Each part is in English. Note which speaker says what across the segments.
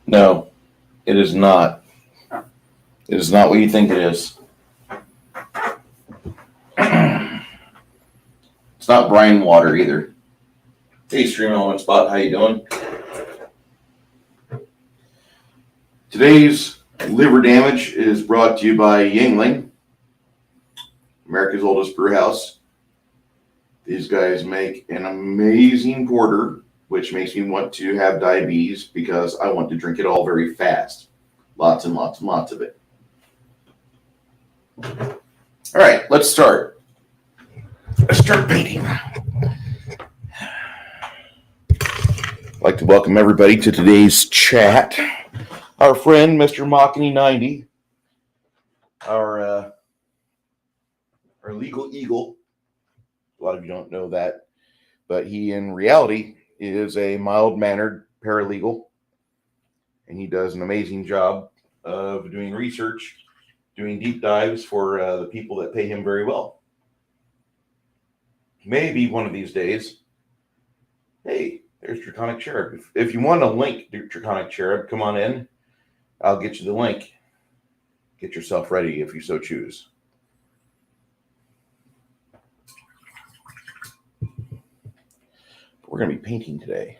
Speaker 1: No, it is not. It is not what you think it is. It's not brine water either. Hey, Stream Element Spot, how you doing? Today's liver damage is brought to you by Yingling, America's oldest brew house. These guys make an amazing porter, which makes me want to have diabetes because I want to drink it all very fast. Lots and lots and lots of it. All right, let's start. Let's start painting. I'd like to welcome everybody to today's chat. Our friend, Mr. Machiny90, our legal eagle. A lot of you don't know that, but he in reality is a mild-mannered paralegal, and he does an amazing job of doing research, doing deep dives for the people that pay him very well. Maybe one of these days, hey, there's Draconic Cherub. If you want a link to Draconic Cherub, come on in. I'll get you the link. Get yourself ready if you so choose. We're going to be painting today.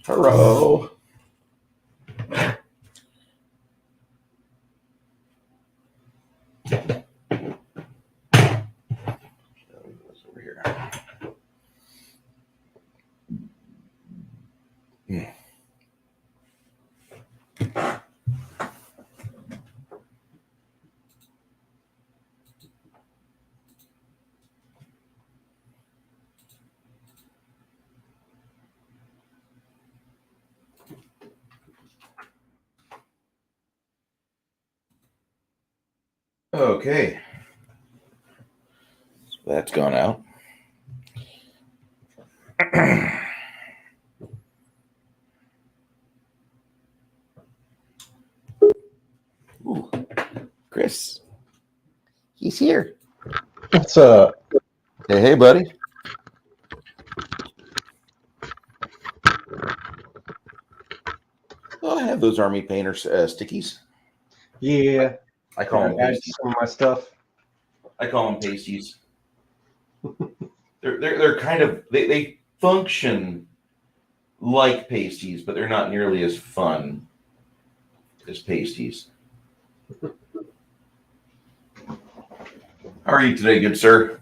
Speaker 1: Hello. Over here. Okay. So that's gone out. Ooh, Chris. He's here.
Speaker 2: What's up?
Speaker 1: Hey, buddy. Oh, I have those Army Painter stickies.
Speaker 2: Yeah.
Speaker 1: I call them
Speaker 2: Add
Speaker 1: pasties.
Speaker 2: some of my stuff.
Speaker 1: I call them pasties. they're kind of they function like pasties, but they're not nearly as fun as pasties. How are you today, good sir?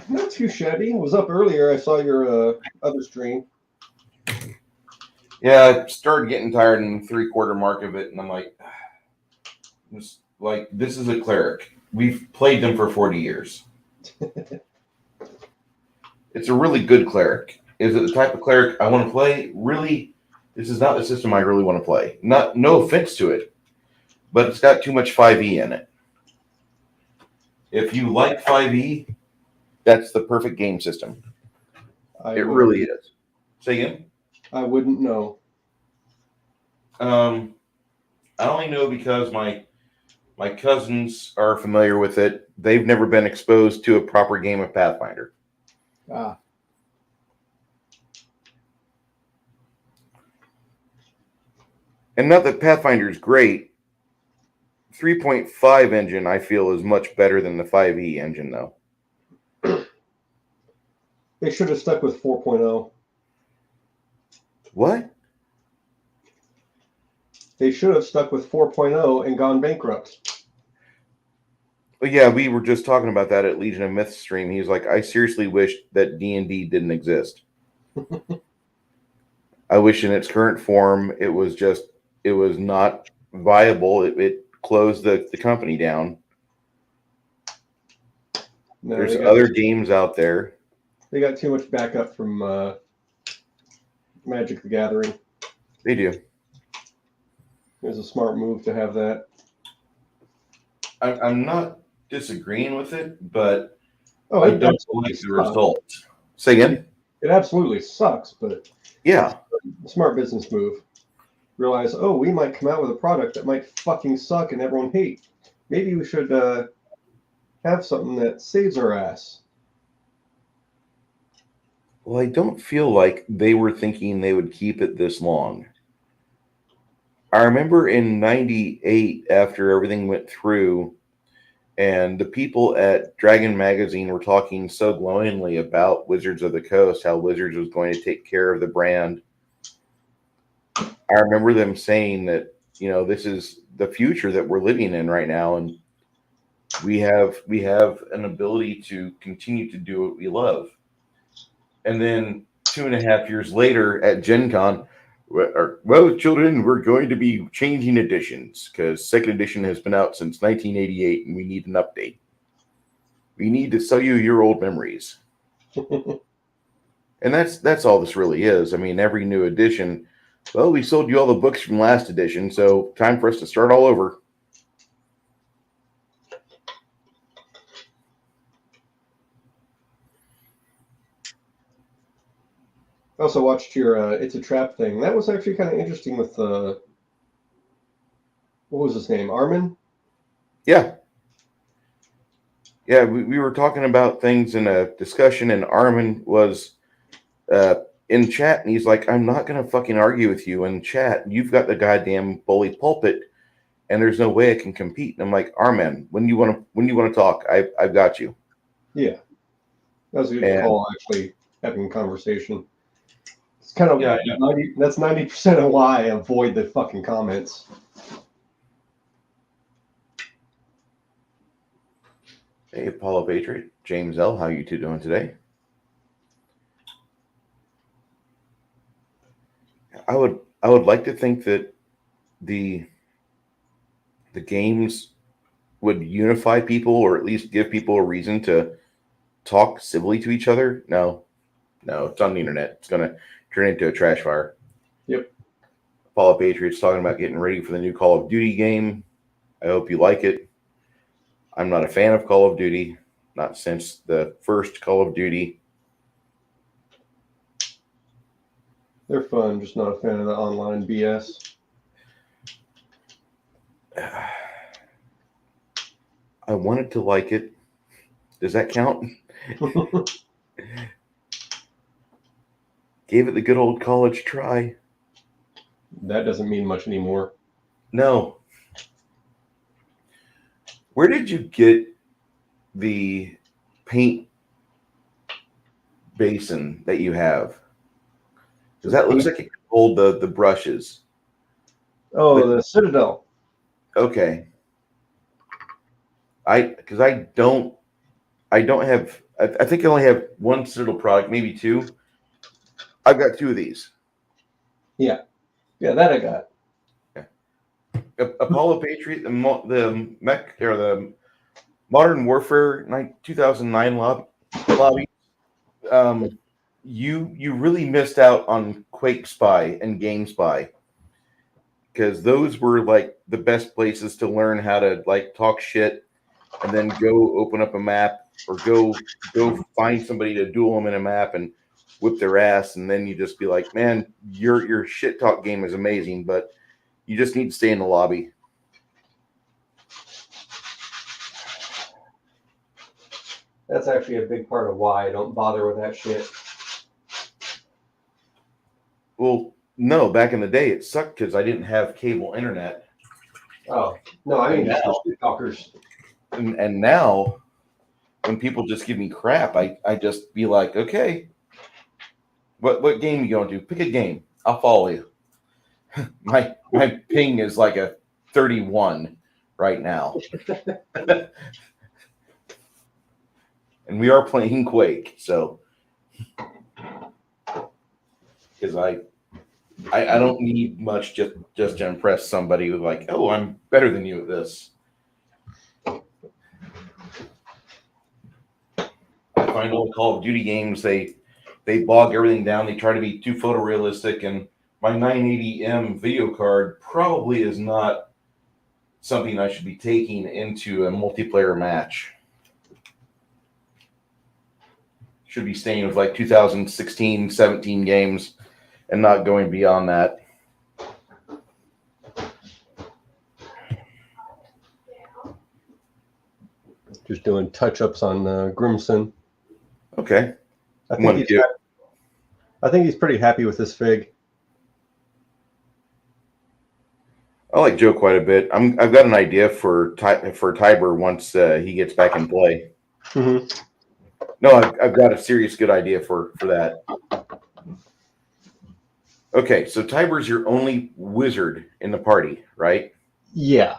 Speaker 2: Not too shabby. Was up earlier. I saw your other stream.
Speaker 1: Yeah, I started getting tired in the 3/4 mark of it, and I'm like, this is a cleric. We've played them for 40 years. It's a really good cleric. Is it the type of cleric I want to play? Really, this is not the system I really want to play. No offense to it, but it's got too much 5e in it. If you like 5e, that's the perfect game system. It really is. Say again?
Speaker 2: I wouldn't know.
Speaker 1: I only know because my cousins are familiar with it. They've never been exposed to a proper game of Pathfinder.
Speaker 2: Ah.
Speaker 1: And not that Pathfinder is great. 3.5 engine, I feel, is much better than the 5e engine, though.
Speaker 2: They should have stuck with 4.0.
Speaker 1: What?
Speaker 2: They should have stuck with 4.0 and gone bankrupt.
Speaker 1: Well, yeah, we were just talking about that at Legion of Myths stream. He was like, I seriously wish that D&D didn't exist. I wish in its current form it was not viable. It closed the company down.
Speaker 2: No,
Speaker 1: There's other games out there.
Speaker 2: They got too much backup from Magic the Gathering.
Speaker 1: They do.
Speaker 2: It was a smart move to have that.
Speaker 1: I'm not disagreeing with it, but
Speaker 2: Oh,
Speaker 1: I
Speaker 2: it
Speaker 1: don't
Speaker 2: absolutely
Speaker 1: like the
Speaker 2: sucks.
Speaker 1: result. Say again?
Speaker 2: It absolutely sucks, but
Speaker 1: Yeah.
Speaker 2: it's a smart business move. Realize, oh, we might come out with a product that might fucking suck and everyone hate. Maybe we should have something that saves our ass.
Speaker 1: Well, I don't feel like they were thinking they would keep it this long. I remember in 98, after everything went through, and the people at Dragon Magazine were talking so glowingly about Wizards of the Coast, how Wizards was going to take care of the brand. I remember them saying that, this is the future that we're living in right now, and we have an ability to continue to do what we love. And then 2.5 years later at Gen Con, well, children, we're going to be changing editions because second edition has been out since 1988 and we need an update. We need to sell you your old memories. And that's all this really is. I mean, every new edition, well, we sold you all the books from last edition, so time for us to start all over.
Speaker 2: I also watched your It's a Trap thing. That was actually kind of interesting with, what was his name? Armin?
Speaker 1: Yeah. Yeah, we were talking about things in a discussion, and Armin was in chat, and he's like, I'm not going to fucking argue with you in chat. You've got the goddamn bully pulpit, and there's no way I can compete. And I'm like, Armin, when you want to talk, I've got you.
Speaker 2: Yeah. That was a good call, actually, having a conversation. It's kind of, that's 90% of why I avoid the fucking comments.
Speaker 1: Hey, Apollo Patriot, James L., how you two doing today? I would like to think that the games would unify people, or at least give people a reason to talk civilly to each other. No, it's on the internet. It's gonna turn into a trash fire.
Speaker 2: Yep.
Speaker 1: Apollo Patriot's talking about getting ready for the new Call of Duty game. I hope you like it. I'm not a fan of Call of Duty, not since the first Call of Duty.
Speaker 2: They're fun, just not a fan of the online BS.
Speaker 1: I wanted to like it. Does that count? Gave it the good old college try.
Speaker 2: That doesn't mean much anymore.
Speaker 1: No. Where did you get the paint basin that you have? Because that looks like it can hold the brushes.
Speaker 2: Oh, the Citadel.
Speaker 1: Okay. I don't have. I think I only have one Citadel product, maybe two. I've got two of these.
Speaker 2: Yeah, that I got.
Speaker 1: Apollo Patriot, the mech or the Modern Warfare 2009 lobby. You really missed out on Quake Spy and Game Spy, because those were like the best places to learn how to like talk shit, and then go open up a map, or go find somebody to duel them in a map and whip their ass, and then you just be like, man, your shit talk game is amazing, but you just need to stay in the lobby.
Speaker 2: That's actually a big part of why I don't bother with that shit.
Speaker 1: Well, no, back in the day it sucked because I didn't have cable internet.
Speaker 2: Oh, no, I mean just shit talkers.
Speaker 1: And now, when people just give me crap, I just be like, okay, what game you going to do? Pick a game. I'll follow you. my ping is like a 31 right now. And we are playing Quake, so because I don't need much just to impress somebody who's like, oh, I'm better than you at this. I find all the Call of Duty games, they bog everything down. They try to be too photorealistic, and my 980M video card probably is not something I should be taking into a multiplayer match. Should be staying with like 2016, 17 games and not going beyond that.
Speaker 2: Just doing touch-ups on Grimson.
Speaker 1: Okay.
Speaker 2: I think he's pretty happy with this fig.
Speaker 1: I like Joe quite a bit. I've got an idea for Tiber once he gets back in play.
Speaker 2: Mm-hmm.
Speaker 1: No, I've got a serious good idea for that. Okay, so Tiber's your only wizard in the party, right?
Speaker 2: Yeah.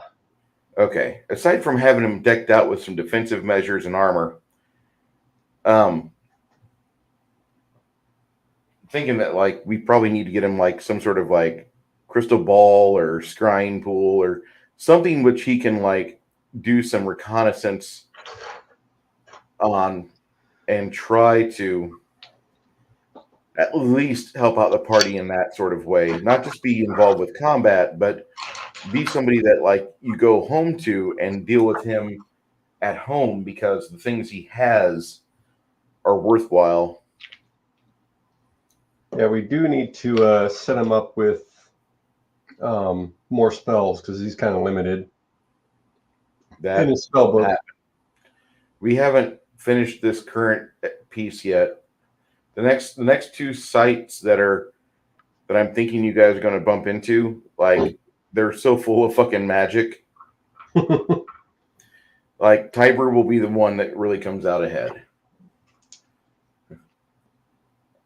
Speaker 1: Okay. Aside from having him decked out with some defensive measures and armor, thinking that like we probably need to get him like some sort of like crystal ball or scrying pool or something which he can like do some reconnaissance on and try to at least help out the party in that sort of way. Not just be involved with combat, but be somebody that like you go home to and deal with him at home because the things he has are worthwhile.
Speaker 2: Yeah, we do need to set him up with more spells because he's kind of limited in his spell book.
Speaker 1: We haven't finished this current piece yet. The next two sites that I'm thinking you guys are going to bump into, like they're so full of fucking magic. Like Tiber will be the one that really comes out ahead.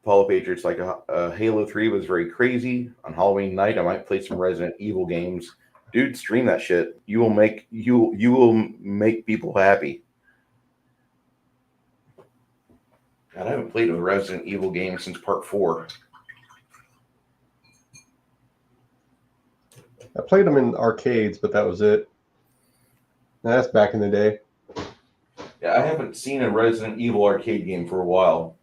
Speaker 1: Paulo Patriots, like Halo 3 was very crazy. On Halloween night, I might play some Resident Evil games. Dude, stream that shit. You will make people happy. God, I haven't played a Resident Evil game since part 4.
Speaker 2: I played them in arcades, but that was it. That's back in the day.
Speaker 1: Yeah, I haven't seen a Resident Evil arcade game for a while.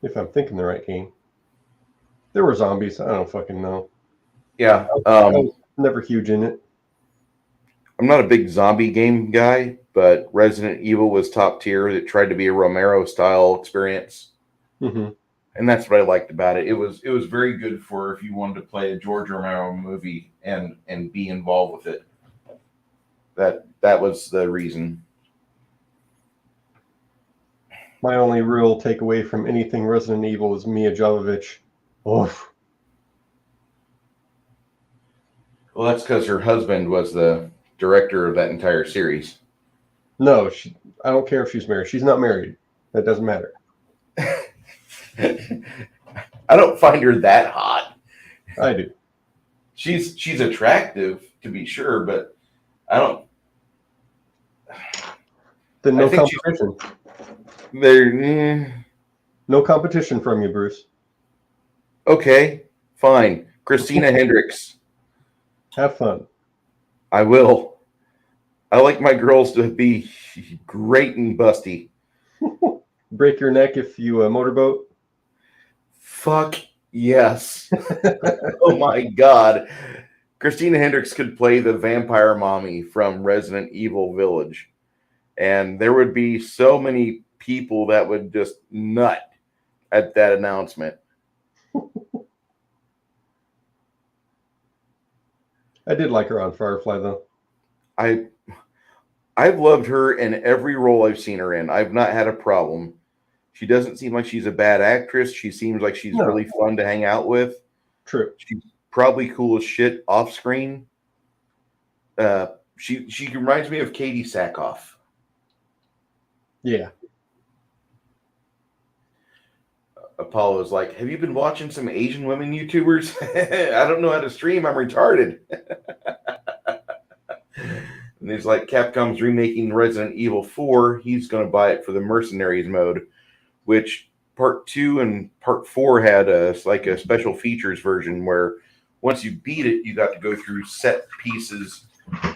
Speaker 2: If I'm thinking the right game. There were zombies. I don't fucking know.
Speaker 1: Yeah.
Speaker 2: I was never huge in it.
Speaker 1: I'm not a big zombie game guy, but Resident Evil was top tier. It tried to be a Romero-style experience.
Speaker 2: Mm-hmm.
Speaker 1: And that's what I liked about it. It was very good for if you wanted to play a George Romero movie and be involved with it. That was the reason.
Speaker 2: My only real takeaway from anything Resident Evil is Mia Jovovich. Oof.
Speaker 1: Well, that's because her husband was the director of that entire series.
Speaker 2: No, I don't care if she's married. She's not married. That doesn't matter.
Speaker 1: I don't find her that hot.
Speaker 2: I do.
Speaker 1: She's attractive, to be sure, but I don't.
Speaker 2: Then no competition. No competition from you, Bruce.
Speaker 1: Okay, fine. Christina Hendricks.
Speaker 2: Have fun.
Speaker 1: I will. I like my girls to be great and busty.
Speaker 2: Break your neck if you motorboat?
Speaker 1: Fuck yes. Oh my God. Christina Hendricks could play the vampire mommy from Resident Evil Village. And there would be so many people that would just nut at that announcement.
Speaker 2: I did like her on Firefly, though.
Speaker 1: I've loved her in every role I've seen her in. I've not had a problem. She doesn't seem like she's a bad actress. She seems like she's really fun to hang out with.
Speaker 2: True.
Speaker 1: She's probably cool as shit off screen. She reminds me of Katie Sackhoff.
Speaker 2: Yeah.
Speaker 1: Apollo's like, have you been watching some Asian women YouTubers? I don't know how to stream. I'm retarded. And he's like, Capcom's remaking Resident Evil 4. He's going to buy it for the Mercenaries mode, which Part 2 and Part 4 had a special features version where once you beat it, you got to go through set pieces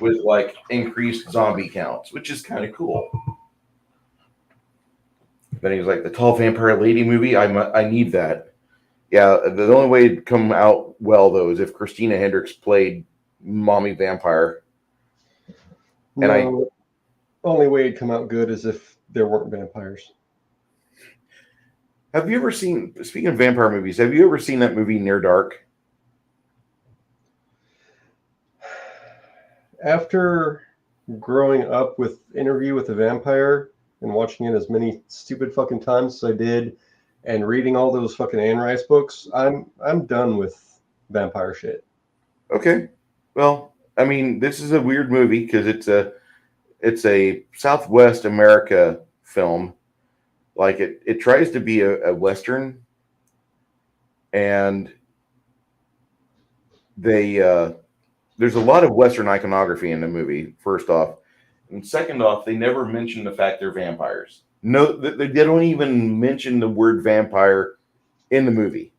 Speaker 1: with like increased zombie counts, which is kind of cool. Then he was like, the Tall Vampire Lady movie, I need that. Yeah, the only way it'd come out well though is if Christina Hendricks played mommy vampire. And I
Speaker 2: No, only way it'd come out good is if there weren't vampires.
Speaker 1: have you ever seen, speaking of vampire movies, have you ever seen that movie Near Dark?
Speaker 2: After growing up with Interview with the Vampire and watching it as many stupid fucking times as I did, and reading all those fucking Anne Rice books, I'm done with vampire shit.
Speaker 1: Okay. Well, I mean, this is a weird movie because it's a Southwest America film. Like it tries to be a Western, and they there's a lot of Western iconography in the movie, first off. And second off, they never mention the fact they're vampires. No, they don't even mention the word vampire in the movie.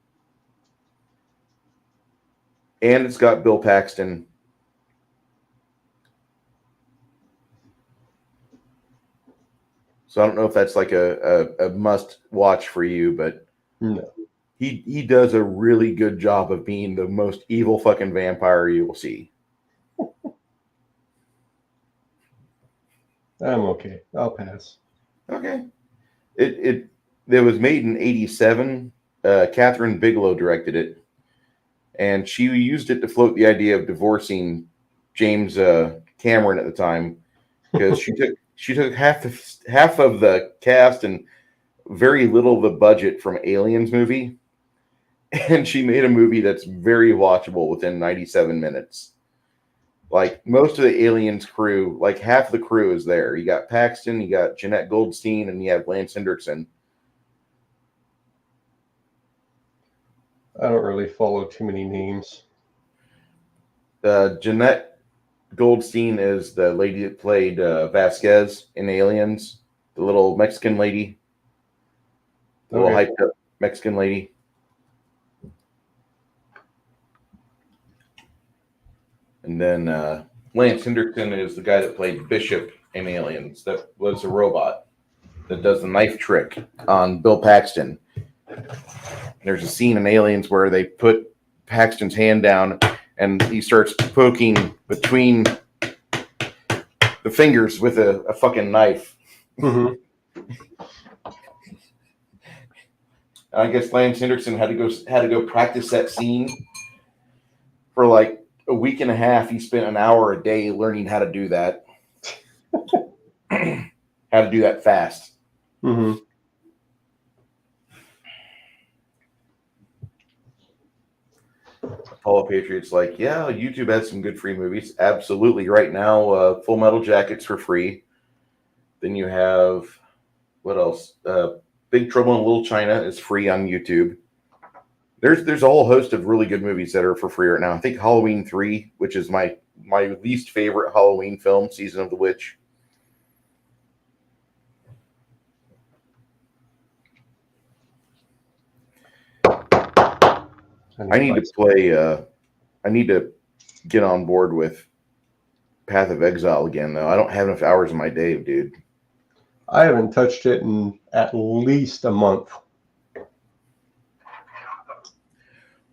Speaker 1: And it's got Bill Paxton. So I don't know if that's like a must watch for you, but
Speaker 2: No.
Speaker 1: he does a really good job of being the most evil fucking vampire you will see.
Speaker 2: I'm okay. I'll pass.
Speaker 1: Okay. It was made in '87. Catherine Bigelow directed it, and she used it to float the idea of divorcing James Cameron at the time because she took half of the cast and very little of the budget from Aliens movie, and she made a movie that's very watchable within 97 minutes. Like most of the Aliens crew, like half the crew is there. You got Paxton, you got Jeanette Goldstein, and you have Lance Hendrickson.
Speaker 2: I don't really follow too many names.
Speaker 1: Jeanette Goldstein is the lady that played Vasquez in Aliens, the little Mexican lady, the little hyped up Mexican lady. And then Lance Hendrickson is the guy that played Bishop in Aliens, that was a robot that does the knife trick on Bill Paxton. There's a scene in Aliens where they put Paxton's hand down and he starts poking between the fingers with a fucking knife.
Speaker 2: Mm-hmm.
Speaker 1: I guess Lance Hendrickson had to go practice that scene for like a week and a half. He spent an hour a day learning how to do that. How to do that fast.
Speaker 2: Mm-hmm.
Speaker 1: Paula Patriot's like, yeah, YouTube has some good free movies. Absolutely. Right now, Full Metal Jacket's for free. Then you have, what else? Big Trouble in Little China is free on YouTube. There's a whole host of really good movies that are for free right now. I think Halloween 3, which is my least favorite Halloween film, Season of the Witch. I need to play. I need to get on board with Path of Exile again, though. I don't have enough hours in my day, dude.
Speaker 2: I haven't touched it in at least a month.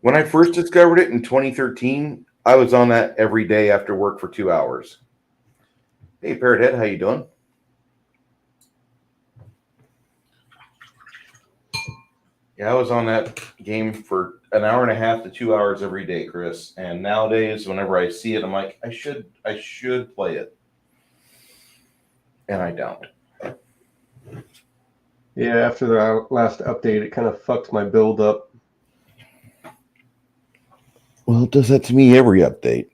Speaker 1: When I first discovered it in 2013, I was on that every day after work for 2 hours. Hey, Parrot Head, how you doing? Yeah, I was on that game for an hour and a half to 2 hours every day, Chris. And nowadays, whenever I see it, I'm like, I should play it, and I don't.
Speaker 2: Yeah, after the last update, it kind of fucked my build up.
Speaker 1: Well, it does that to me every update.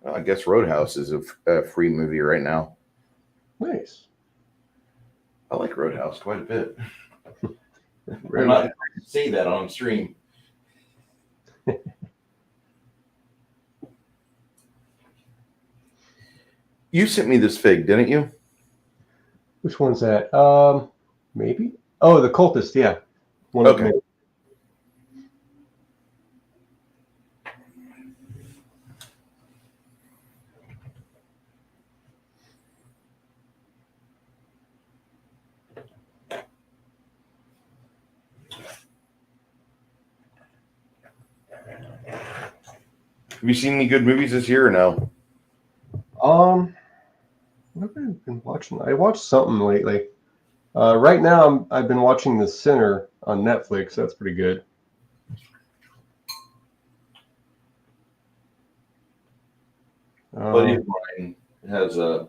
Speaker 1: Well, I guess Roadhouse is a free movie right now.
Speaker 2: Nice.
Speaker 1: I like Roadhouse quite a bit.
Speaker 2: Very
Speaker 1: I'm not
Speaker 2: nice.
Speaker 1: going to say that on stream. You sent me this fig, didn't you?
Speaker 2: Which one's that? Maybe. Oh, the Cultist. Yeah. One of
Speaker 1: Okay.
Speaker 2: them.
Speaker 1: Have you seen any good movies this year or no?
Speaker 2: What have I been watching? I watched something lately. Right now, I've been watching The Sinner on Netflix. That's pretty good.
Speaker 1: A buddy of mine has a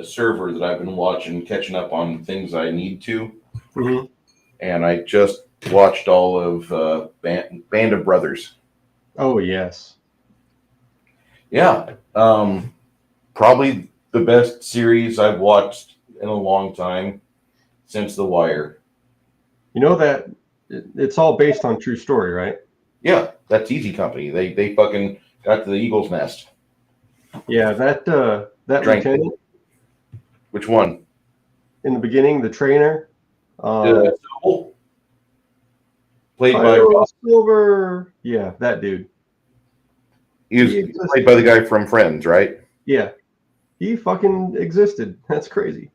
Speaker 1: server that I've been watching, catching up on things I need to.
Speaker 2: Mhm.
Speaker 1: And I just watched all of Band of Brothers.
Speaker 2: Oh, yes.
Speaker 1: Yeah. Probably the best series I've watched in a long time since The Wire.
Speaker 2: You know that it's all based on true story, right?
Speaker 1: Yeah, that's Easy Company. They fucking got to the Eagle's Nest.
Speaker 2: Yeah, that
Speaker 1: Drank.
Speaker 2: lieutenant
Speaker 1: Which one?
Speaker 2: in the beginning, the trainer.
Speaker 1: Sybil? Played by
Speaker 2: Iowa Silver. Yeah, that dude.
Speaker 1: he was played by the guy from Friends, right?
Speaker 2: Yeah, he fucking existed. That's crazy.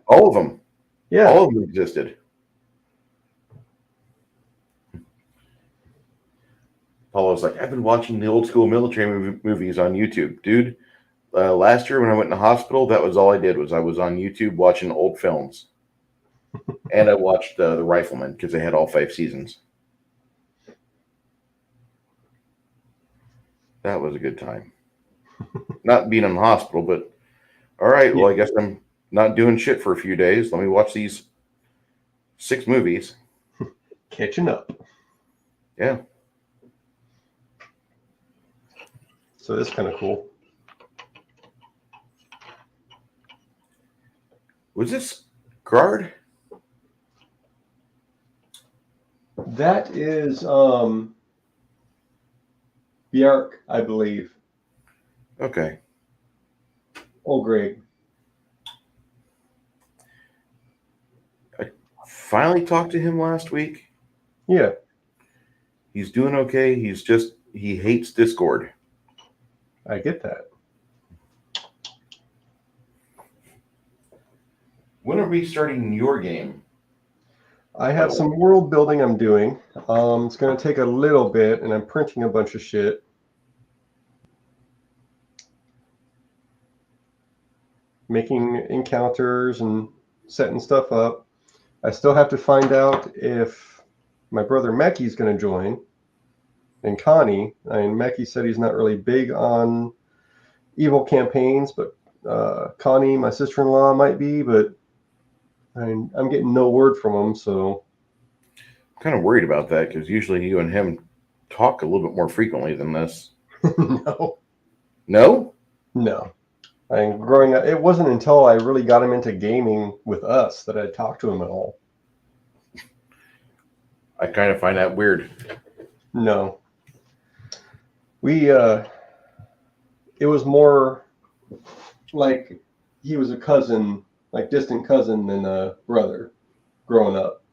Speaker 1: All of them.
Speaker 2: Yeah.
Speaker 1: All of them existed. Paulo's like, I've been watching the old school military movies on YouTube, dude. Last year when I went in the hospital, that was all I did was I was on YouTube watching old films, and I watched The Rifleman because they had all 5 seasons. That was a good time. Not being in the hospital, but all right. Well, I guess I'm not doing shit for a few days. Let me watch these 6 movies.
Speaker 2: Catching up.
Speaker 1: Yeah.
Speaker 2: So that's kind of cool.
Speaker 1: Was this Guard?
Speaker 2: That is Bjark, I believe.
Speaker 1: Okay.
Speaker 2: Oh, great.
Speaker 1: I finally talked to him last week.
Speaker 2: Yeah.
Speaker 1: He's doing okay. He hates Discord.
Speaker 2: I get that.
Speaker 1: When are we starting your game?
Speaker 2: I have some world building I'm doing. It's going to take a little bit, and I'm printing a bunch of shit. Making encounters and setting stuff up. I still have to find out if my brother Meki's going to join. And Connie. I mean, Meki said he's not really big on evil campaigns, but Connie, my sister-in-law, might be, but I'm getting no word from him, so.
Speaker 1: I'm kind of worried about that because usually you and him talk a little bit more frequently than this.
Speaker 2: No.
Speaker 1: No?
Speaker 2: No. I mean, growing up, it wasn't until I really got him into gaming with us that I talked to him at all.
Speaker 1: I kind of find that weird.
Speaker 2: No. It was more like he was a cousin, like distant cousin than a brother growing up.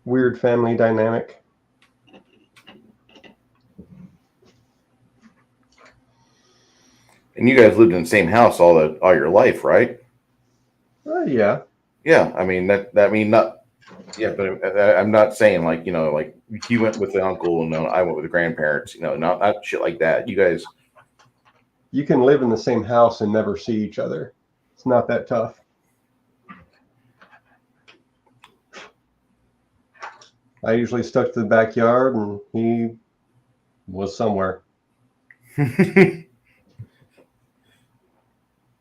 Speaker 2: Weird family dynamic.
Speaker 1: And you guys lived in the same house all your life, right?
Speaker 2: Yeah.
Speaker 1: Yeah, I mean that mean not. Yeah, but I'm not saying like like he went with the uncle and I went with the grandparents. Not shit like that. You guys.
Speaker 2: You can live in the same house and never see each other. It's not that tough. I usually stuck to the backyard, and he was somewhere.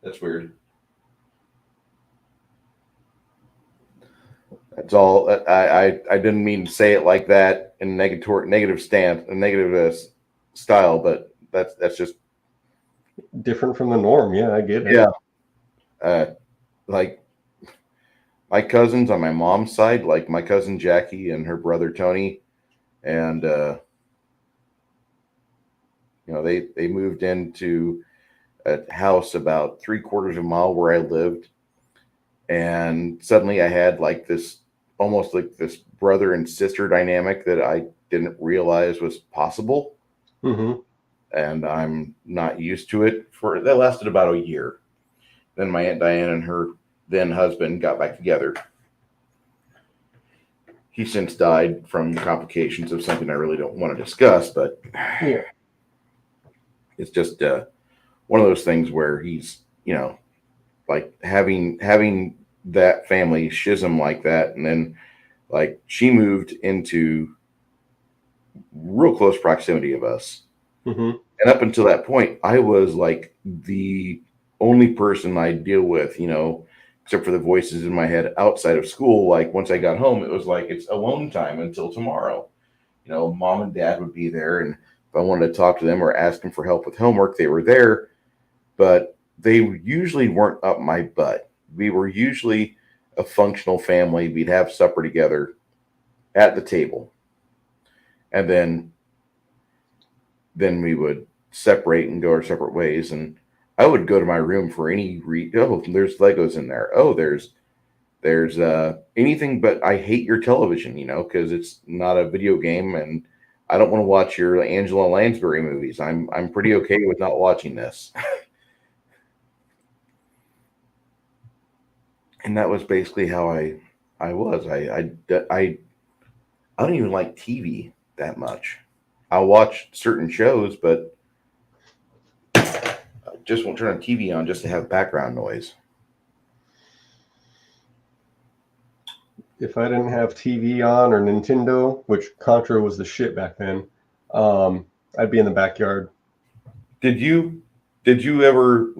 Speaker 1: That's weird. That's all. I didn't mean to say it like that in negative style, but that's just
Speaker 2: different from the norm. Yeah, I get it.
Speaker 1: Yeah. Like my cousins on my mom's side, like my cousin Jackie and her brother Tony, and they moved into a house about 3/4 of a mile where I lived, and suddenly I had like this almost like this brother and sister dynamic that I didn't realize was possible.
Speaker 2: Mm-hmm.
Speaker 1: And I'm not used to it. That lasted about a year. then my Aunt Diane and her then husband got back together. He since died from the complications of something I really don't want to discuss, but
Speaker 2: Yeah.
Speaker 1: it's just one of those things where he's, like having that family schism like that, and then like she moved into real close proximity of us.
Speaker 2: Mm-hmm.
Speaker 1: And up until that point, I was like the only person I deal with, except for the voices in my head outside of school. Like once I got home, it was like it's alone time until tomorrow. Mom and dad would be there, and if I wanted to talk to them or ask them for help with homework, they were there, but they usually weren't up my butt. We were usually a functional family. We'd have supper together at the table, and then we would separate and go our separate ways. And I would go to my room for any oh, there's Legos in there. Oh, there's anything, but I hate your television, because it's not a video game, and I don't want to watch your Angela Lansbury movies. I'm pretty okay with not watching this. And that was basically how I was. I don't even like TV that much. I'll watch certain shows, but I just won't turn a TV on just to have background noise.
Speaker 2: If I didn't have TV on or Nintendo, which Contra was the shit back then, I'd be in the backyard.
Speaker 1: Did you ever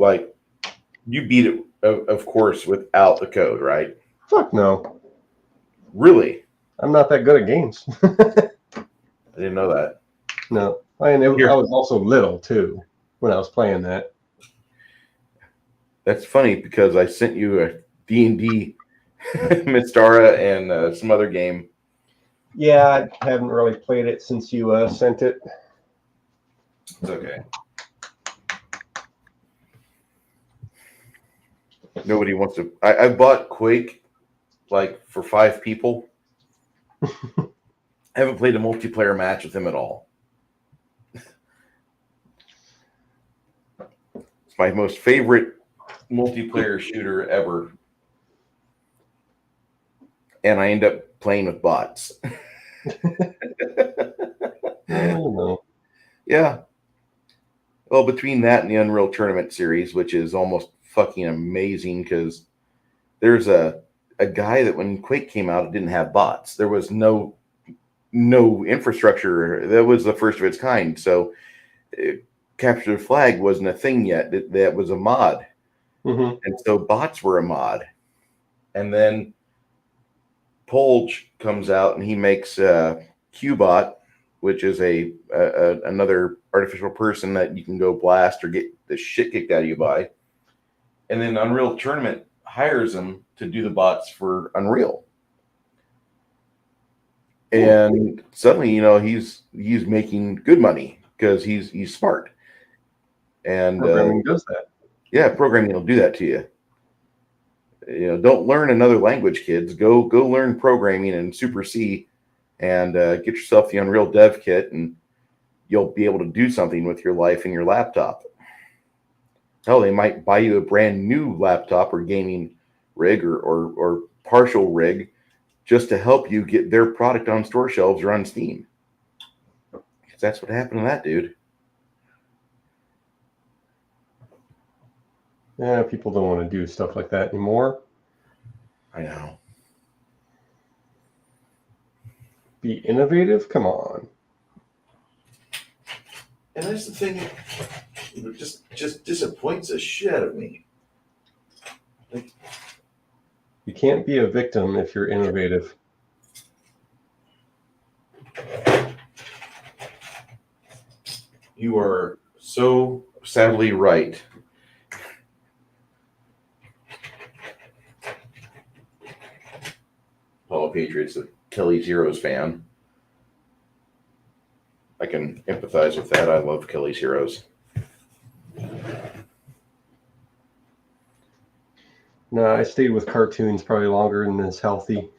Speaker 1: you beat it of course without the code, right?
Speaker 2: Fuck no.
Speaker 1: Really?
Speaker 2: I'm not that good at games.
Speaker 1: I didn't know that.
Speaker 2: No. I
Speaker 1: Here.
Speaker 2: was also little too when I was playing that.
Speaker 1: That's funny because I sent you a D&D Mistara and some other game.
Speaker 2: Yeah, I haven't really played it since you sent it.
Speaker 1: It's okay. Nobody wants to. I bought Quake like for 5 people. I haven't played a multiplayer match with him at all. It's my most favorite multiplayer shooter ever. And I end up playing with bots.
Speaker 2: No.
Speaker 1: Yeah. Well, between that and the Unreal Tournament series, which is almost fucking amazing, because there's a guy that when Quake came out, it didn't have bots. There was no infrastructure. That was the first of its kind. So Capture the Flag wasn't a thing yet. That was a mod.
Speaker 2: Mm-hmm.
Speaker 1: And so bots were a mod. And then Polge comes out and he makes Qbot, which is another artificial person that you can go blast or get the shit kicked out of you by. And then Unreal Tournament hires him to do the bots for Unreal. And suddenly, he's making good money because he's smart. And
Speaker 2: Programming does that.
Speaker 1: Yeah, programming will do that to you. Don't learn another language, kids. Go learn programming in Super C, and get yourself the Unreal Dev Kit, and you'll be able to do something with your life and your laptop. Hell, they might buy you a brand new laptop or gaming rig or partial rig just to help you get their product on store shelves or on Steam. Because that's what happened to that dude.
Speaker 2: Yeah, people don't want to do stuff like that anymore.
Speaker 1: I know.
Speaker 2: Be innovative? Come on.
Speaker 1: And that's the thing that just disappoints the shit out of me.
Speaker 2: You can't be a victim if you're innovative.
Speaker 1: You are so sadly right. Paula Patriot's a Kelly's Heroes fan. I can empathize with that. I love Kelly's Heroes.
Speaker 2: No, I stayed with cartoons probably longer than is healthy.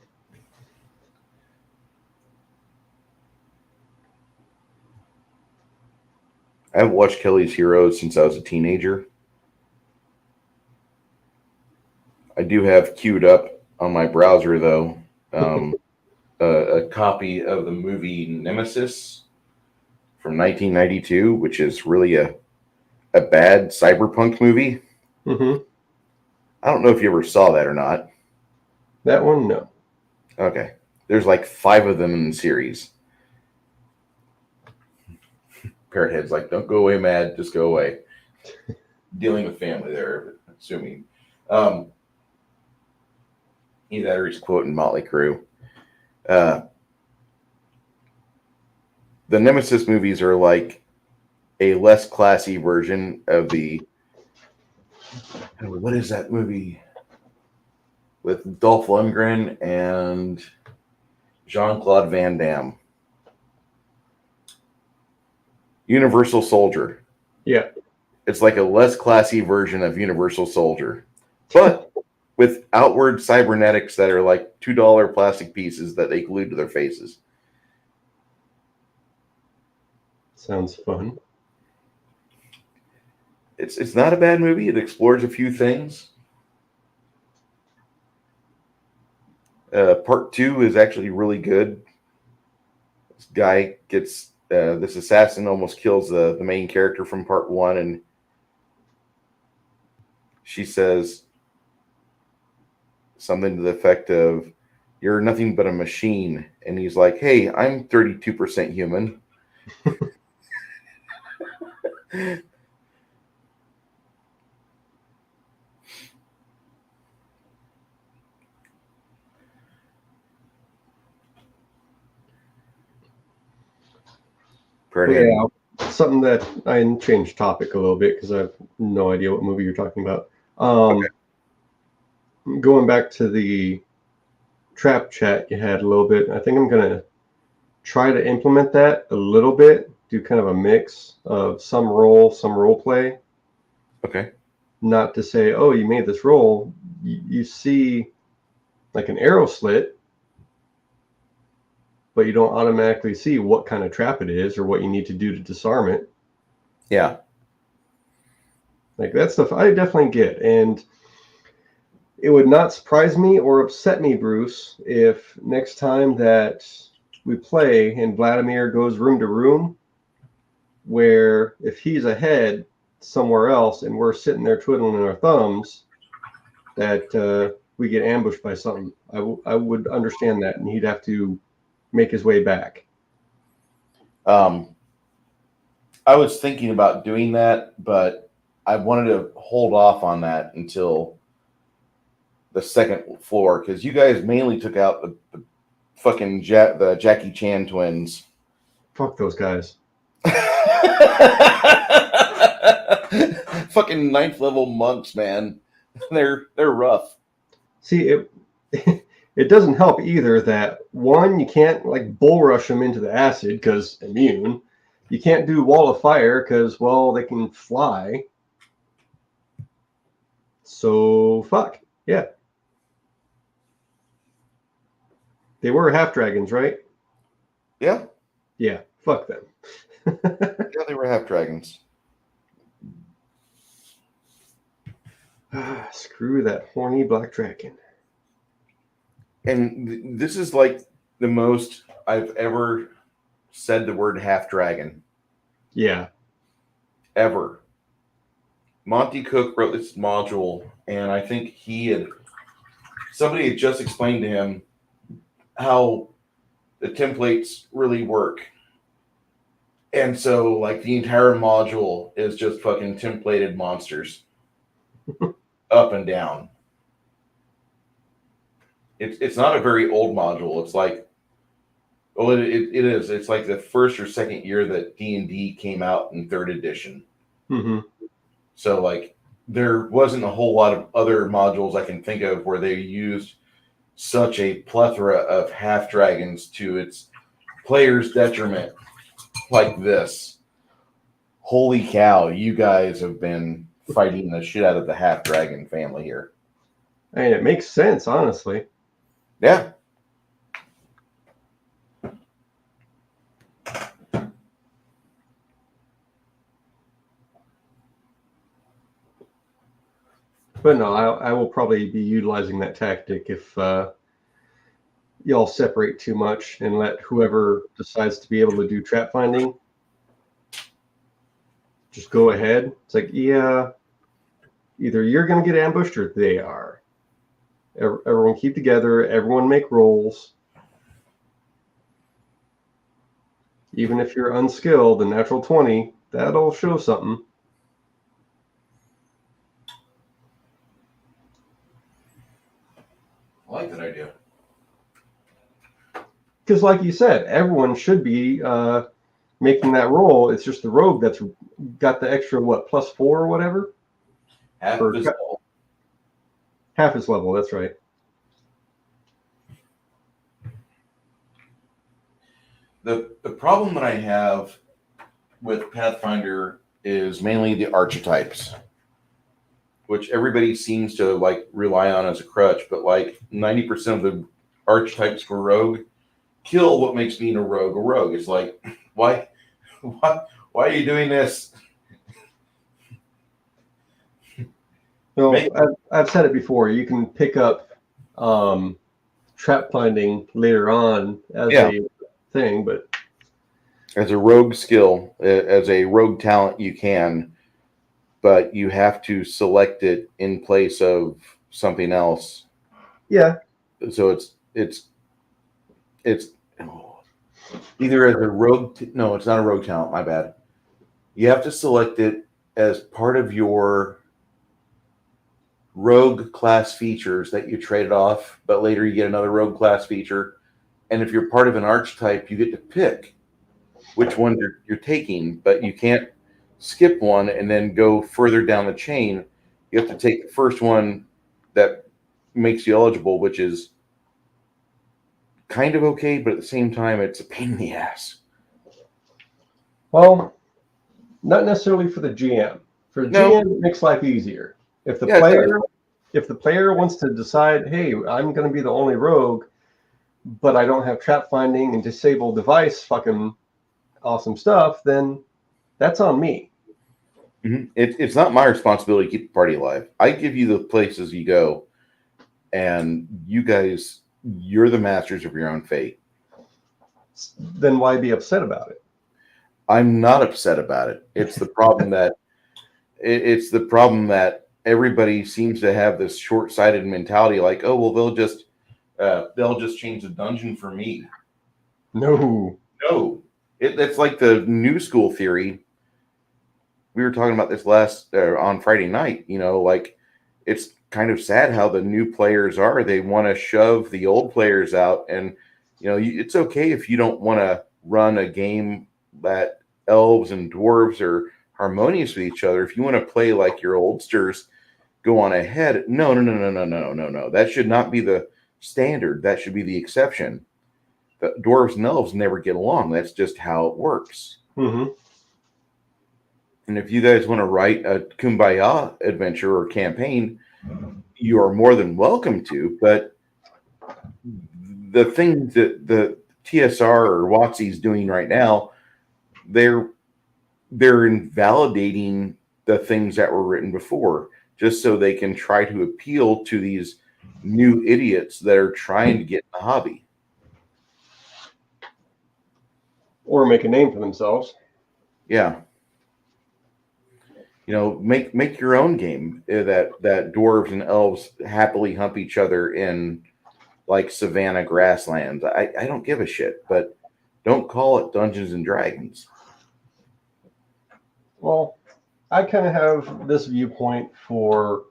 Speaker 1: I haven't watched Kelly's Heroes since I was a teenager. I do have queued up on my browser though a copy of the movie Nemesis from 1992, which is really a bad cyberpunk movie.
Speaker 2: Mm-hmm.
Speaker 1: I don't know if you ever saw that or not.
Speaker 2: That one, no.
Speaker 1: Okay. There's like 5 of them in the series. Parrothead's like, don't go away, Mad. Just go away. Dealing with family there, assuming. Either that or he's quoting Motley Crue. The Nemesis movies are like a less classy version of the... What is that movie? With Dolph Lundgren and Jean-Claude Van Damme. Universal Soldier.
Speaker 2: Yeah.
Speaker 1: It's like a less classy version of Universal Soldier, but with outward cybernetics that are like $2 plastic pieces that they glued to their faces.
Speaker 2: Sounds fun.
Speaker 1: It's not a bad movie. It explores a few things. Part 2 is actually really good. This guy gets this assassin almost kills the main character from part 1, and she says something to the effect of, "You're nothing but a machine." And he's like, "Hey, I'm 32% human."
Speaker 2: Yeah, something that I changed topic a little bit because I have no idea what movie you're talking about.
Speaker 1: Okay.
Speaker 2: Going back to the trap chat you had a little bit, I think I'm going to try to implement that a little bit, do kind of a mix of some role play.
Speaker 1: Okay.
Speaker 2: Not to say, oh, you made this roll. You see like an arrow slit, but you don't automatically see what kind of trap it is or what you need to do to disarm it.
Speaker 1: Yeah.
Speaker 2: Like that stuff I definitely get. And it would not surprise me or upset me, Bruce, if next time that we play and Vladimir goes room to room, where if he's ahead somewhere else and we're sitting there twiddling our thumbs, that we get ambushed by something. I would understand that, and he'd have to make his way back.
Speaker 1: I was thinking about doing that, but I wanted to hold off on that until the second floor, because you guys mainly took out the fucking the Jackie Chan twins.
Speaker 2: Fuck those guys.
Speaker 1: Fucking 9th level monks, man. They're rough.
Speaker 2: See, it doesn't help either that, one, you can't like bull rush them into the acid because immune. You can't do wall of fire because, well, they can fly. So fuck yeah. They were half dragons, right?
Speaker 1: Yeah.
Speaker 2: Yeah. Fuck them.
Speaker 1: Yeah, they were half dragons.
Speaker 2: Screw that horny black dragon.
Speaker 1: And this is like the most I've ever said the word half dragon.
Speaker 2: Yeah.
Speaker 1: Ever. Monty Cook wrote this module, and I think somebody had just explained to him how the templates really work. And so, like, the entire module is just fucking templated monsters. Up and down. It's not a very old module. It's like, well, it is. It's like the first or second year that D&D came out in 3rd edition.
Speaker 2: Mm-hmm.
Speaker 1: So, like, there wasn't a whole lot of other modules I can think of where they used such a plethora of half dragons to its players' detriment like this. Holy cow, you guys have been fighting the shit out of the half dragon family here.
Speaker 2: I mean, it makes sense, honestly.
Speaker 1: Yeah.
Speaker 2: But no, I will probably be utilizing that tactic if y'all separate too much and let whoever decides to be able to do trap finding just go ahead. It's like, yeah, either you're going to get ambushed or they are. Everyone keep together. Everyone make rolls. Even if you're unskilled, the natural 20, that'll show something.
Speaker 1: I like that idea.
Speaker 2: Because like you said, everyone should be making that roll. It's just the rogue that's got the extra, what, +4 or whatever?
Speaker 1: Half
Speaker 2: Or
Speaker 1: his level.
Speaker 2: half his level, that's right.
Speaker 1: The problem that I have with Pathfinder is mainly the archetypes, which everybody seems to like rely on as a crutch, but like 90% of the archetypes for rogue kill what makes being a rogue a rogue. It's like, why are you doing this?
Speaker 2: No, I've said it before. You can pick up trap finding later on as a thing, but
Speaker 1: as a rogue skill, as a rogue talent, you can, but you have to select it in place of something else.
Speaker 2: yeah.
Speaker 1: So it's either as a rogue. No, it's not a rogue talent. My bad. You have to select it as part of your rogue class features that you traded off, but later you get another rogue class feature. And if you're part of an archetype, you get to pick which one you're taking, but you can't skip one and then go further down the chain. You have to take the first one that makes you eligible, which is kind of okay, but at the same time, it's a pain in the ass.
Speaker 2: Well, not necessarily for the GM. For the GM, it makes life easier. If the player wants to decide, hey, I'm going to be the only rogue, but I don't have trap finding and disable device, fucking awesome stuff, then that's on me.
Speaker 1: Mm-hmm. It's not my responsibility to keep the party alive. I give you the places you go, and you guys, you're the masters of your own fate.
Speaker 2: Then why be upset about it?
Speaker 1: I'm not upset about it. It's the problem that everybody seems to have this short-sighted mentality, like, oh well, they'll just change the dungeon for me.
Speaker 2: No,
Speaker 1: that's like the new school theory. We were talking about this last on Friday night. You know, like it's kind of sad how the new players are. They want to shove the old players out, and you know, it's okay if you don't want to run a game that elves and dwarves are harmonious with each other. If you want to play like your oldsters, go on ahead. No. That should not be the standard. That should be the exception. The dwarves and elves never get along. That's just how it works.
Speaker 2: Mm-hmm.
Speaker 1: And if you guys want to write a Kumbaya adventure or campaign, you are more than welcome to. But the things that the TSR or WotC is doing right now, they're invalidating the things that were written before, just so they can try to appeal to these new idiots that are trying to get in the hobby.
Speaker 2: Or make a name for themselves.
Speaker 1: Yeah. You know, make your own game that dwarves and elves happily hump each other in like savanna grasslands. I don't give a shit, but don't call it Dungeons and Dragons.
Speaker 2: Well, I kind of have this viewpoint for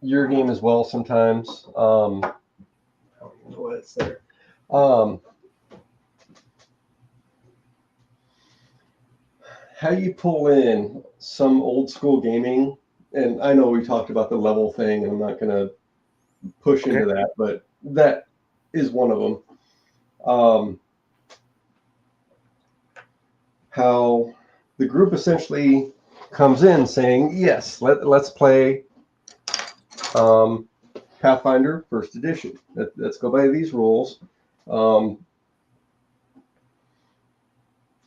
Speaker 2: your game as well sometimes. I don't even know what it's there. How you pull in some old school gaming, and I know we talked about the level thing, and I'm not going to push into that, but that is one of them. How the group essentially comes in saying, yes, let's play Pathfinder First Edition. Let's go by these rules.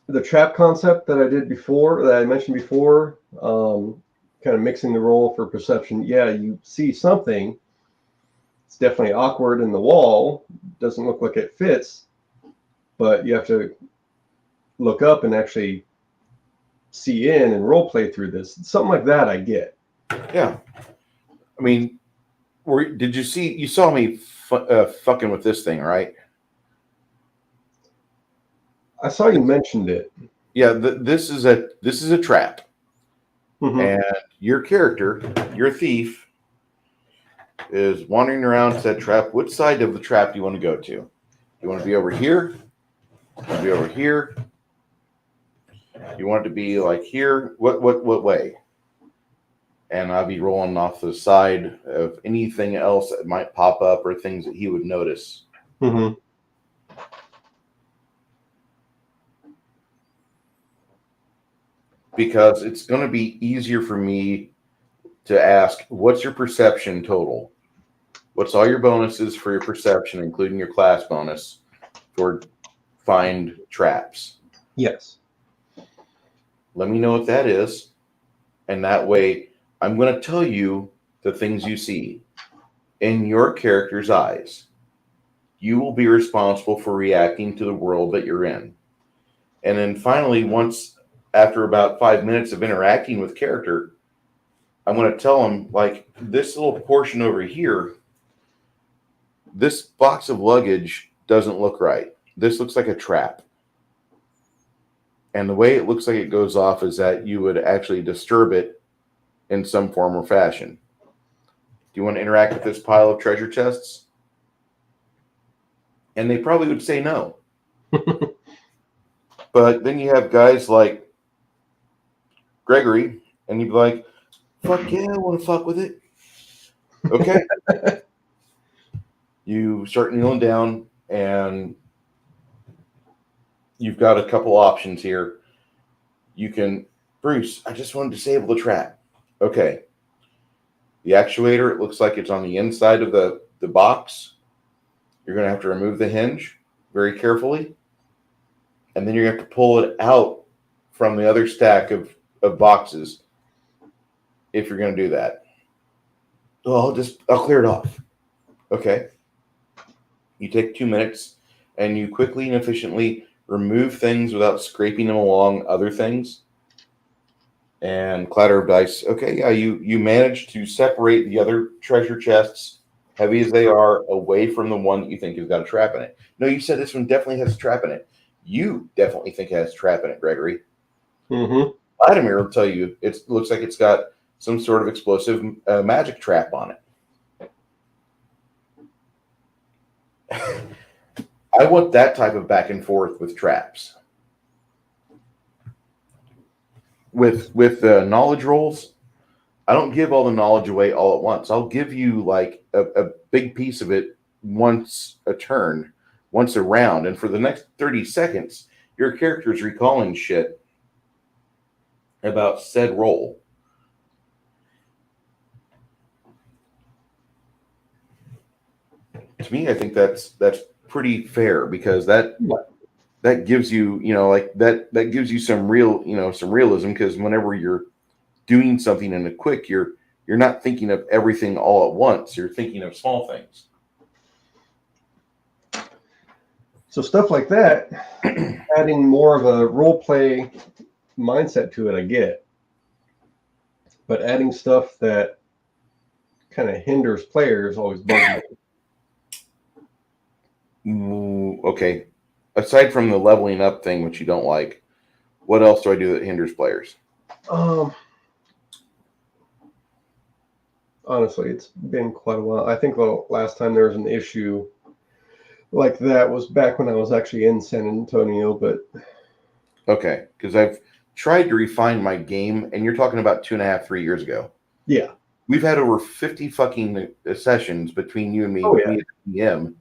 Speaker 2: The trap concept that I mentioned before, kind of mixing the roll for perception. Yeah, you see something. It's definitely awkward in the wall. Doesn't look like it fits, but you have to look up and actually see in and role play through this. Something like that I get.
Speaker 1: Yeah. I mean, did you see? You saw me fucking with this thing, right?
Speaker 2: I saw you mentioned it.
Speaker 1: Yeah. This is a trap, and your character, your thief, is wandering around said trap. Which side of the trap do you want to go to? You want to be over here? You want to be over here? You want it to be like here? What way? And I'll be rolling off the side of anything else that might pop up or things that he would notice.
Speaker 2: Mm-hmm.
Speaker 1: Because it's going to be easier for me to ask, what's your perception total? What's all your bonuses for your perception, including your class bonus, for find traps?
Speaker 2: Yes.
Speaker 1: Let me know what that is. And that way, I'm going to tell you the things you see in your character's eyes. You will be responsible for reacting to the world that you're in. And then finally, after about 5 minutes of interacting with character, I'm going to tell them, like, this little portion over here, this box of luggage doesn't look right. This looks like a trap. And the way it looks like it goes off is that you would actually disturb it in some form or fashion. Do you want to interact with this pile of treasure chests? And they probably would say no. But then you have guys like Gregory, and you'd be like, fuck yeah, I want to fuck with it. Okay. You start kneeling down, and you've got a couple options here. You can, Bruce, I just want to disable the trap. Okay. The actuator, it looks like it's on the inside of the box. You're going to have to remove the hinge very carefully. And then you're going to have to pull it out from the other stack of boxes if you're going to do that. Well, I'll clear it off. Okay. You take 2 minutes and you quickly and efficiently remove things without scraping them along other things. And clatter of dice. Okay, yeah, you managed to separate the other treasure chests, heavy as they are, away from the one that you think has got a trap in it. No, you said this one definitely has a trap in it. You definitely think it has a trap in it, Gregory.
Speaker 2: Mm-hmm.
Speaker 1: Vladimir will tell you it looks like it's got some sort of explosive magic trap on it. I want that type of back and forth with traps. With knowledge rolls, I don't give all the knowledge away all at once. I'll give you like a big piece of it once a turn, once a round. And for the next 30 seconds, your character's recalling shit about said roll. To me, I think that's pretty fair, because that gives you, like that gives you some realism, because whenever you're doing something in a quick, you're not thinking of everything all at once. You're thinking of small things.
Speaker 2: So stuff like that, adding more of a role play mindset to it, I get. But adding stuff that kind of hinders players always bugs me.
Speaker 1: Okay. Aside from the leveling up thing, which you don't like, what else do I do that hinders players?
Speaker 2: Honestly, it's been quite a while. I think the last time there was an issue like that was back when I was actually in San Antonio, but
Speaker 1: okay, because I've tried to refine my game, and you're talking about 2.5, 3 years ago.
Speaker 2: Yeah.
Speaker 1: We've had over 50 fucking sessions between you and me,
Speaker 2: Oh, yeah.
Speaker 1: me as a DM.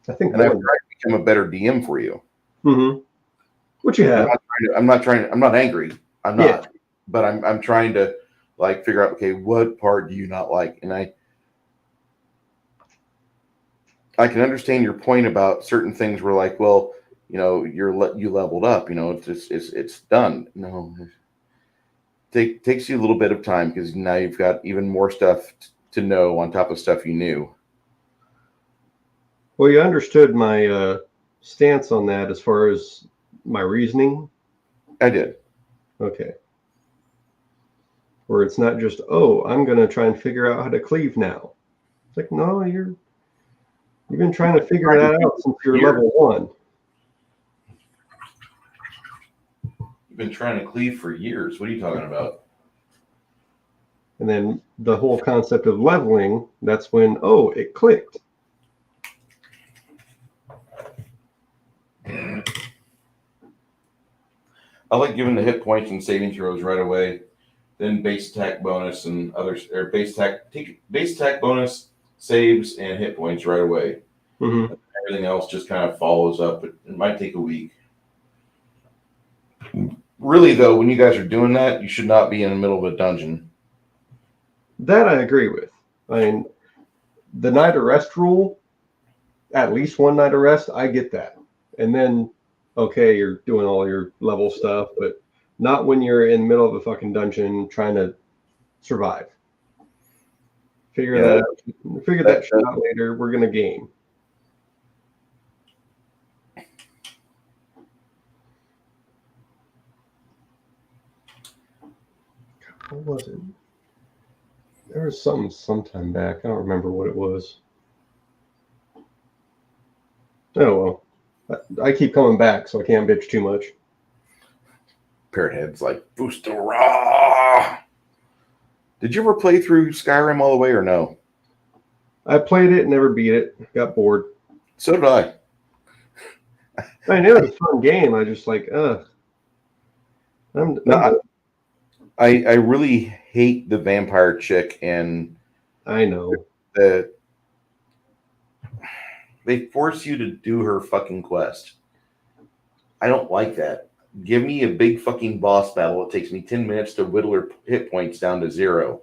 Speaker 2: I think
Speaker 1: and I've tried to become a better DM for you.
Speaker 2: Mm-hmm. What you have?
Speaker 1: I'm not angry. I'm not. Yeah. But I'm trying to like figure out, okay, what part do you not like? And I can understand your point about certain things where, like, well, you leveled up, it's done. No, takes you a little bit of time because now you've got even more stuff to know on top of stuff you knew.
Speaker 2: Well, you understood my stance on that as far as my reasoning.
Speaker 1: I did.
Speaker 2: Okay. Where it's not just, oh, I'm going to try and figure out how to cleave now. It's like, no, you've been trying to figure that out since you're level 1.
Speaker 1: You've been trying to cleave for years. What are you talking about?
Speaker 2: And then the whole concept of leveling, that's when, oh, it clicked.
Speaker 1: I like giving the hit points and saving throws right away. Then base attack bonus and others, or base attack bonus, saves, and hit points right away.
Speaker 2: Mm-hmm.
Speaker 1: Everything else just kind of follows up. It might take a week. Really, though, when you guys are doing that, you should not be in the middle of a dungeon.
Speaker 2: That I agree with. I mean, the night of rest rule, at least one night of rest, I get that. And then, okay, you're doing all your level stuff, but not when you're in the middle of a fucking dungeon trying to survive. Figure that shit out later. We're going to game. What was it? There was something sometime back. I don't remember what it was. Oh, well. I keep coming back, so I can't bitch too much.
Speaker 1: Parrot Head's like, Booster Raw! Did you ever play through Skyrim all the way or no?
Speaker 2: I played it, never beat it. Got bored.
Speaker 1: So did I.
Speaker 2: I mean, it was a fun game. I just like, ugh.
Speaker 1: I really hate the vampire chick, and
Speaker 2: I know.
Speaker 1: They force you to do her fucking quest. I don't like that. Give me a big fucking boss battle. It takes me 10 minutes to whittle her hit points down to 0.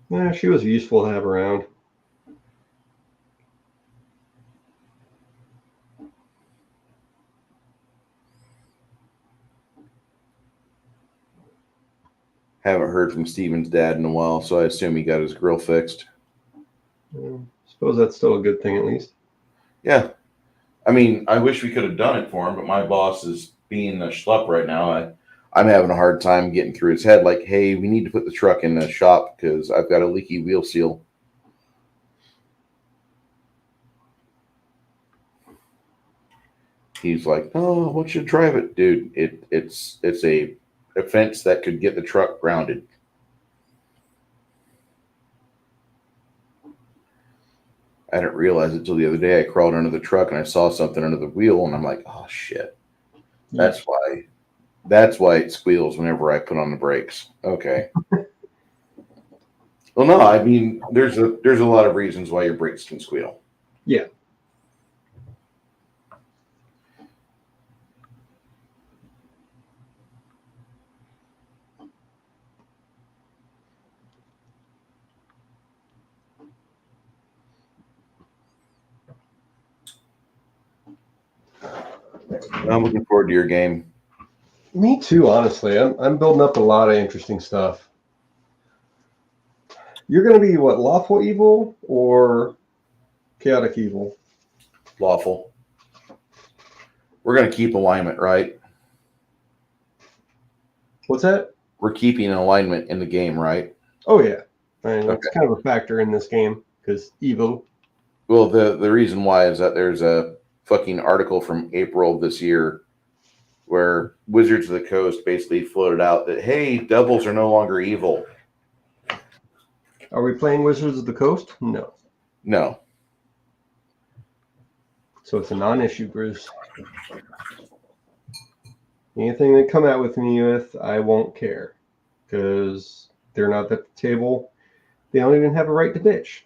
Speaker 2: Yeah, she was useful to have around.
Speaker 1: Haven't heard from Steven's dad in a while, so I assume he got his grill fixed.
Speaker 2: Yeah, suppose that's still a good thing, at least.
Speaker 1: Yeah. I mean, I wish we could have done it for him, but my boss is being a schlepp right now. I'm having a hard time getting through his head. Like, hey, we need to put the truck in the shop because I've got a leaky wheel seal. He's like, oh, I want you to drive it. Dude, it's a offense that could get the truck grounded. I didn't realize it till the other day. I crawled under the truck and I saw something under the wheel, and I'm like, oh shit. That's why it squeals whenever I put on the brakes. Okay. Well, no, I mean, there's a lot of reasons why your brakes can squeal.
Speaker 2: Yeah.
Speaker 1: I'm looking forward to your game.
Speaker 2: Me too, honestly. I'm building up a lot of interesting stuff. You're going to be what, lawful evil or chaotic evil?
Speaker 1: Lawful. We're going to keep alignment, right?
Speaker 2: What's that?
Speaker 1: We're keeping alignment in the game, right?
Speaker 2: Oh, yeah. I mean, that's kind of a factor in this game because evil.
Speaker 1: Well, the reason why is that there's a fucking article from April of this year where Wizards of the Coast basically floated out that, hey, devils are no longer evil.
Speaker 2: Are we playing Wizards of the Coast? No.
Speaker 1: No.
Speaker 2: So it's a non-issue, Bruce. Anything they come out with me with, I won't care. Because they're not at the table. They don't even have a right to bitch.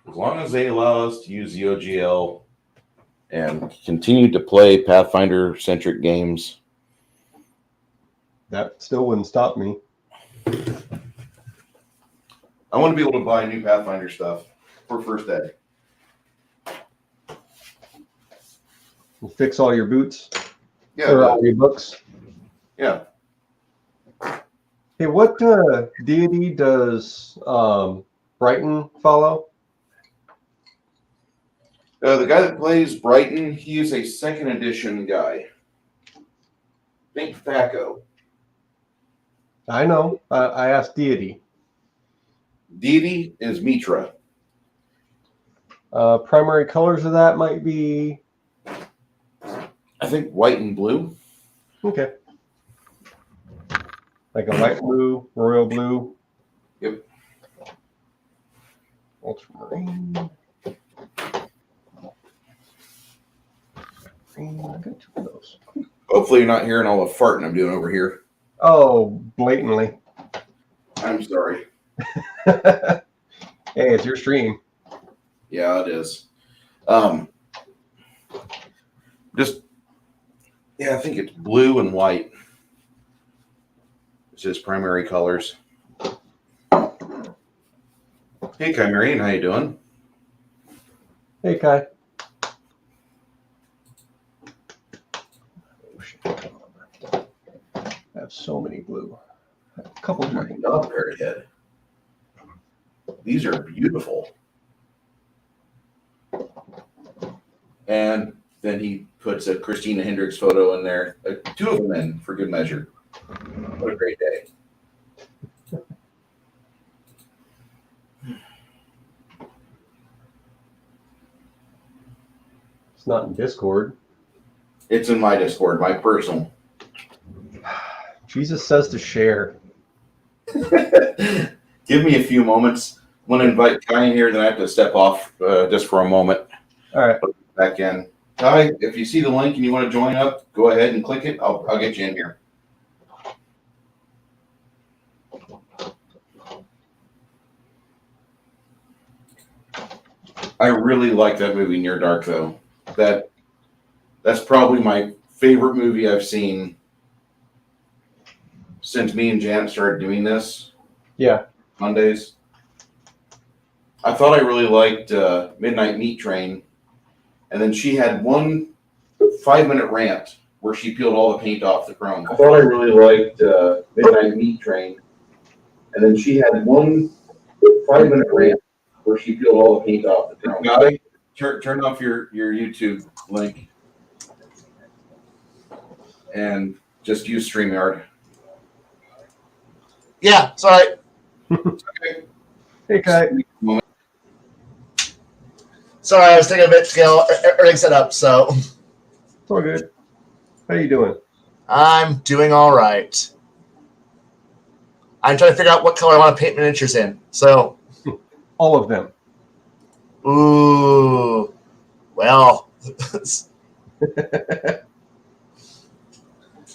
Speaker 1: As long as they allow us to use the OGL and continue to play Pathfinder-centric games.
Speaker 2: That still wouldn't stop me.
Speaker 1: I want to be able to buy new Pathfinder stuff. for first day.
Speaker 2: You fix all your boots
Speaker 1: Yeah,
Speaker 2: or
Speaker 1: but-
Speaker 2: all your books.
Speaker 1: yeah.
Speaker 2: Hey, what deity does Brighton follow?
Speaker 1: The guy that plays Brighton, he is a second edition guy. Think Thaco.
Speaker 2: I know. I asked deity.
Speaker 1: Deity is Mitra.
Speaker 2: Primary colors of that might be
Speaker 1: I think white and blue.
Speaker 2: okay. Like a light blue, royal blue.
Speaker 1: Yep.
Speaker 2: Ultramarine. Green. I got two of those.
Speaker 1: Hopefully you're not hearing all the farting I'm doing over here.
Speaker 2: Oh, blatantly.
Speaker 1: I'm sorry.
Speaker 2: Hey, it's your stream.
Speaker 1: Yeah, it is. Just yeah, I think it's blue and white. It's his primary colors. Hey, Chimerian, how you doing?
Speaker 2: Hey, Kai. I have so many blue. I have a couple
Speaker 1: Oh my
Speaker 2: green.
Speaker 1: God, Parrot Head. These are beautiful. And then he puts a Christina Hendricks photo in there. Two of them in for good measure. What a great day.
Speaker 2: It's not in Discord.
Speaker 1: It's in my Discord, my personal.
Speaker 2: Jesus says to share.
Speaker 1: Give me a few moments. I'm going to invite Kai in here, then I have to step off just for a moment.
Speaker 2: All right.
Speaker 1: Back in. Kai, if you see the link and you want to join up, go ahead and click it. I'll get you in here. I really like that movie Near Dark, though. That's probably my favorite movie I've seen since me and Janet started doing this.
Speaker 2: Yeah.
Speaker 1: Mondays. I thought I really liked Midnight Meat Train, and then she had one 5-minute rant where she peeled all the paint off the chrome. I thought I really liked Midnight Meat Train, and then she had one 5-minute rant where she peeled all the paint off the chrome. Guy, turn off your YouTube link and just use StreamYard.
Speaker 3: Yeah, sorry.
Speaker 1: Okay.
Speaker 2: Hey, Kai.
Speaker 3: Sorry, I was taking a bit to get everything set up, so
Speaker 2: It's all good. How you doing?
Speaker 3: I'm doing all right. I'm trying to figure out what color I want to paint miniatures in. So,
Speaker 2: All of them.
Speaker 3: ooh, well,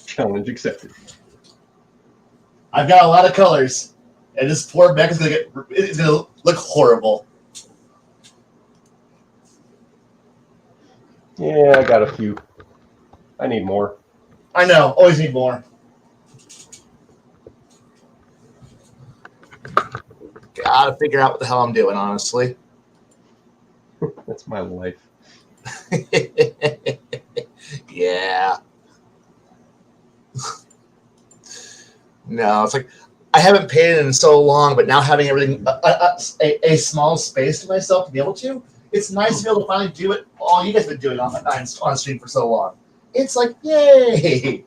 Speaker 2: Challenge accepted.
Speaker 3: I've got a lot of colors, and this poor mech is gonna look horrible.
Speaker 2: Yeah, I got a few. I need more.
Speaker 3: I know, always need more. Gotta figure out what the hell I'm doing, honestly.
Speaker 2: That's my life.
Speaker 3: Yeah. No, it's like I haven't painted in so long, but now having everything a small space to myself to be able to, it's nice to be able to finally do it. All you guys have been doing on stream for so long. It's like, yay!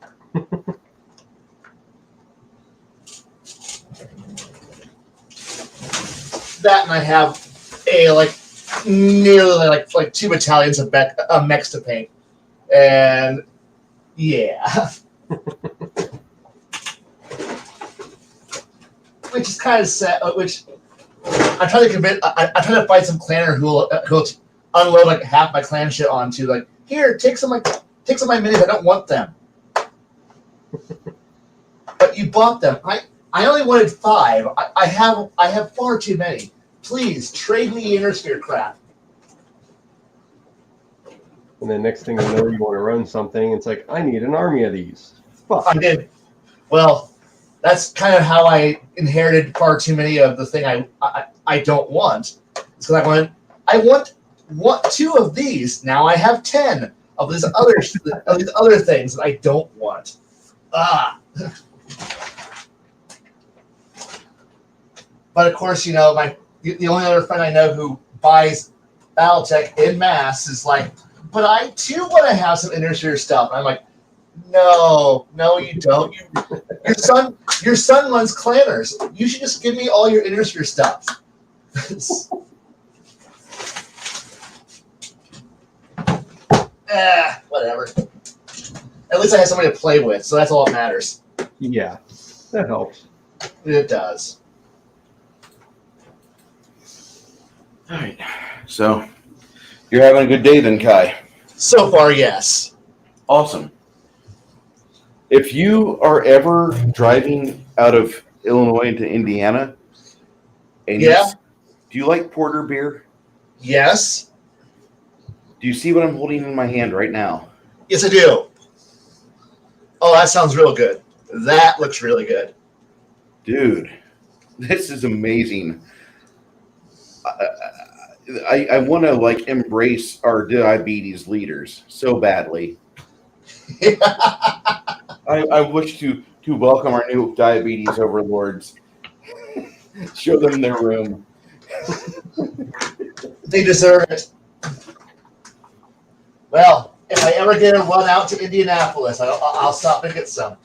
Speaker 3: That, and I have nearly like 2 battalions of mechs to paint, and yeah. Which is kind of sad. Which I'm trying to commit. I'm trying to find some clanner who'll unload like half my clan shit onto. Like, here, take some of my minis. I don't want them. But you bought them. I only wanted 5. I have far too many. Please trade me Intersphere crap.
Speaker 2: And then next thing you know, you want to run something. It's like, I need an army of these. Fuck.
Speaker 3: I did. Well, that's kind of how I inherited far too many of the thing I don't want. It's because I want 2 of these. Now I have 10 of these other things that I don't want. Ah. But of course, the only other friend I know who buys Battletech in mass is like, but I too want to have some Innersphere stuff. And I'm like, no, you don't. Your son runs Clanners. You should just give me all your Innersphere stuff. Whatever. At least I have somebody to play with, so that's all that matters.
Speaker 2: Yeah, that helps.
Speaker 3: It does.
Speaker 1: All right. So you're having a good day then, Kai.
Speaker 3: So far, yes.
Speaker 1: Awesome. If you are ever driving out of Illinois into Indiana, and do you like porter beer?
Speaker 3: Yes.
Speaker 1: Do you see what I'm holding in my hand right now?
Speaker 3: Yes, I do. Oh, that sounds real good. That looks really good.
Speaker 1: Dude, this is amazing. I want to embrace our diabetes leaders so badly. I wish to welcome our new diabetes overlords. Show them their room.
Speaker 3: They deserve it. Well, if I ever get a run out to Indianapolis, I'll stop and get some.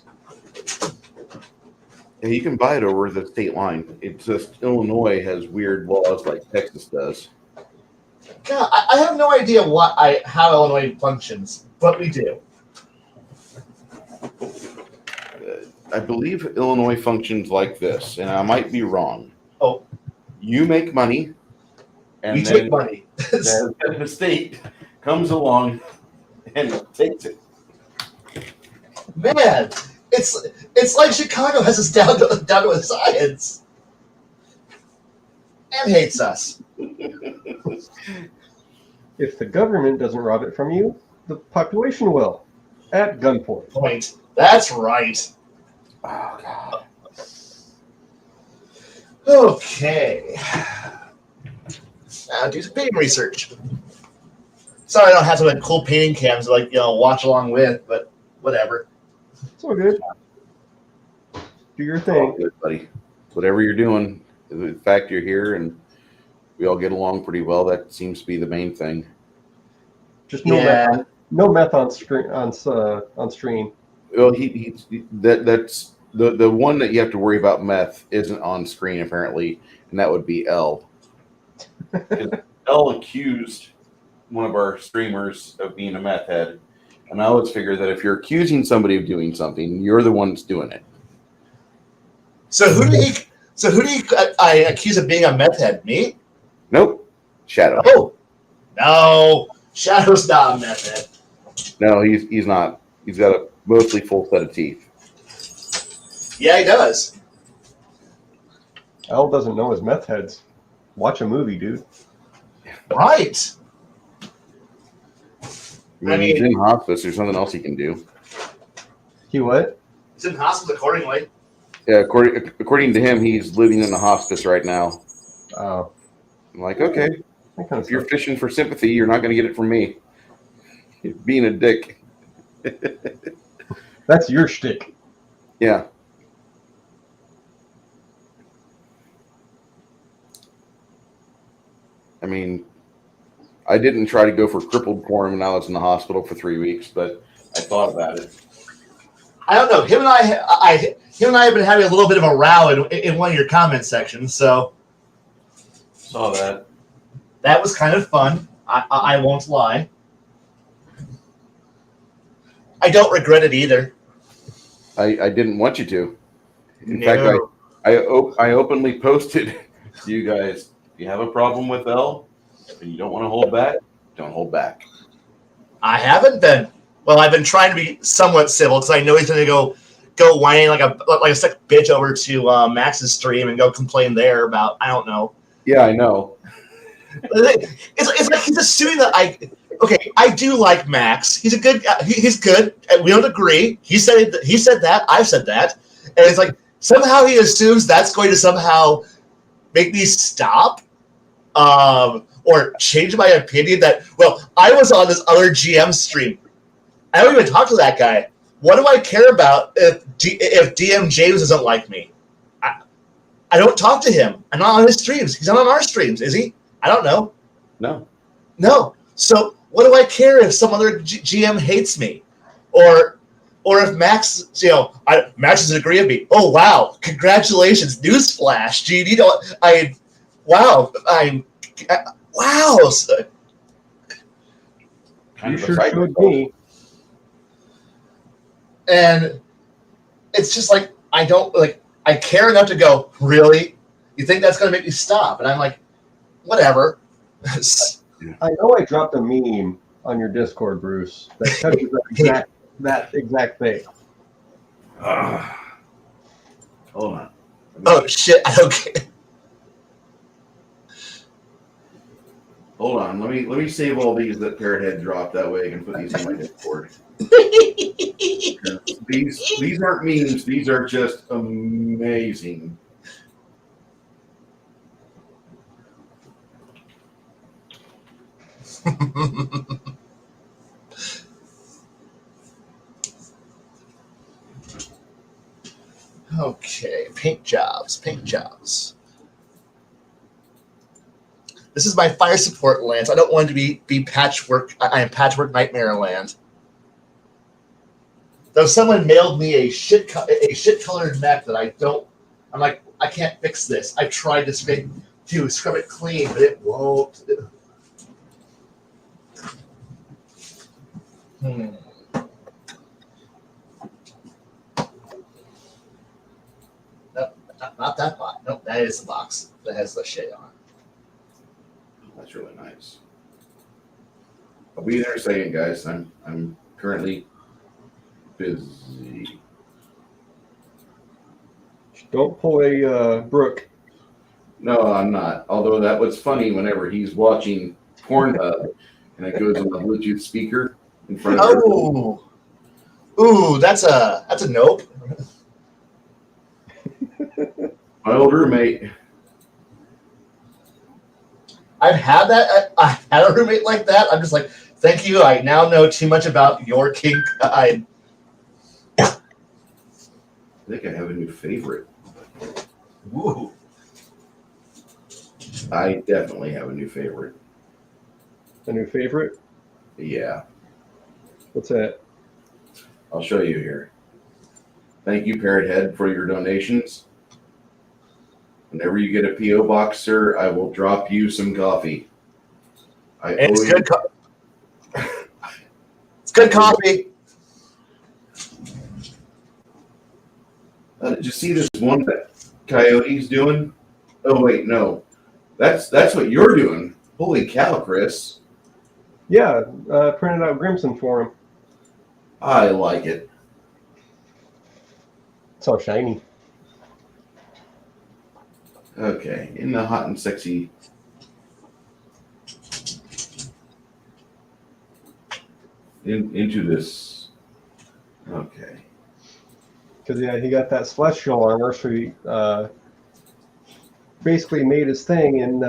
Speaker 1: Yeah, you can buy it over the state line. It's just Illinois has weird laws like Texas does.
Speaker 3: God, I have no idea how Illinois functions, but we do.
Speaker 1: I believe Illinois functions like this, and I might be wrong.
Speaker 3: Oh.
Speaker 1: You make money, and
Speaker 3: we
Speaker 1: then
Speaker 3: take money.
Speaker 1: the state comes along and takes it.
Speaker 3: Man, it's like Chicago has us down to a science and hates us.
Speaker 2: If the government doesn't rob it from you, the population will, at gunpoint.
Speaker 3: That's right.
Speaker 1: Oh, God.
Speaker 3: Okay. Now do some painting research. Sorry I don't have some cool painting cams to watch along with, but whatever.
Speaker 2: It's all good. Do your thing.
Speaker 1: All good, buddy. Whatever you're doing, the fact you're here and we all get along pretty well, that seems to be the main thing.
Speaker 2: Just no meth on screen. On stream.
Speaker 1: Well, that's the one that you have to worry about. Meth isn't on screen apparently, and that would be L. L accused one of our streamers of being a meth head, and I always figure that if you're accusing somebody of doing something, you're the one that's doing it.
Speaker 3: So who do you accuse of being a meth head? Me?
Speaker 1: Nope. Shadow.
Speaker 3: Oh, no. Shadow's not a meth head.
Speaker 1: No, he's not. He's got a mostly full set of teeth.
Speaker 3: Yeah, he does.
Speaker 2: Al doesn't know his meth heads. Watch a movie, dude.
Speaker 3: Right.
Speaker 1: I mean, he's in hospice. There's something else he can do.
Speaker 2: He what?
Speaker 3: He's in hospice accordingly.
Speaker 1: Yeah, according to him, he's living in the hospice right now.
Speaker 2: Oh.
Speaker 1: I'm like, okay. If you're fishing for sympathy, you're not going to get it from me. You're being a dick.
Speaker 2: That's your shtick.
Speaker 1: Yeah. I mean, I didn't try to go for crippled porn when I was in the hospital for 3 weeks, but I thought about it.
Speaker 3: I don't know. Him and I have been having a little bit of a row in one of your comment sections, so
Speaker 1: Saw that.
Speaker 3: That was kind of fun. I won't lie. I don't regret it either.
Speaker 1: I didn't want you to. In fact, I openly posted to you guys, if you have a problem with L and you don't want to hold back, don't hold back.
Speaker 3: I haven't been. Well, I've been trying to be somewhat civil because I know he's going to go whining like a sick bitch over to Max's stream and go complain there about, I don't know.
Speaker 1: Yeah, I know.
Speaker 3: It's like he's assuming that I do like Max. He's good. We don't agree. He said that. I've said that. And it's like somehow he assumes that's going to somehow make me stop. or change my opinion that, well, I was on this other GM stream. I don't even talk to that guy. What do I care about if DM James doesn't like me? I don't talk to him. I'm not on his streams. He's not on our streams, is he? I don't know. No. So what do I care if some other GM hates me? Or if Max, Max doesn't agree with me. Oh, wow. Congratulations. Newsflash. Gee, wow.
Speaker 1: Kind
Speaker 2: You
Speaker 1: of a
Speaker 2: sure
Speaker 1: side
Speaker 2: showed
Speaker 1: note.
Speaker 2: me.
Speaker 3: And it's just like, I care enough to go, really? You think that's going to make me stop? And I'm like, whatever.
Speaker 2: I know I dropped a meme on your Discord, Bruce, that touches that exact thing.
Speaker 1: Hold on.
Speaker 3: Oh, shit. I don't care.
Speaker 1: Hold on. Let me save all these that Parrot Head dropped. That way I can put these in my Discord. These aren't memes. These are just amazing.
Speaker 3: Okay, paint jobs. This is my fire support land, so I don't want it to be patchwork. I am patchwork nightmare land. Though someone mailed me a shit colored map that I'm like, I can't fix this. I tried to scrub it clean, but it won't. Nope, not that box. Nope, that is the box that has the shit on it.
Speaker 1: That's really nice. I'll be there in a second, guys. I'm currently busy.
Speaker 2: Don't pull a Brooke.
Speaker 1: No, I'm not. Although that was funny whenever he's watching Pornhub and it goes on the Bluetooth speaker in front of her.
Speaker 3: Ooh, that's a nope.
Speaker 1: My old roommate.
Speaker 3: I've had that. I had a roommate like that. I'm just like, thank you. I now know too much about your kink.
Speaker 1: I think I have a new favorite.
Speaker 3: Ooh.
Speaker 1: I definitely have a new favorite.
Speaker 2: A new favorite?
Speaker 1: Yeah.
Speaker 2: What's that?
Speaker 1: I'll show you here. Thank you, Parrot Head, for your donations. Whenever you get a P.O. box, sir, I will drop you some coffee.
Speaker 3: It's good. It's good coffee.
Speaker 1: Did you see this one that Coyote's doing? Oh wait, no, that's what you're doing. Holy cow, Chris!
Speaker 2: Yeah, printed out Grimson for him.
Speaker 1: I like it.
Speaker 2: It's all shiny.
Speaker 1: Okay, in the hot and sexy. Into this. Okay.
Speaker 2: Because yeah, he got that celestial armor, so he basically made his thing in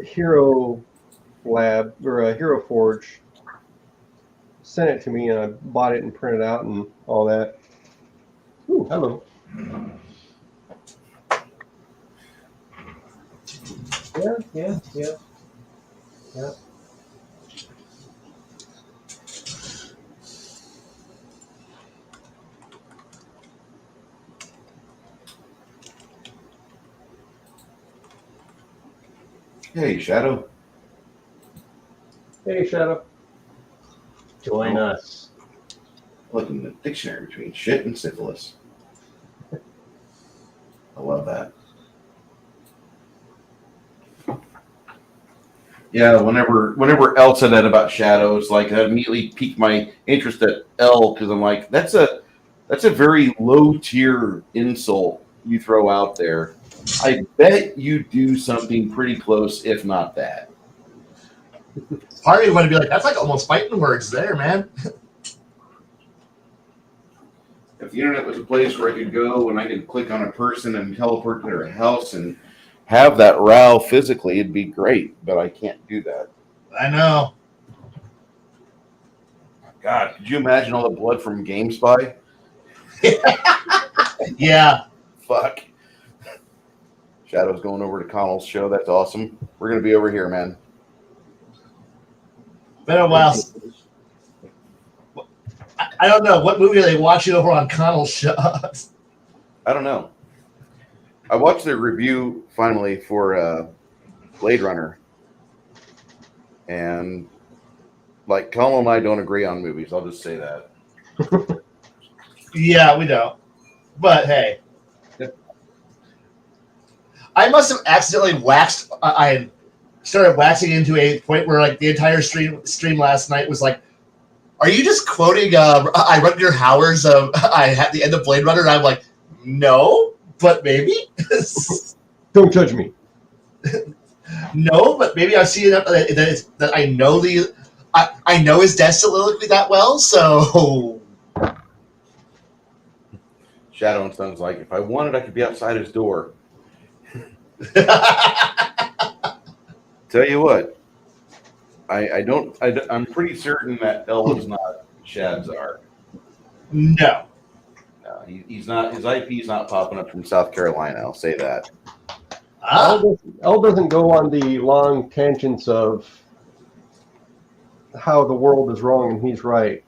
Speaker 2: Hero Lab or Hero Forge. Sent it to me, and I bought it and printed out and all that. Ooh, hello. Yeah.
Speaker 1: Hey, Shadow.
Speaker 2: Hey, Shadow.
Speaker 4: Join us.
Speaker 1: Look in the dictionary between shit and syphilis. I love that. Yeah, whenever Elle said that about Shadow, it's like that immediately piqued my interest at Elle because I'm like, that's a very low tier insult you throw out there. I bet you do something pretty close, if not that.
Speaker 3: Part of me want to be like, that's like almost fighting words there, man.
Speaker 1: If the internet was a place where I could go and I could click on a person and teleport to their house and have that row physically, it'd be great, but I can't do that.
Speaker 3: I know.
Speaker 1: God, could you imagine all the blood from GameSpy?
Speaker 3: Yeah.
Speaker 1: Fuck. Shadow's going over to Connell's show. That's awesome. We're going to be over here, man.
Speaker 3: Been a while. I don't know. What movie are they watching over on Connell's show?
Speaker 1: I don't know. I watched the review finally for Blade Runner. And like Connell and I don't agree on movies. I'll just say that.
Speaker 3: Yeah, we don't. But hey. I must have accidentally waxed. I started waxing into a point where like the entire stream last night was like, are you just quoting I Rutger Hauer's I had the end of Blade Runner? And I'm like, no, but maybe.
Speaker 2: Don't judge me.
Speaker 3: No, but maybe I've seen enough that I know I know his death soliloquy that well, so.
Speaker 1: Shadow and Son's like, if I wanted, I could be outside his door. Tell you what, I'm pretty certain that Elva's not Shadzar.
Speaker 3: No.
Speaker 1: No, he's not. His IP is not popping up from South Carolina. I'll say that.
Speaker 2: Elle doesn't go on the long tangents of how the world is wrong and he's right.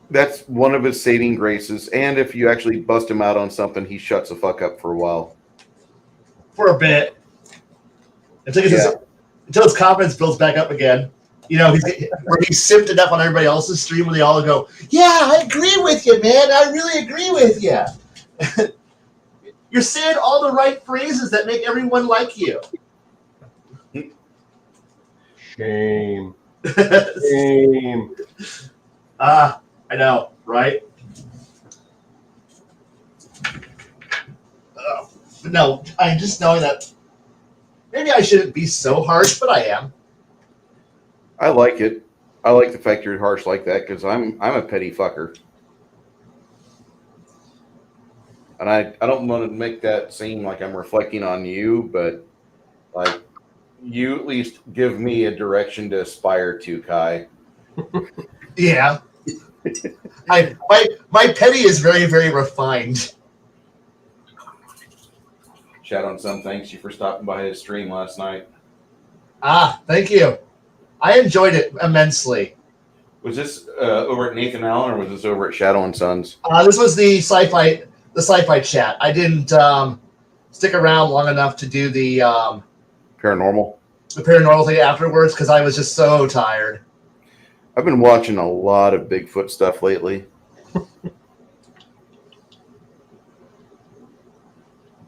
Speaker 1: That's one of his saving graces. And if you actually bust him out on something, he shuts the fuck up for a while.
Speaker 3: For a bit. Until his confidence builds back up again. You know, he's simped enough on everybody else's stream where they all go, yeah, I agree with you, man. I really agree with you. You're saying all the right phrases that make everyone like you.
Speaker 2: Shame. Shame.
Speaker 3: I know, right? But no, I'm just knowing that maybe I shouldn't be so harsh, but I am.
Speaker 1: I like it. I like the fact you're harsh like that because I'm a petty fucker. And I don't want to make that seem like I'm reflecting on you, but like you at least give me a direction to aspire to, Kai.
Speaker 3: Yeah. My petty is very, very refined.
Speaker 1: Shadow and Son, thanks you for stopping by his stream last night.
Speaker 3: Thank you. I enjoyed it immensely.
Speaker 1: Was this over at Nathan Allen or was this over at Shadow and Sons?
Speaker 3: This was the sci-fi chat. I didn't stick around long enough to do the
Speaker 1: Paranormal
Speaker 3: thing afterwards because I was just so tired.
Speaker 1: I've been watching a lot of Bigfoot stuff lately.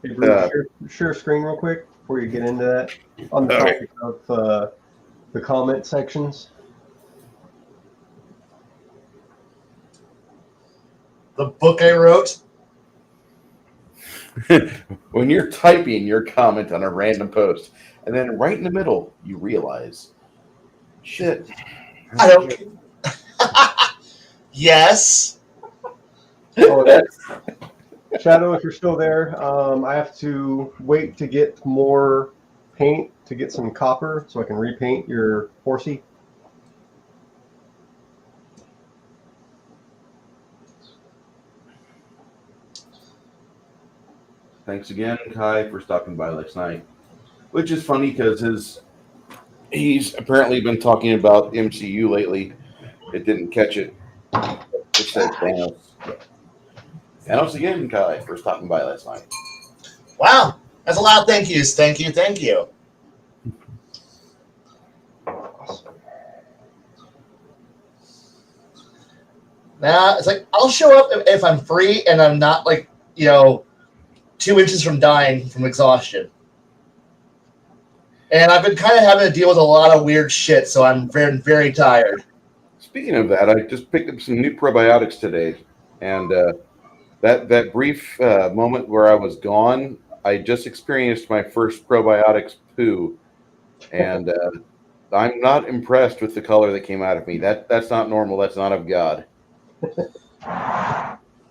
Speaker 2: Hey, Bruce, share screen real quick before you get into that. On the topic of the comment sections.
Speaker 3: The book I wrote.
Speaker 1: When you're typing your comment on a random post, and then right in the middle, you realize, shit.
Speaker 3: I don't. Yes.
Speaker 2: Oh, Shadow, if you're still there, I have to wait to get more paint to get some copper so I can repaint your horsey.
Speaker 1: Thanks again, Kai, for stopping by last night. Which is funny because he's apparently been talking about MCU lately. It didn't catch it. It said Thanos. Thanos again, Kai, for stopping by last night.
Speaker 3: Wow. That's a lot of thank yous. Thank you. Thank you. Nah, it's like I'll show up if I'm free and I'm not 2 inches from dying from exhaustion. And I've been kind of having to deal with a lot of weird shit, so I'm very, very tired.
Speaker 1: Speaking of that, I just picked up some new probiotics today, and that brief moment where I was gone, I just experienced my first probiotics poo, and I'm not impressed with the color that came out of me. That's not normal. That's not of God.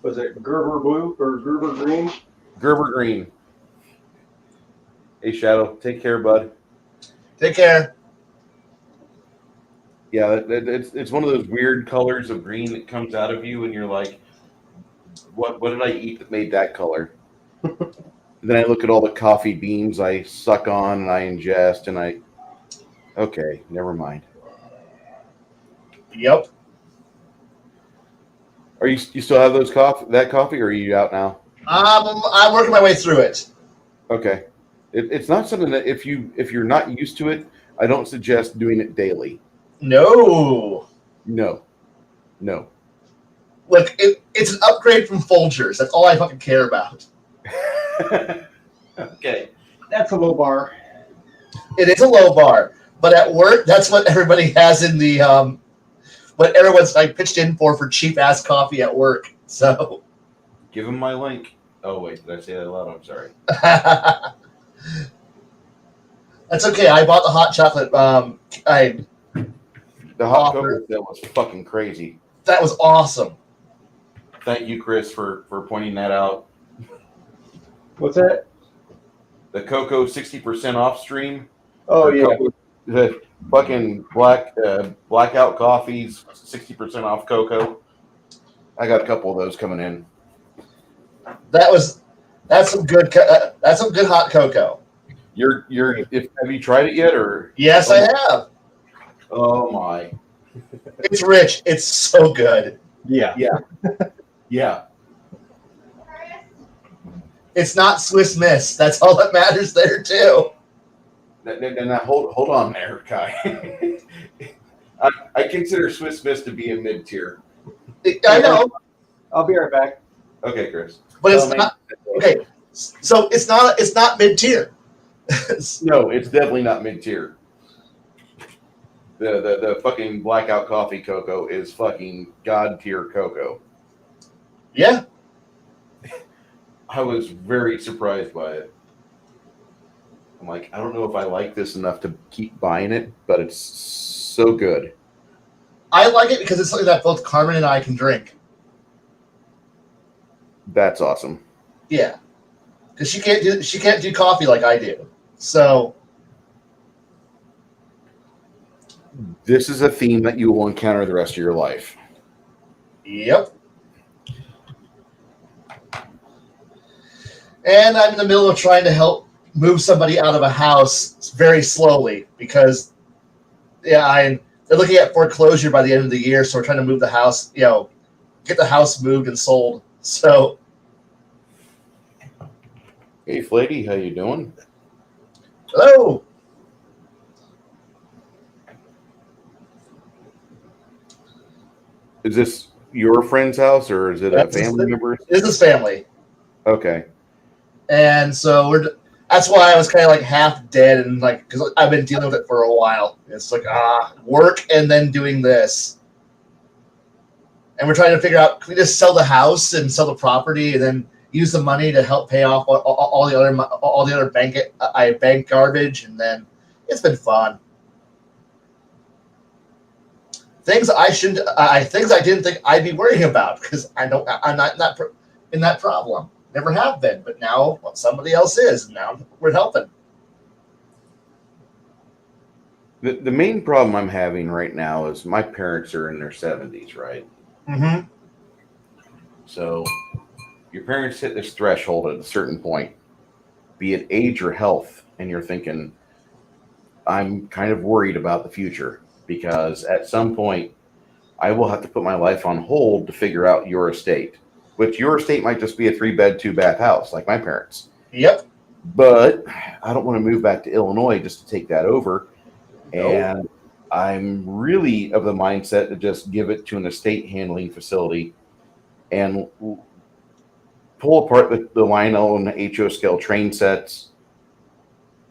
Speaker 2: Was it Gerber blue or Gerber green?
Speaker 1: Gerber green. Hey, Shadow, take care, bud.
Speaker 3: Take care.
Speaker 1: Yeah, it's one of those weird colors of green that comes out of you, and you're like, what did I eat that made that color? Then I look at all the coffee beans I suck on and I ingest, and okay, never mind.
Speaker 3: Yep.
Speaker 1: Are you still have that coffee, or are you out now?
Speaker 3: I'm working my way through it.
Speaker 1: Okay, it's not something that if you're not used to it, I don't suggest doing it daily.
Speaker 3: No.
Speaker 1: No.
Speaker 3: Look, it's an upgrade from Folgers. That's all I fucking care about.
Speaker 1: Okay.
Speaker 4: That's a low bar.
Speaker 3: It is a low bar, but at work, that's what everybody has in the what everyone's like pitched in for cheap ass coffee at work. So
Speaker 1: Give him my link. Oh wait, did I say that loud? I'm sorry.
Speaker 3: that's okay. I bought the hot chocolate.
Speaker 1: The hot
Speaker 3: Offer.
Speaker 1: cocoa that was fucking crazy.
Speaker 3: That was awesome.
Speaker 1: Thank you, Chris, for pointing that out.
Speaker 2: What's that?
Speaker 1: The cocoa 60% off stream.
Speaker 2: Oh
Speaker 1: The
Speaker 2: yeah.
Speaker 1: cocoa- the fucking blackout coffees 60% off cocoa. I got a couple of those coming in.
Speaker 3: That's some good hot cocoa.
Speaker 1: Have you tried it yet, or?
Speaker 3: Yes, I have.
Speaker 1: Oh my.
Speaker 3: It's rich. It's so good.
Speaker 2: Yeah.
Speaker 1: Yeah.
Speaker 3: It's not Swiss Miss. That's all that matters there too.
Speaker 1: Now hold on there, Kai. I consider Swiss Miss to be a mid tier.
Speaker 3: I know,
Speaker 2: I'll be right back.
Speaker 1: Okay, Chris.
Speaker 3: but it's not okay. So it's not mid tier.
Speaker 1: No, it's definitely not mid tier. The fucking blackout coffee cocoa is fucking god tier cocoa.
Speaker 3: Yeah,
Speaker 1: I was very surprised by it. I'm like, I don't know if I like this enough to keep buying it, but it's so good.
Speaker 3: I like it because it's something that both Carmen and I can drink.
Speaker 1: That's awesome.
Speaker 3: Yeah, because she can't do coffee like I do. So
Speaker 1: This is a theme that you will encounter the rest of your life.
Speaker 3: yep. And I'm in the middle of trying to help move somebody out of a house very slowly because, they're looking at foreclosure by the end of the year. So we're trying to move the house, get the house moved and sold. So,
Speaker 1: Hey, Flatey, how you doing?
Speaker 3: hello.
Speaker 1: Is this your friend's house, or is it a family member?
Speaker 3: This is family.
Speaker 1: Okay.
Speaker 3: And so that's why I was kind of like half dead and like, because I've been dealing with it for a while. It's like, work and then doing this. And we're trying to figure out, can we just sell the house and sell the property and then use the money to help pay off all the other bank garbage? And then it's been fun. Things I didn't think I'd be worrying about because I'm not in that problem. Never have been, but now somebody else is. And now we're helping.
Speaker 1: The main problem I'm having right now is my parents are in their 70s, right?
Speaker 3: Mm-hmm.
Speaker 1: So your parents hit this threshold at a certain point, be it age or health, and you're thinking, I'm kind of worried about the future because at some point I will have to put my life on hold to figure out your estate. Which your estate might just be a 3-bed, 2-bath house like my parents.
Speaker 3: Yep.
Speaker 1: But I don't want to move back to Illinois just to take that over.
Speaker 3: Nope.
Speaker 1: And I'm really of the mindset to just give it to an estate handling facility and pull apart the Lionel and the HO scale train sets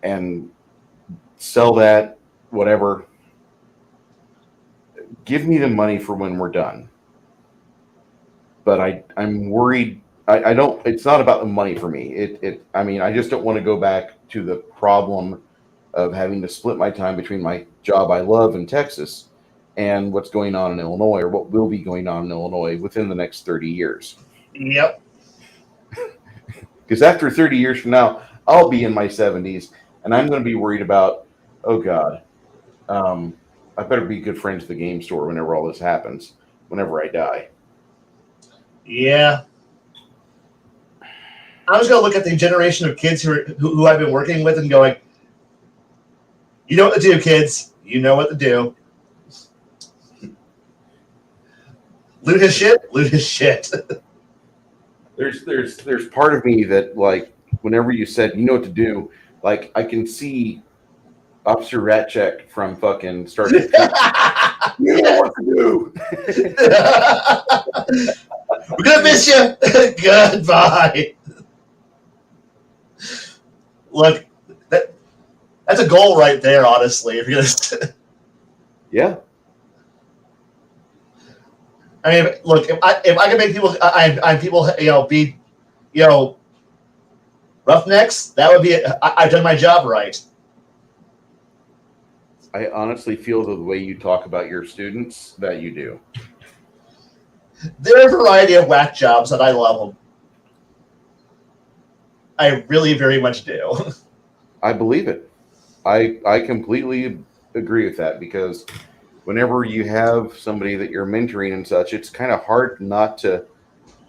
Speaker 1: and sell that, whatever. Give me the money for when we're done. But I'm worried. I don't. It's not about the money for me. I just don't want to go back to the problem of having to split my time between my job I love in Texas and what's going on in Illinois, or what will be going on in Illinois within the next 30 years.
Speaker 3: Yep.
Speaker 1: Because after 30 years from now, I'll be in my 70s, and I'm going to be worried about, oh God, I better be good friends at the game store whenever all this happens, whenever I die.
Speaker 3: Yeah. I'm just gonna look at the generation of kids who I've been working with and going, you know what to do, kids. You know what to do. Loot his shit. Loot his shit.
Speaker 1: There's part of me that, like, whenever you said you know what to do, like, I can see Officer Ratcheck from fucking Star Trek. You know what to do.
Speaker 3: We're gonna miss you. Goodbye. Look, that's a goal right there. Honestly, if you're gonna.
Speaker 1: Yeah.
Speaker 3: I mean, look, if I can make people, I'm people, be, roughnecks. That would be. I've done my job right.
Speaker 1: I honestly feel the way you talk about your students that you do.
Speaker 3: There are a variety of whack jobs that I love them. I really very much do.
Speaker 1: I believe it. I completely agree with that, because whenever you have somebody that you're mentoring and such, it's kind of hard not to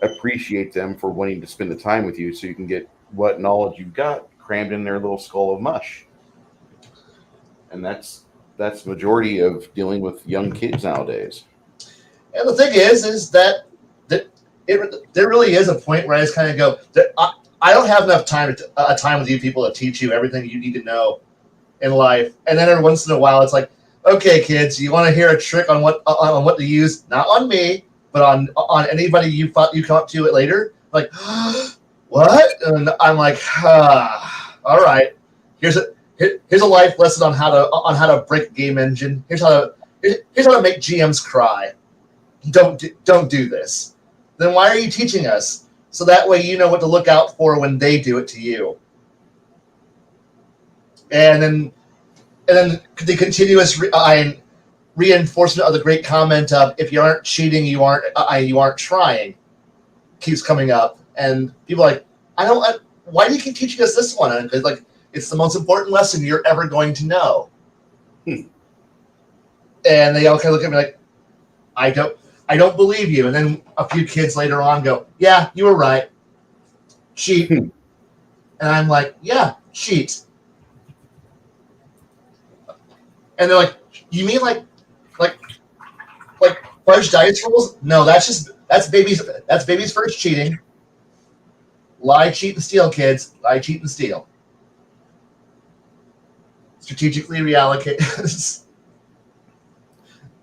Speaker 1: appreciate them for wanting to spend the time with you so you can get what knowledge you've got crammed in their little skull of mush. And that's the majority of dealing with young kids nowadays.
Speaker 3: And the thing is that there really is a point where I just kind of go, I don't have enough time with you people to teach you everything you need to know in life. And then every once in a while, it's like, okay, kids, you want to hear a trick on what to use? Not on me, but on anybody you come up to it later. Like, what? And I'm like, all right. Here's a life lesson on how to break a game engine. Here's how to make GMs cry. Don't do this. Then why are you teaching us? So that way you know what to look out for when they do it to you. And then the continuous reinforcement of the great comment of, if you aren't cheating, you aren't trying, keeps coming up. And people are like, why do you keep teaching us this one? Because, like, it's the most important lesson you're ever going to know. And they all kind of look at me like, I don't believe you. And then a few kids later on go, yeah, you were right. Cheat. And I'm like, yeah, cheat. And they're like, you mean like fudge dice rules? No, that's baby's first cheating. Lie, cheat, and steal, kids. Lie, cheat, and steal. Strategically reallocate.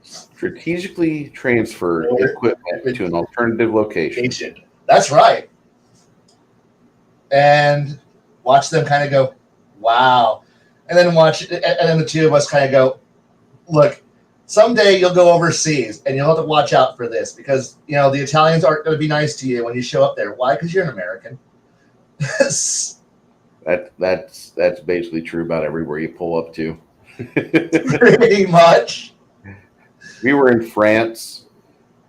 Speaker 1: Strategically transfer equipment to an alternative location.
Speaker 3: That's right. And watch them kind of go, wow. And then the two of us kind of go, look, someday you'll go overseas and you'll have to watch out for this, because, the Italians aren't going to be nice to you when you show up there. Why? Because you're an American.
Speaker 1: That's basically true about everywhere you pull up to.
Speaker 3: Pretty much.
Speaker 1: We were in France,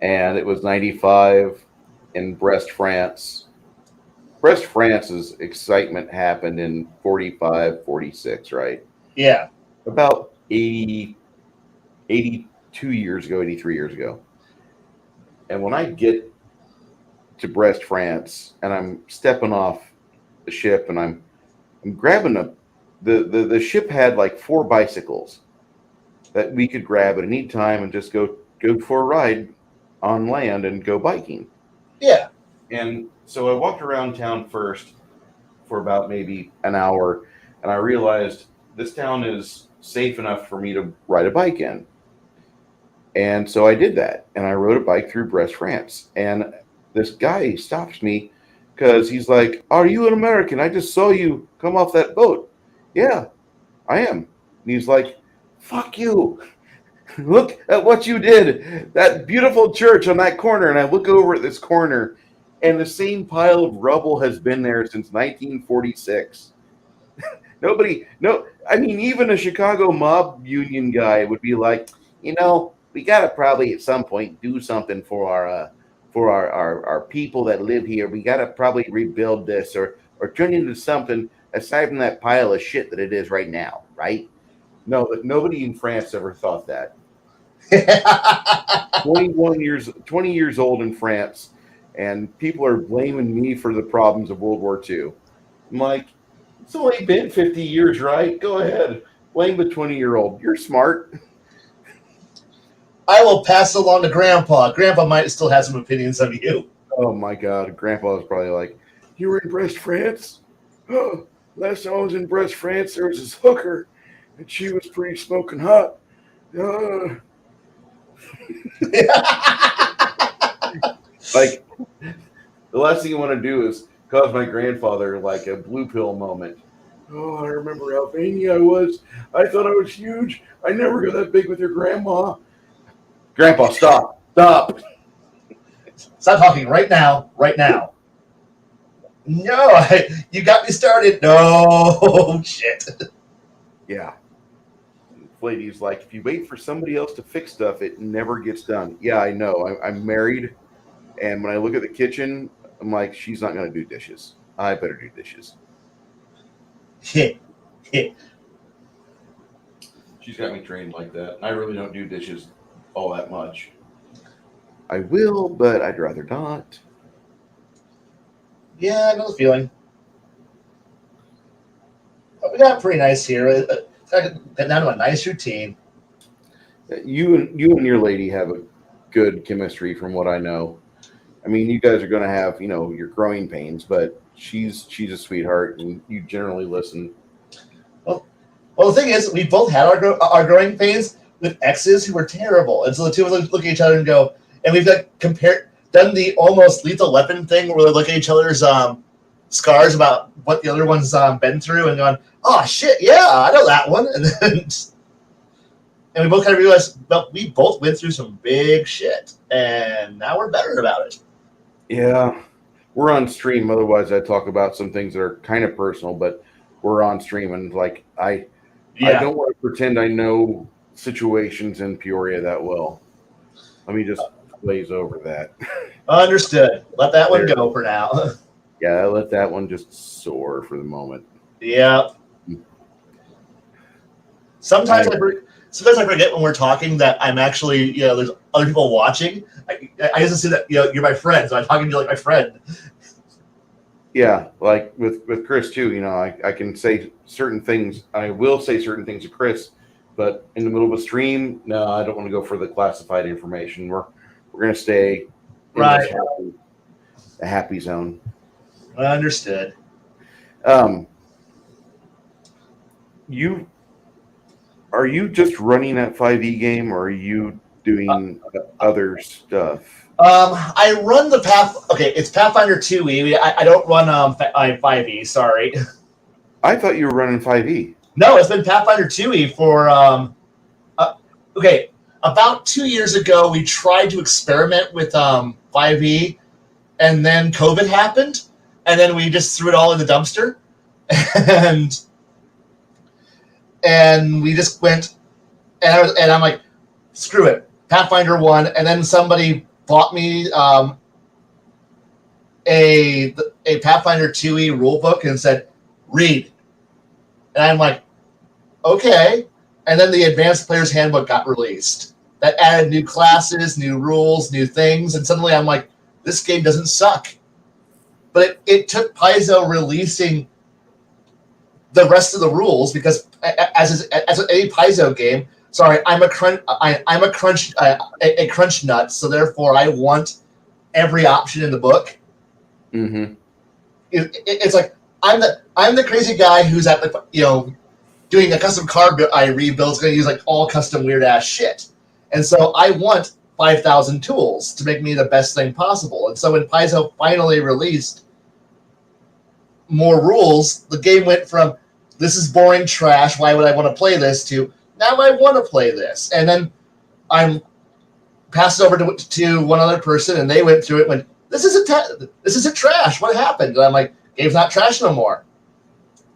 Speaker 1: and it was 95 in Brest, France. Brest, France's excitement happened in 45, 46, right?
Speaker 3: Yeah.
Speaker 1: About 82 years ago, 83 years ago. And when I get to Brest, France, and I'm stepping off the ship, and I'm grabbing the ship had like 4 bicycles that we could grab at any time and just go for a ride on land and go biking.
Speaker 3: Yeah.
Speaker 1: And so I walked around town first for about maybe an hour, and I realized this town is safe enough for me to ride a bike in. And so I did that, and I rode a bike through Brest, France. And this guy stops me because he's like, "Are you an American? I just saw you come off that boat." "Yeah, I am." And he's like, "Fuck you. Look at what you did. That beautiful church on that corner." And I look over at this corner, and the same pile of rubble has been there since 1946. Even a Chicago mob union guy would be like, we got to probably at some point do something for our people that live here. We got to probably rebuild this or turn it into something aside from that pile of shit that it is right now, right? No, but nobody in France ever thought that. 20 years old in France, and people are blaming me for the problems of World War II. I'm like, it's only been 50 years, right? Go ahead. Blame the 20-year-old. You're smart.
Speaker 3: I will pass it along to Grandpa. Grandpa might still have some opinions of you.
Speaker 1: Oh my God. Grandpa was probably like, you were in Brest, France? Oh, last time I was in Brest, France, there was this hooker, and she was pretty smoking hot. Like, the last thing you want to do is cause my grandfather like a blue pill moment. Oh, I remember how veiny I was. I thought I was huge. I never got that big with your grandma. Grandpa, stop. Stop.
Speaker 3: Stop talking right now. Right now. No, you got me started. No, shit.
Speaker 1: Yeah. Lady's like, if you wait for somebody else to fix stuff, it never gets done. Yeah, I know. I'm married, and when I look at the kitchen, I'm like, she's not going to do dishes. I better do dishes. She's got me trained like that. I really don't do dishes all that much. I will, but I'd rather not.
Speaker 3: Yeah, I know the feeling. But we got pretty nice here. Getting down to a nice routine.
Speaker 1: You and your lady have a good chemistry, from what I know. I mean, you guys are going to have, your growing pains, but she's a sweetheart, and you generally listen.
Speaker 3: Well, the thing is, we both had our growing pains with exes who were terrible, and so the two of us look at each other and go, and we've done the almost Lethal Weapon thing where we look at each other's scars about what the other one's been through, and gone, oh shit, yeah, I know that one, and we both kind of realized, well, we both went through some big shit, and now we're better about it.
Speaker 1: Yeah, we're on stream. Otherwise, I talk about some things that are kind of personal, but we're on stream, and like I don't want to pretend I know situations in Peoria that well. Let me just glaze over that.
Speaker 3: Understood. Let that one go for now.
Speaker 1: Yeah, I let that one just soar for the moment.
Speaker 3: Yeah. Sometimes I forget when we're talking that I'm actually, there's other people watching. I just assume that, you're my friend, so I'm talking to you like my friend.
Speaker 1: Yeah, like with Chris too, I can say certain things. I will say certain things to Chris, but in the middle of a stream, no, I don't want to go for the classified information. We're going to stay in the happy zone.
Speaker 3: Understood.
Speaker 1: Are you just running that 5e game, or are you doing other stuff?
Speaker 3: I run the Path. Okay, it's Pathfinder 2e. I don't run 5e. Sorry.
Speaker 1: I thought you were running 5e.
Speaker 3: No, it's been Pathfinder 2e for about 2 years ago. We tried to experiment with 5e, and then COVID happened, and then we just threw it all in the dumpster, and we just went, and I'm like, screw it, Pathfinder 1, and then somebody bought me a Pathfinder 2e rule book and said, read. And I'm like, okay. And then the Advanced Player's Handbook got released. That added new classes, new rules, new things. And suddenly I'm like, this game doesn't suck. But it took Paizo releasing the rest of the rules, because as any Paizo game, sorry, I'm a crunch nut, so therefore I want every option in the book.
Speaker 1: Mm-hmm.
Speaker 3: It's like I'm the crazy guy who's at the doing a custom car I rebuild is going to use like all custom weird ass shit, and so I want 5,000 tools to make me the best thing possible. And so when Paizo finally released more rules, the game went from this is boring trash, why would I want to play this, to now I want to play this. And then I'm passed over to one other person, and they went through it and went, this isn't trash. What happened? And I'm like, game's not trash no more.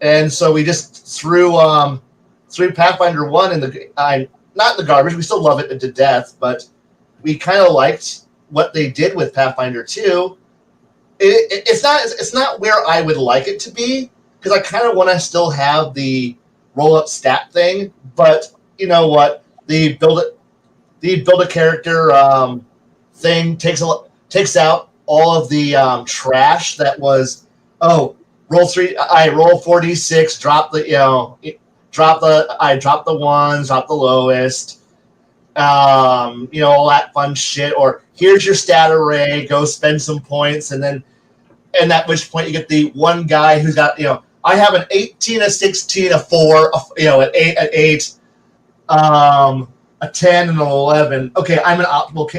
Speaker 3: And so we just threw Pathfinder 1 in not in the garbage. We still love it to death, but we kind of liked what they did with Pathfinder 2. It's not where I would like it to be, because I kind of want to still have the roll up stat thing, but you know what? The build a character thing takes out all of the trash that was roll 4d6, drop the drop the ones, drop the lowest, all that fun shit, or here's your stat array, go spend some points, and at which point you get the one guy who's got, I have an 18, a 16, a 4, an 8, a 10, and an 11. Okay, I'm optimal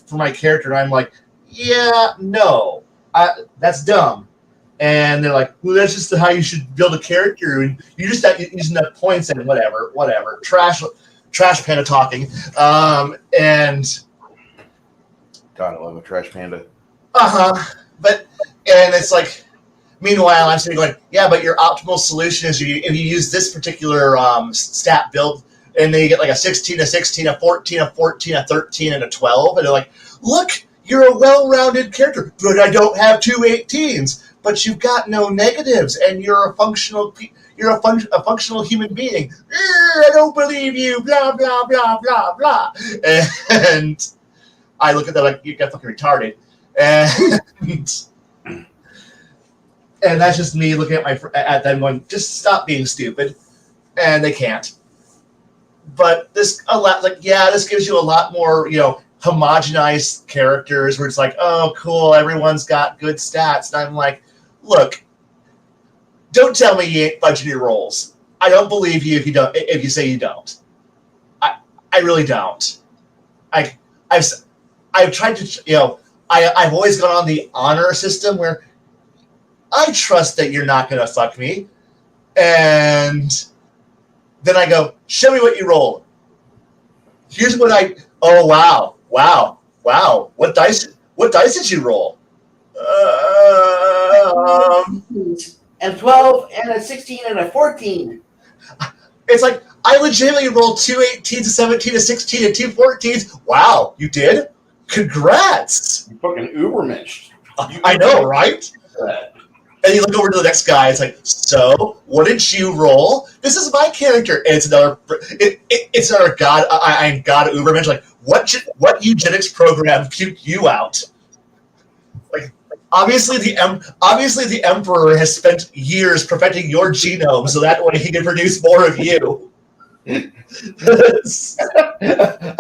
Speaker 3: for my character, and I'm like, yeah, no, that's dumb. And they're like, well, that's just how you should build a character, and you just have using enough points and whatever. Trash panda talking. And
Speaker 1: God, I love a trash panda.
Speaker 3: But it's like, meanwhile, I'm sitting going, yeah, but your optimal solution is if you use this particular stat build, and then you get like a 16, a 16, a 14, a 14, a 13, and a 12, and they're like, look, you're a well-rounded character, but I don't have two 18s. But you've got no negatives, and you're a functional human being. I don't believe you. Blah blah blah blah blah. And I look at that like, you got fucking retarded. And that's just me looking at them going, just stop being stupid. And they can't. But this gives you a lot more, homogenized characters where it's like, oh, cool, everyone's got good stats. And I'm like, look, don't tell me you ain't fudging your rolls. I don't believe you if you say you don't. I really don't. I've tried to, I've always gone on the honor system where I trust that you're not going to fuck me. And then I go, show me what you rolled. Here's what wow. What dice did you roll?
Speaker 5: A 12 and a 16 and a 14.
Speaker 3: It's like, I legitimately rolled 2 18s, a 17, a 16, and 2 14s. Wow, you did? Congrats!
Speaker 1: You fucking ubermensch.
Speaker 3: I know, right? And you look over to the next guy, it's like, so, what did you roll? This is my character. And it's another god, I'm god ubermensch. Like, what eugenics program puked you out? Like, obviously the emperor has spent years perfecting your genome so that way he can produce more of you.
Speaker 1: I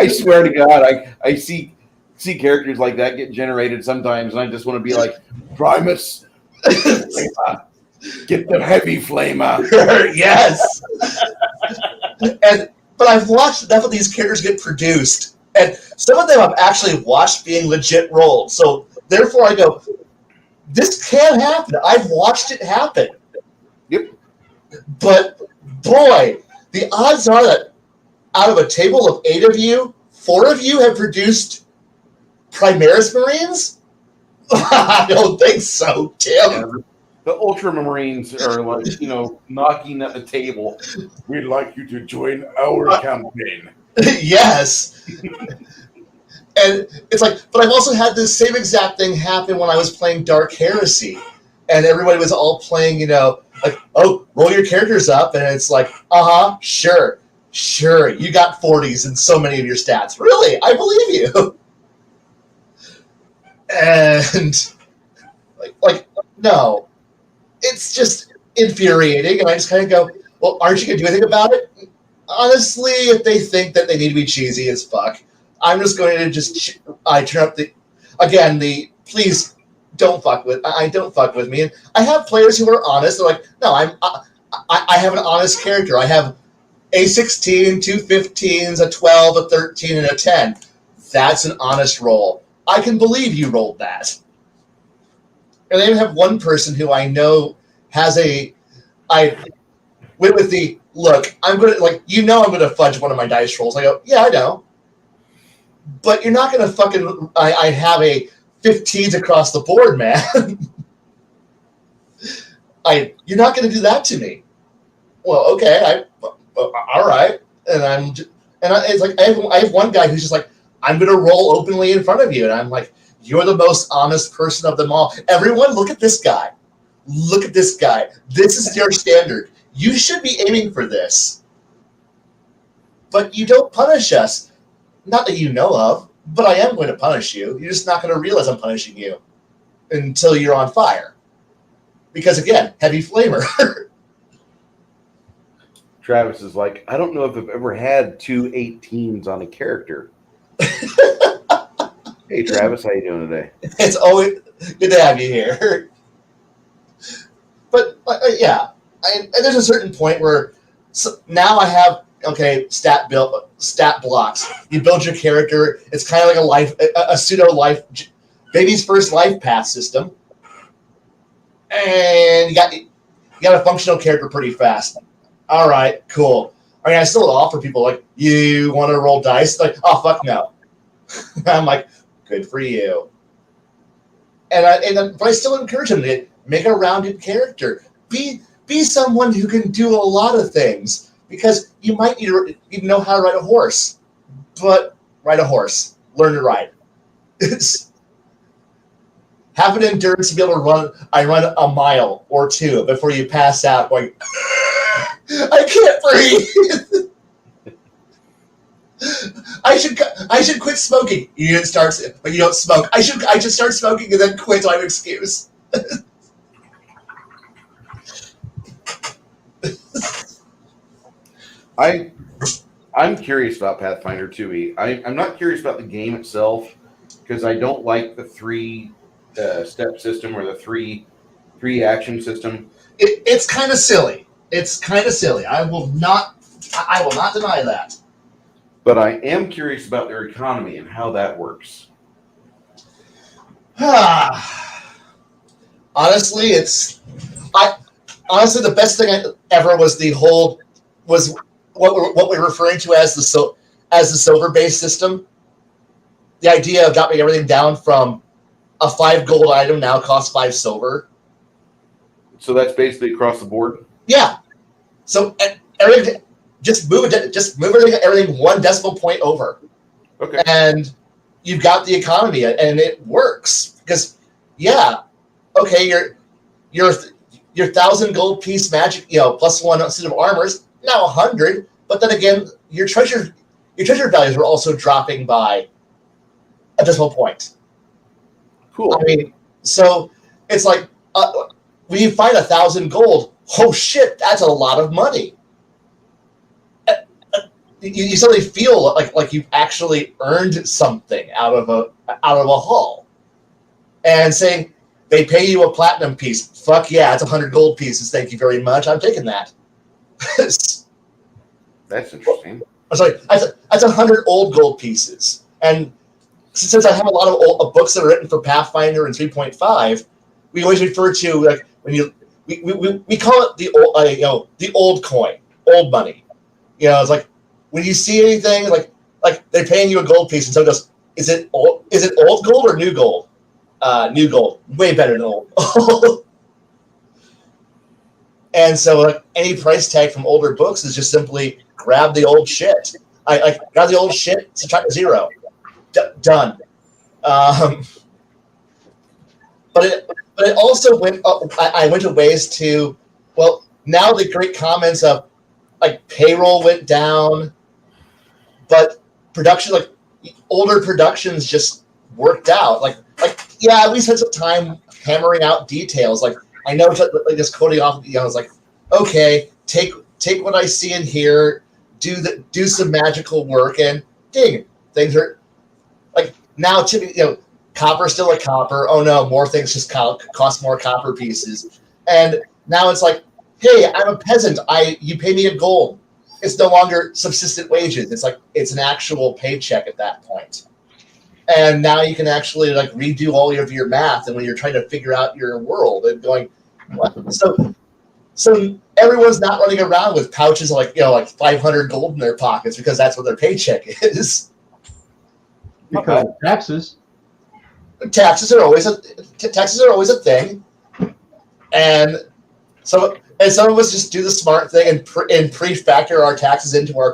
Speaker 1: swear to God, I see characters like that get generated sometimes, and I just want to be like, Primus, get the heavy flamer.
Speaker 3: Yes. But I've watched enough of these characters get produced, and some of them I've actually watched being legit rolled. So therefore, I go, this can happen. I've watched it happen.
Speaker 1: Yep.
Speaker 3: But boy, the odds are that out of a table of 8 of you, 4 of you have produced Primaris Marines? I don't think so, Tim.
Speaker 1: Yeah, the Ultramarines are like, knocking at the table. We'd like you to join our campaign.
Speaker 3: Yes. And it's like, but I've also had this same exact thing happen when I was playing Dark Heresy. And everybody was all playing, like, oh, roll your characters up. And it's like, sure. You got 40s in so many of your stats. Really? I believe you. And like, no. It's just infuriating. And I just kind of go, well, aren't you going to do anything about it? Honestly, if they think that they need to be cheesy as fuck, I'm just going to I turn up please don't fuck with me. And I have players who are honest. They're like, no, I have an honest character. I have a 16, 2 15s, a 12, a 13, and a 10. That's an honest roll. I can believe you rolled that. And I even have one person who I know has I went with the, look, I'm going to, I'm going to fudge one of my dice rolls. I go, yeah, I know. But you're not going to fucking, I have a 15s across the board, man. You're not going to do that to me. Well, okay, all right. It's like, I have one guy who's just like, I'm going to roll openly in front of you. And I'm like, you're the most honest person of them all. Everyone, look at this guy. look at this guy. This is your standard. You should be aiming for this. But you don't punish us. Not that you know of, but I am going to punish you. You're just not going to realize I'm punishing you until you're on fire. Because again, heavy flamer.
Speaker 1: Travis is like, I don't know if I've ever had two 18s on a character. Hey, Travis, how you doing today?
Speaker 3: It's always good to have you here. But yeah, there's a certain point where now I have stat blocks. You build your character. It's kind of like a pseudo life, baby's first life path system, and you got a functional character pretty fast. All right, cool. I mean, I still offer people like, you want to roll dice? Like, oh fuck no. I'm like, good for you. But I still encourage them to make a rounded character. Be someone who can do a lot of things, because you might need to know how to ride a horse, but ride a horse. Learn to ride. Have an endurance to be able to run. I run a mile or two before you pass out. Going, I can't breathe. I should quit smoking. You didn't start, but you don't smoke. I should start smoking and then quit. So I have an excuse.
Speaker 1: I'm curious about Pathfinder 2e. I'm not curious about the game itself, because I don't like the three-step system or the three action system.
Speaker 3: It's kind of silly. I will not deny that.
Speaker 1: But I am curious about their economy and how that works.
Speaker 3: Honestly, the best thing ever was what we're referring to as the silver-based system. The idea of dropping everything down from a 5 gold item now costs 5 silver.
Speaker 1: So that's basically across the board?
Speaker 3: Yeah. So everything, just move everything 1 decimal point over.
Speaker 1: Okay.
Speaker 3: And you've got the economy, and it works. Because, yeah, okay, your 1,000 gold piece magic, plus 1 suit of armor is now 100. But then again, your treasure values are also dropping by a decimal point.
Speaker 1: Cool.
Speaker 3: I mean, so it's like when you find 1,000 gold, oh shit, that's a lot of money. You suddenly feel like you've actually earned something out of a haul. And saying they pay you a platinum piece, fuck yeah, it's 100 gold pieces. Thank you very much. I'm taking that.
Speaker 1: That's interesting.
Speaker 3: I'm sorry, that's 100 old gold pieces. And since I have a lot of books that are written for Pathfinder and 3.5, we always refer to like when we call it the old coin, old money. It's like when you see anything like they're paying you a gold piece, and someone goes, "Is it old gold or new gold?" New gold, way better than old. And so like any price tag from older books is just simply grab the old shit. I grab the old shit, subtract 0. Done. But it also went up. I went to ways to, well, now the great comments of like payroll went down, but production, like older productions just worked out. Like yeah, we spent some time hammering out details. Like I know, like just quoting off, it's like, okay, take what I see in here, do some magical work, and ding, things are like now. Copper still a copper. Oh no, more things just cost more copper pieces. And now it's like, hey, I'm a peasant. You pay me a gold. It's no longer subsistent wages. It's like it's an actual paycheck at that point. And now you can actually like redo all of your math, and when you're trying to figure out your world and going, what? So everyone's not running around with pouches of like 500 gold in their pockets because that's what their paycheck is.
Speaker 2: Because taxes.
Speaker 3: Taxes are always a thing, and some of us just do the smart thing and pre-factor our taxes into our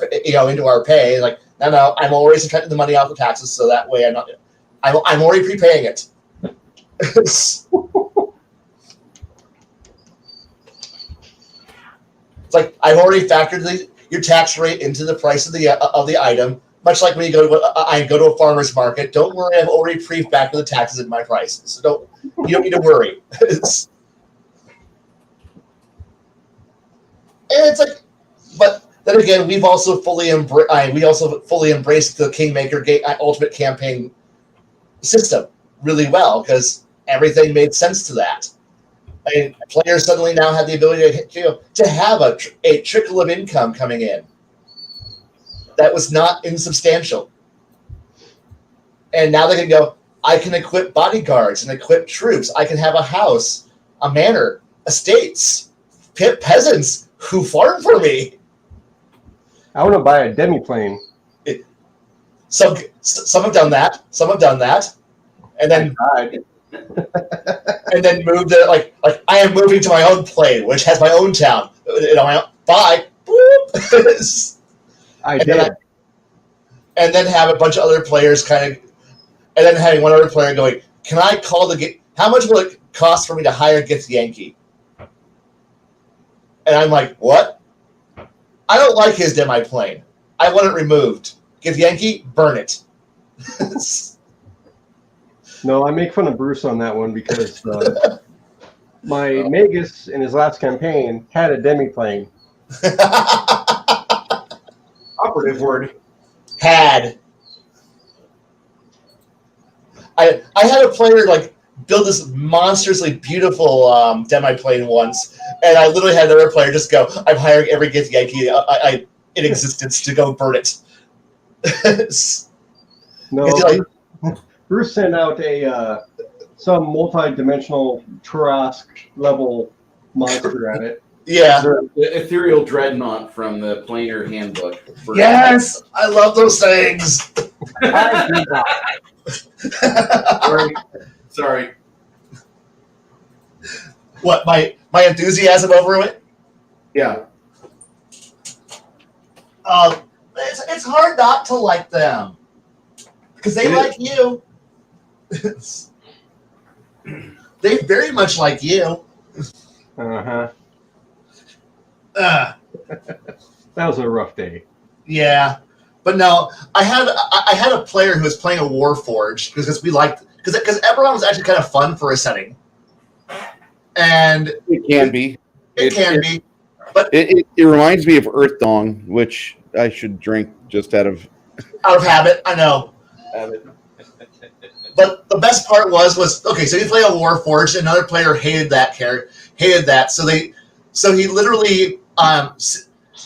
Speaker 3: pay. Like no, I'm always subtracting the money off the taxes, so that way I'm already prepaying it. It's like I've already factored your tax rate into the price of the item. Much like when you go to a farmer's market. Don't worry, I've already pre-factored the taxes in my prices. So you don't need to worry. And it's like, but then again, we've also fully embraced the Kingmaker Ultimate Campaign system really well because everything made sense to that. I mean, players suddenly now have the ability to have a trickle of income coming in that was not insubstantial. And now they can go, I can equip bodyguards and equip troops. I can have a house, a manor, estates, peasants who farm for me.
Speaker 2: I want to buy a demiplane.
Speaker 3: Some have done that. Some have done that. And then and then moved it like I am moving to my own plane, which has my own town. Bye. Boop. And then have a bunch of other players and then having one other player going, can I call how much will it cost for me to hire Gith Yankee? And I'm like, what? I don't like his demi-plane. I want it removed. Gith Yankee, burn it.
Speaker 2: No, I make fun of Bruce on that one because my Magus in his last campaign had a demiplane.
Speaker 1: Operative word.
Speaker 3: Had. I had a player build this monstrously beautiful demi-plane once, and I literally had another player just go, I'm hiring every Gith Yankee in existence to go burn it.
Speaker 2: No, Bruce sent out some multi-dimensional Trask level monster at it.
Speaker 3: Yeah.
Speaker 6: The ethereal dreadnought from the planar handbook.
Speaker 3: Yes, I love those things.
Speaker 6: Sorry.
Speaker 3: What, my enthusiasm over it?
Speaker 6: Yeah.
Speaker 3: It's hard not to like them because they like you. They very much like you.
Speaker 2: Uh-huh. That was a rough day.
Speaker 3: Yeah, but no, I had a player who was playing a Warforged because Eberron was actually kind of fun for a setting, and
Speaker 7: it can be.
Speaker 3: It can be, but
Speaker 7: it reminds me of Earth Dong, which I should drink just out of
Speaker 3: habit. I know. But the best part was okay. So you play a Warforged, another player hated that. So he literally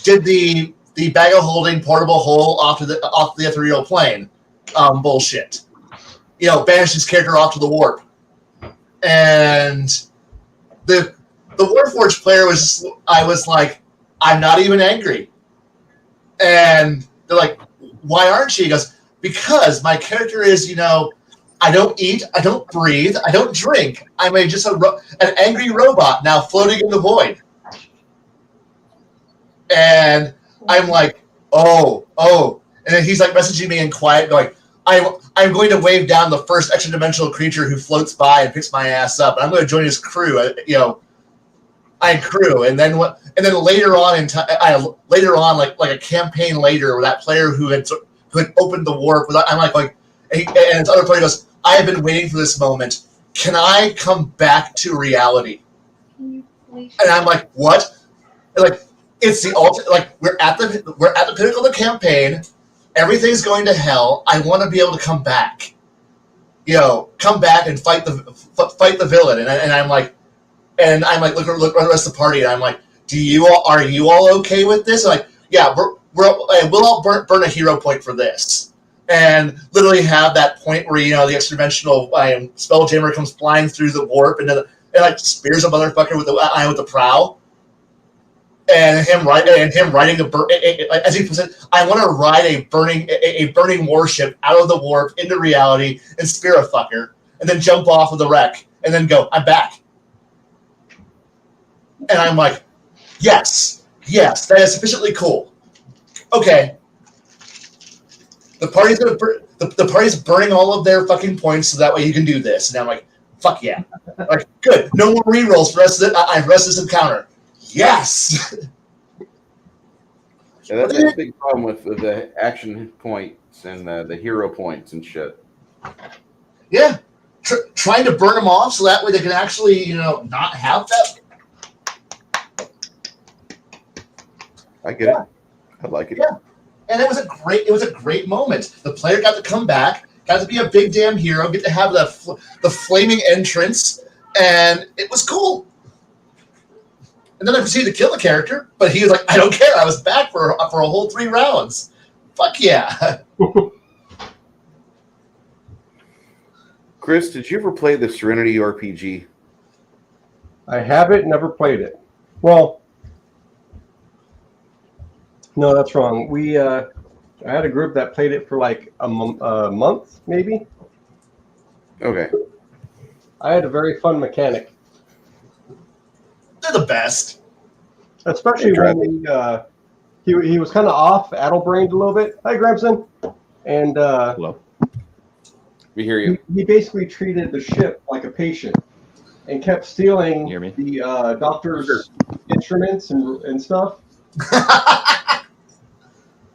Speaker 3: did the bag of holding portable hole off the ethereal plane bullshit. Banished his character off to the warp, and the Warforged player I was like, I'm not even angry, and they're like, why aren't you? He goes, because my character is I don't eat, I don't breathe, I don't drink. I'm just an angry robot now floating in the void. And I'm like, oh. And then he's messaging me in quiet going, I'm going to wave down the first extra dimensional creature who floats by and picks my ass up. And I'm going to join his crew. I'm crew. And then later on later on, like a campaign later, where that player who had opened the warp, I'm like, and his other player goes, I have been waiting for this moment. Can I come back to reality? And I'm like, what? And it's the ultimate. We're at the pinnacle of the campaign. Everything's going to hell. I want to be able to come back. Come back and fight the villain. And I'm like, look at the rest of the party. And I'm like, are you all okay with this? And yeah, we'll all burn a hero point for this. And literally have that point where the extra dimensional Spelljammer comes flying through the warp and spears a motherfucker with the prow, and him riding as he puts it, I want to ride a burning warship out of the warp into reality and spear a fucker, and then jump off of the wreck and then go, I'm back. And I'm like, yes, that is sufficiently cool. Okay. The party's burning all of their fucking points so that way you can do this. And I'm like, fuck yeah. Good. No more rerolls for the rest of this encounter. Yes.
Speaker 7: Yeah, that's a big problem with the action points and the hero points and shit.
Speaker 3: Yeah, trying to burn them off so that way they can actually, not have that.
Speaker 7: I get it. I like it.
Speaker 3: Yeah. And it was a great moment. The player got to come back, got to be a big damn hero, get to have the flaming entrance, and it was cool. And then I proceeded to kill the character, but he was like, I don't care. I was back for a whole 3 rounds. Fuck yeah.
Speaker 7: Chris, did you ever play the Serenity RPG?
Speaker 2: I have it, never played it. Well, no, that's wrong. I had a group that played it for like a month, maybe.
Speaker 7: Okay.
Speaker 2: I had a very fun mechanic.
Speaker 3: They're the best.
Speaker 2: Especially when he was kind of off, addle-brained a little bit. Hi, Gramson. And
Speaker 7: Hello. We hear you.
Speaker 2: He basically treated the ship like a patient and kept stealing the doctor's instruments and stuff,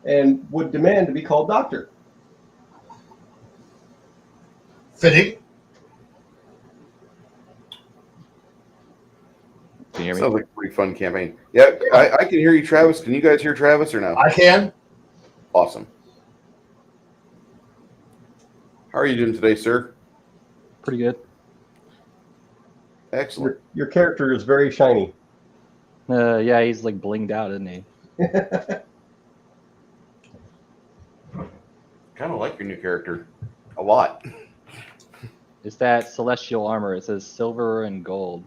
Speaker 2: and would demand to be called doctor.
Speaker 3: Fitting.
Speaker 8: Can you hear me?
Speaker 7: Sounds like a pretty fun campaign. Yeah, I can hear you, Travis. Can you guys hear Travis or no?
Speaker 3: I can.
Speaker 7: Awesome. How are you doing today, sir?
Speaker 8: Pretty good.
Speaker 7: Excellent.
Speaker 2: Your character is very shiny.
Speaker 8: Yeah, he's like blinged out, isn't he?
Speaker 7: Kind of like your new character. A lot.
Speaker 8: It's that celestial armor. It says silver and gold.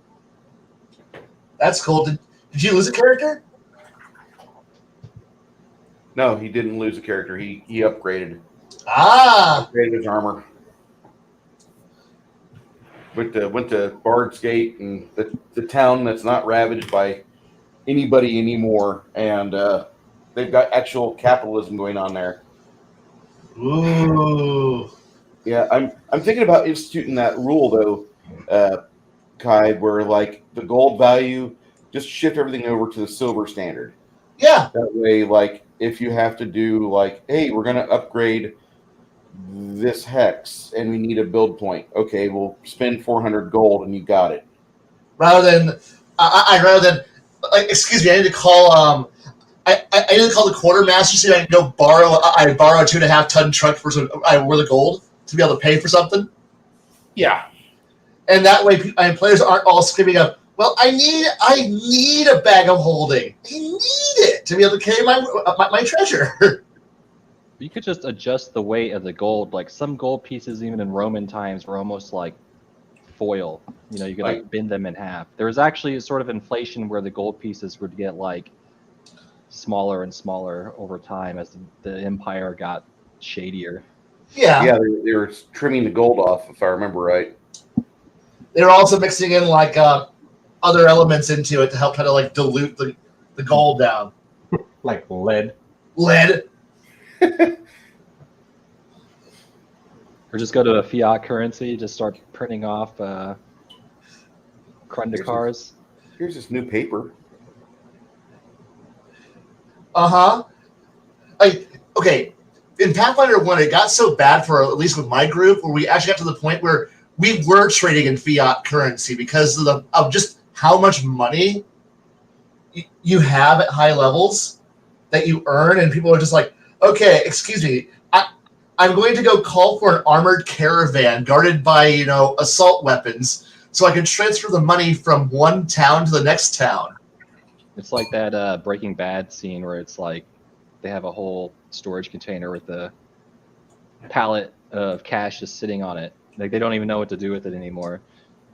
Speaker 3: That's cool. Did you lose a character?
Speaker 7: No, he didn't lose a character. He upgraded. Upgraded his armor. Went to Bard's Gate and the town that's not ravaged by anybody anymore, and they've got actual capitalism going on there.
Speaker 3: Ooh.
Speaker 7: Yeah, I'm thinking about instituting that rule though, Kai, where like the gold value, just shift everything over to the silver standard.
Speaker 3: Yeah.
Speaker 7: That way, like if you have to do like, hey, we're gonna upgrade this hex and we need a build point. Okay, we'll spend 400 gold and you got it.
Speaker 3: Rather than like, excuse me, I need to call I need to call the quartermaster so I can go borrow a 2.5 ton truck for some worth of gold to be able to pay for something.
Speaker 7: Yeah.
Speaker 3: And that way players aren't all screaming up, well, I need a bag of holding. I need it to be able to carry my treasure.
Speaker 8: You could just adjust the weight of the gold. Like some gold pieces, even in Roman times, were almost like foil. You could like bend them in half. There was actually a sort of inflation where the gold pieces would get like smaller and smaller over time as the empire got shadier.
Speaker 3: Yeah.
Speaker 7: Yeah, they were trimming the gold off, if I remember right.
Speaker 3: They were also mixing in like other elements into it to help try to like dilute the gold down.
Speaker 2: Like lead.
Speaker 3: Lead.
Speaker 8: Or just go to a fiat currency, just start printing off Krundakars.
Speaker 7: Here's this new paper.
Speaker 3: Okay, in Pathfinder 1, it got so bad for at least with my group where we actually got to the point where we were trading in fiat currency because of just how much money you have at high levels that you earn, and people are just like, okay, excuse me, I'm going to go call for an armored caravan guarded by, assault weapons so I can transfer the money from one town to the next town.
Speaker 8: It's like that Breaking Bad scene where it's like they have a whole storage container with a pallet of cash just sitting on it. Like they don't even know what to do with it anymore.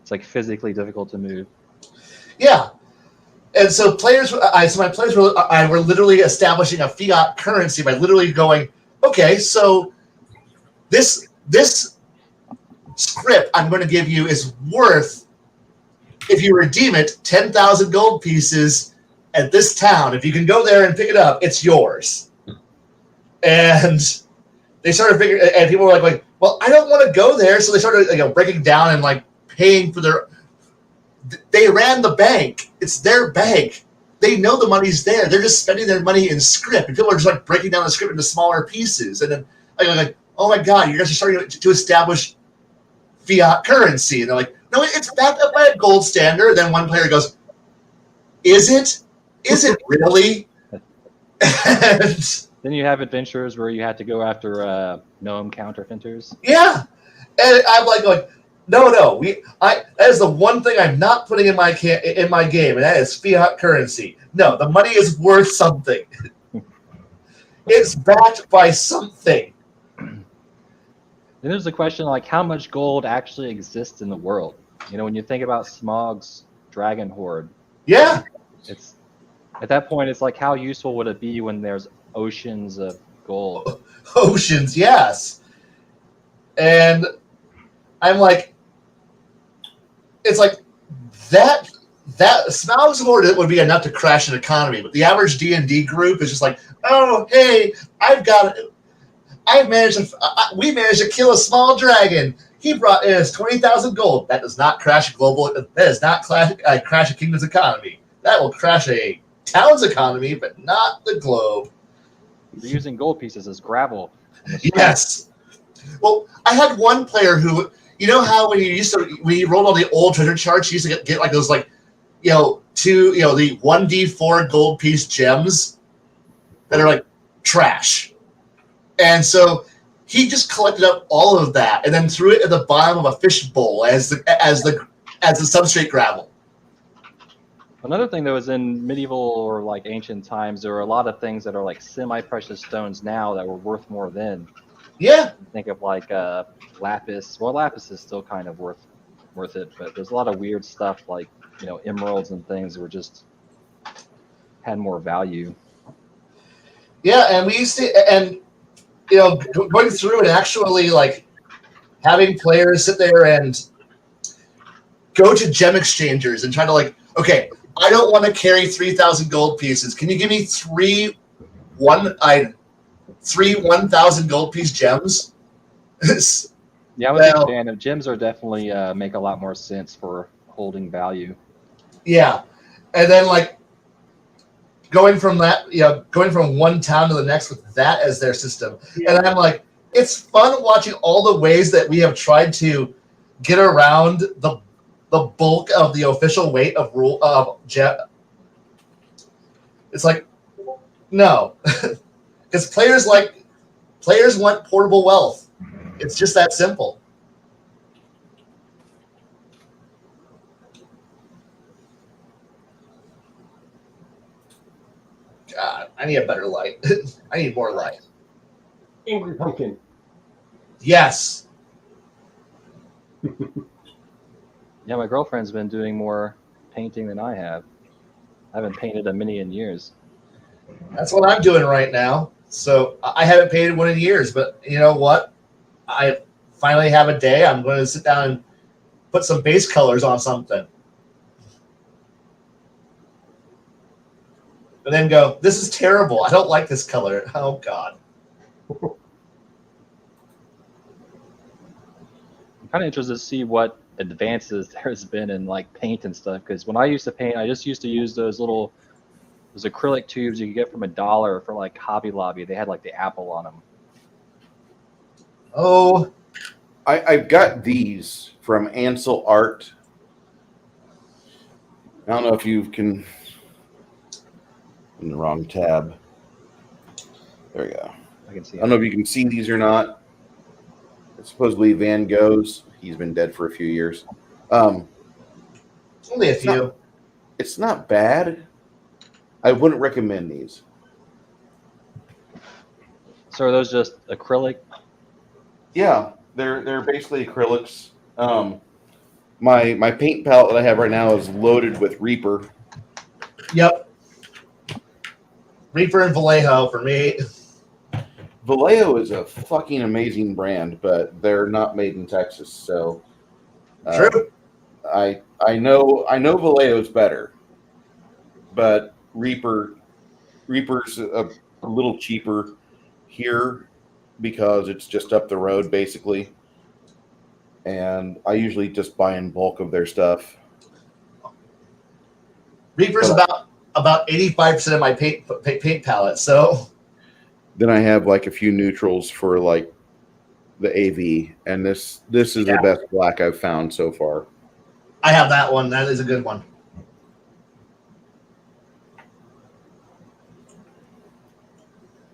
Speaker 8: It's like physically difficult to move.
Speaker 3: Yeah. And so my players were literally establishing a fiat currency by literally going, okay, so this script I'm going to give you is worth, if you redeem it, 10,000 gold pieces at this town. If you can go there and pick it up, it's yours. And they started figuring, and people were like, well, I don't want to go there. So they started breaking down and like paying for they ran the bank. It's their bank. they know the money's there. They're just spending their money in script, and people are just like breaking down the script into smaller pieces. And then like, oh my god, you guys are starting to establish fiat currency, and they're like, no, it's backed up by a gold standard. And then one player goes, is it? Is it really? And,
Speaker 8: Then you have adventures where you had to go after gnome counterfeiters.
Speaker 3: yeah, and I'm like going, no, that is the one thing I'm not putting in my game, and that is fiat currency. No, the money is worth something. It's backed by something.
Speaker 8: Then there's the question like how much gold actually exists in the world. You know, when you think about Smaug's dragon horde,
Speaker 3: Yeah,
Speaker 8: it's at that point it's like how useful would it be when there's oceans of gold?
Speaker 3: oceans, yes. And I'm like, it's like that Smaug's horde would be enough to crash an economy, but the average D&D group is just like, oh, hey, we managed to kill a small dragon. He brought in us 20,000 gold. That does not crash that does not crash a kingdom's economy. That will crash a town's economy, but not the globe.
Speaker 8: You're using gold pieces as gravel.
Speaker 3: Yes. Well, I had one player who, you know how when you rolled all the old treasure charts, you used to get like those like, the 1d4 gold piece gems that are like trash. And so he just collected up all of that and then threw it at the bottom of a fish bowl as the substrate gravel.
Speaker 8: Another thing that was in medieval or like ancient times, there were a lot of things that are like semi-precious stones now that were worth more then.
Speaker 3: Yeah.
Speaker 8: Think of like lapis. Well, lapis is still kind of worth it, but there's a lot of weird stuff like emeralds and things that were just had more value.
Speaker 3: Yeah, and we used to, going through and actually like having players sit there and go to gem exchangers and try to like, okay, I don't want to carry 3,000 gold pieces. Can you give me three 1,000 gold piece gems?
Speaker 8: Yeah, I'm a big fan of gems. Are definitely make a lot more sense for holding value.
Speaker 3: Yeah, and then like going from one town to the next with that as their system, and I'm like, it's fun watching all the ways that we have tried to get around the bulk of the official weight of gem. It's like, no, because players want portable wealth. It's just that simple. God, I need a better light. I need more light.
Speaker 2: Angry pumpkin.
Speaker 3: Yes.
Speaker 8: Yeah, my girlfriend's been doing more painting than I have. I haven't painted a mini in years.
Speaker 3: That's what I'm doing right now. So I haven't painted one in years, but you know what? I finally have a day. I'm going to sit down and put some base colors on something. And then go, this is terrible. I don't like this color. Oh, God.
Speaker 8: I'm kind of interested to see what advances there's been in like paint and stuff, because when I used to paint, I just used to use those acrylic tubes you could get from $1 for like Hobby Lobby. They had like the apple on them.
Speaker 3: Oh,
Speaker 7: I've got these from Ansel Art. I don't know if you can. In the wrong tab. There we go.
Speaker 8: I can see.
Speaker 7: I don't know if you can see these or not. It's supposedly Van Gogh's. He's been dead for a few years.
Speaker 3: only a few.
Speaker 7: It's not bad. I wouldn't recommend these.
Speaker 8: So are those just acrylic?
Speaker 7: Yeah, they're basically acrylics. My paint palette that I have right now is loaded with Reaper.
Speaker 3: Yep. Reaper and Vallejo for me.
Speaker 7: Vallejo is a fucking amazing brand, but they're not made in Texas, so
Speaker 3: True.
Speaker 7: I know Vallejo's better, but Reaper's a little cheaper here because it's just up the road basically, and I usually just buy in bulk of their stuff.
Speaker 3: Reaper's about about 85% of my paint palette. So
Speaker 7: Then I have like a few neutrals for like the AV, and this is the best black I've found so far.
Speaker 3: I have that one. That is a good one.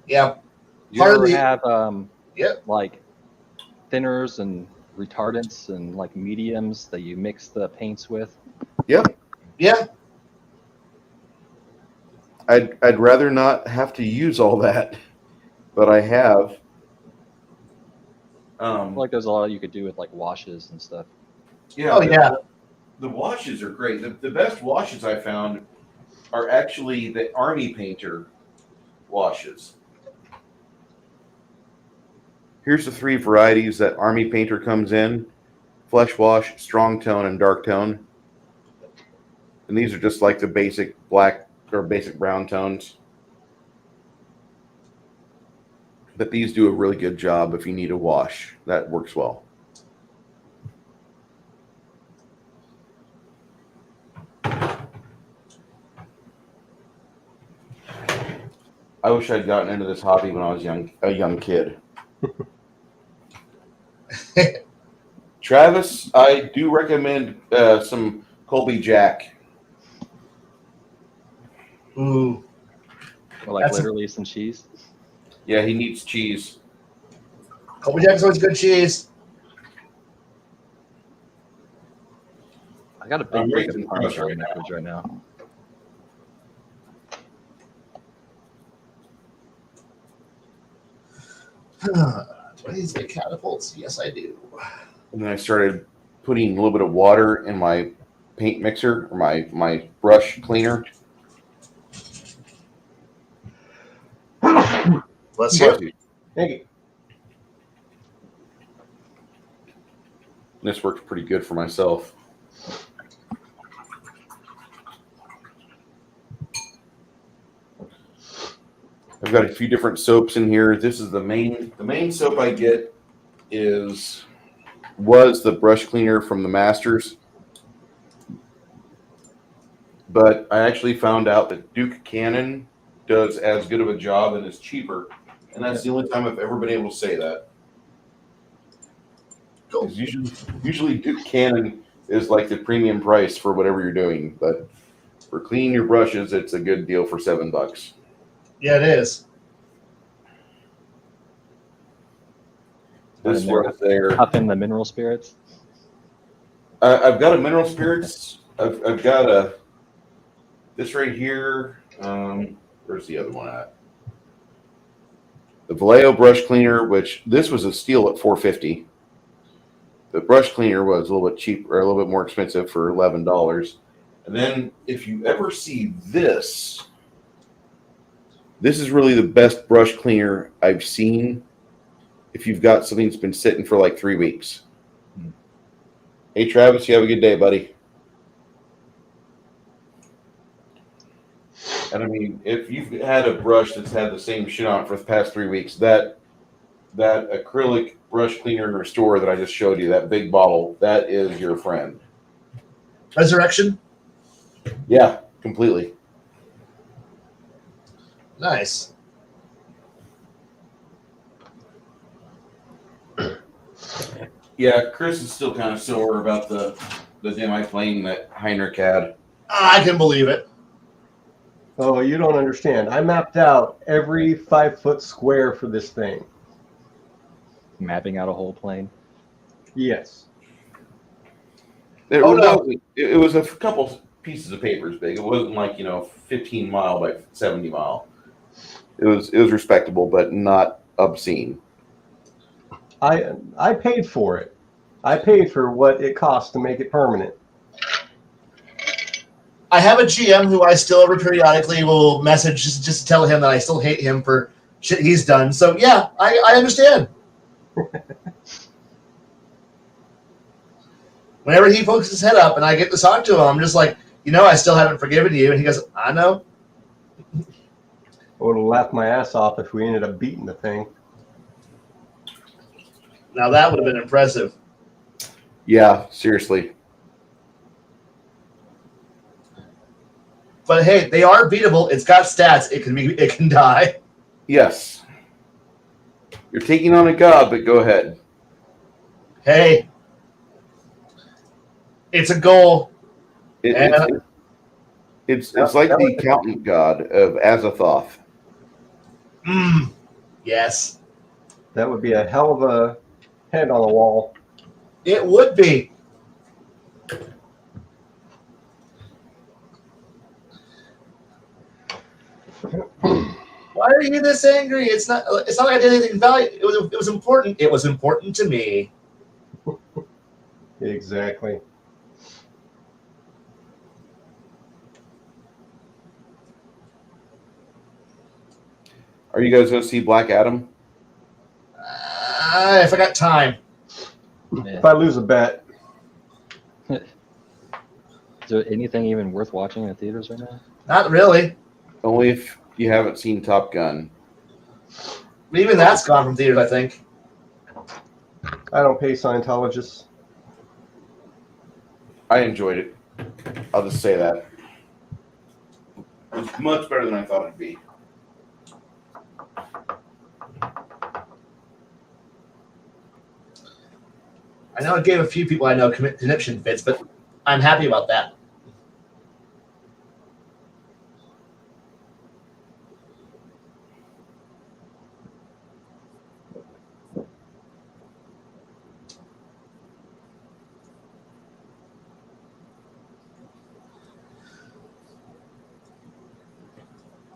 Speaker 3: Yeah.
Speaker 8: You
Speaker 3: Part of
Speaker 8: ever
Speaker 3: the-
Speaker 8: have like thinners and retardants and like mediums that you mix the paints with?
Speaker 7: Yep.
Speaker 3: Yeah.
Speaker 7: I'd rather not have to use all that, but I have.
Speaker 8: Like there's a lot you could do with like washes and stuff.
Speaker 3: Oh, yeah.
Speaker 1: The washes are great. The best washes I found are actually the Army Painter washes.
Speaker 7: Here's the 3 varieties that Army Painter comes in: flesh wash, strong tone, and dark tone. And these are just like the basic black or basic brown tones. But these do a really good job if you need a wash. That works well. I wish I'd gotten into this hobby when I was a young kid. Travis, I do recommend some Colby Jack.
Speaker 3: Ooh.
Speaker 8: Or like literally some cheese.
Speaker 1: Yeah, he needs cheese.
Speaker 3: Colby Jack's always good cheese.
Speaker 8: I got a
Speaker 1: I'm
Speaker 8: big
Speaker 1: raising
Speaker 8: plate of
Speaker 1: crust
Speaker 8: Parmesan
Speaker 1: right
Speaker 8: in the
Speaker 1: now.
Speaker 8: fridge right now.
Speaker 3: Do I need to get catapults? Yes, I do.
Speaker 7: And then I started putting a little bit of water in my paint mixer or my brush cleaner.
Speaker 3: Let's hear it.
Speaker 2: Hey,
Speaker 7: This works pretty good for myself. I've got a few different soaps in here. This is the main soap I get was the brush cleaner from the Masters. But I actually found out that Duke Cannon does as good of a job and is cheaper. And that's the only time I've ever been able to say that.
Speaker 3: Cool.
Speaker 7: 'Cause usually Duke Cannon is like the premium price for whatever you're doing, but for cleaning your brushes, it's a good deal for $7.
Speaker 3: Yeah, it is.
Speaker 7: This
Speaker 8: And they're
Speaker 7: was there.
Speaker 8: up in the mineral spirits.
Speaker 7: I've got a mineral spirits. I've got this right here. Where's the other one at? The Vallejo brush cleaner, which this was a steal at $4.50. The brush cleaner was a little bit cheaper, a little bit more expensive for $11. And then if you ever see this is really the best brush cleaner I've seen. If you've got something that's been sitting for like 3 weeks. Hey, Travis, you have a good day, buddy. And I mean, if you've had a brush that's had the same shit on it for the past 3 weeks, that acrylic brush cleaner and restore that I just showed you, that big bottle, that is your friend.
Speaker 3: Resurrection?
Speaker 7: Yeah, completely.
Speaker 3: Nice.
Speaker 1: Yeah, Chris is still kind of sore about the demi-plane that Heinrich had.
Speaker 3: I can believe it.
Speaker 2: oh, you don't understand. I mapped out every 5-foot square for this thing.
Speaker 8: Mapping out a whole plane.
Speaker 2: Yes.
Speaker 7: It
Speaker 3: Oh, no.
Speaker 7: wasn't- it was a couple pieces of papers big. It wasn't like 15 mile by 70 mile. It was respectable, but not obscene.
Speaker 2: I paid for it. I paid for what it cost to make it permanent.
Speaker 3: I have a GM who I still every periodically will message just to tell him that I still hate him for shit he's done. So yeah, I understand. Whenever he pokes his head up and I get to talk to him, I'm just like, I still haven't forgiven you. And he goes, I know.
Speaker 2: I would have laughed my ass off if we ended up beating the thing.
Speaker 3: Now that would have been impressive.
Speaker 7: Yeah, seriously.
Speaker 3: But hey, they are beatable. It's got stats. It can die.
Speaker 7: Yes. You're taking on a god, but go ahead.
Speaker 3: Hey, it's a goal.
Speaker 7: It's like the accountant god of Azathoth.
Speaker 3: Yes,
Speaker 2: That would be a hell of a head on the wall.
Speaker 3: it would be. Why are you this angry? It's not like I did anything valuable. It was important. It was important to me.
Speaker 2: Exactly.
Speaker 7: Are you guys going to see Black Adam?
Speaker 3: If I got time.
Speaker 2: If I lose a bet,
Speaker 8: Is there anything even worth watching in the theaters right now?
Speaker 3: Not really.
Speaker 7: Only if you haven't seen Top Gun.
Speaker 3: Even that's gone from theaters, I think.
Speaker 2: I don't pay Scientologists.
Speaker 7: I enjoyed it. I'll just say that. It was much better than I thought it'd be.
Speaker 3: I know it gave a few people I know conniption fits, but I'm happy about that.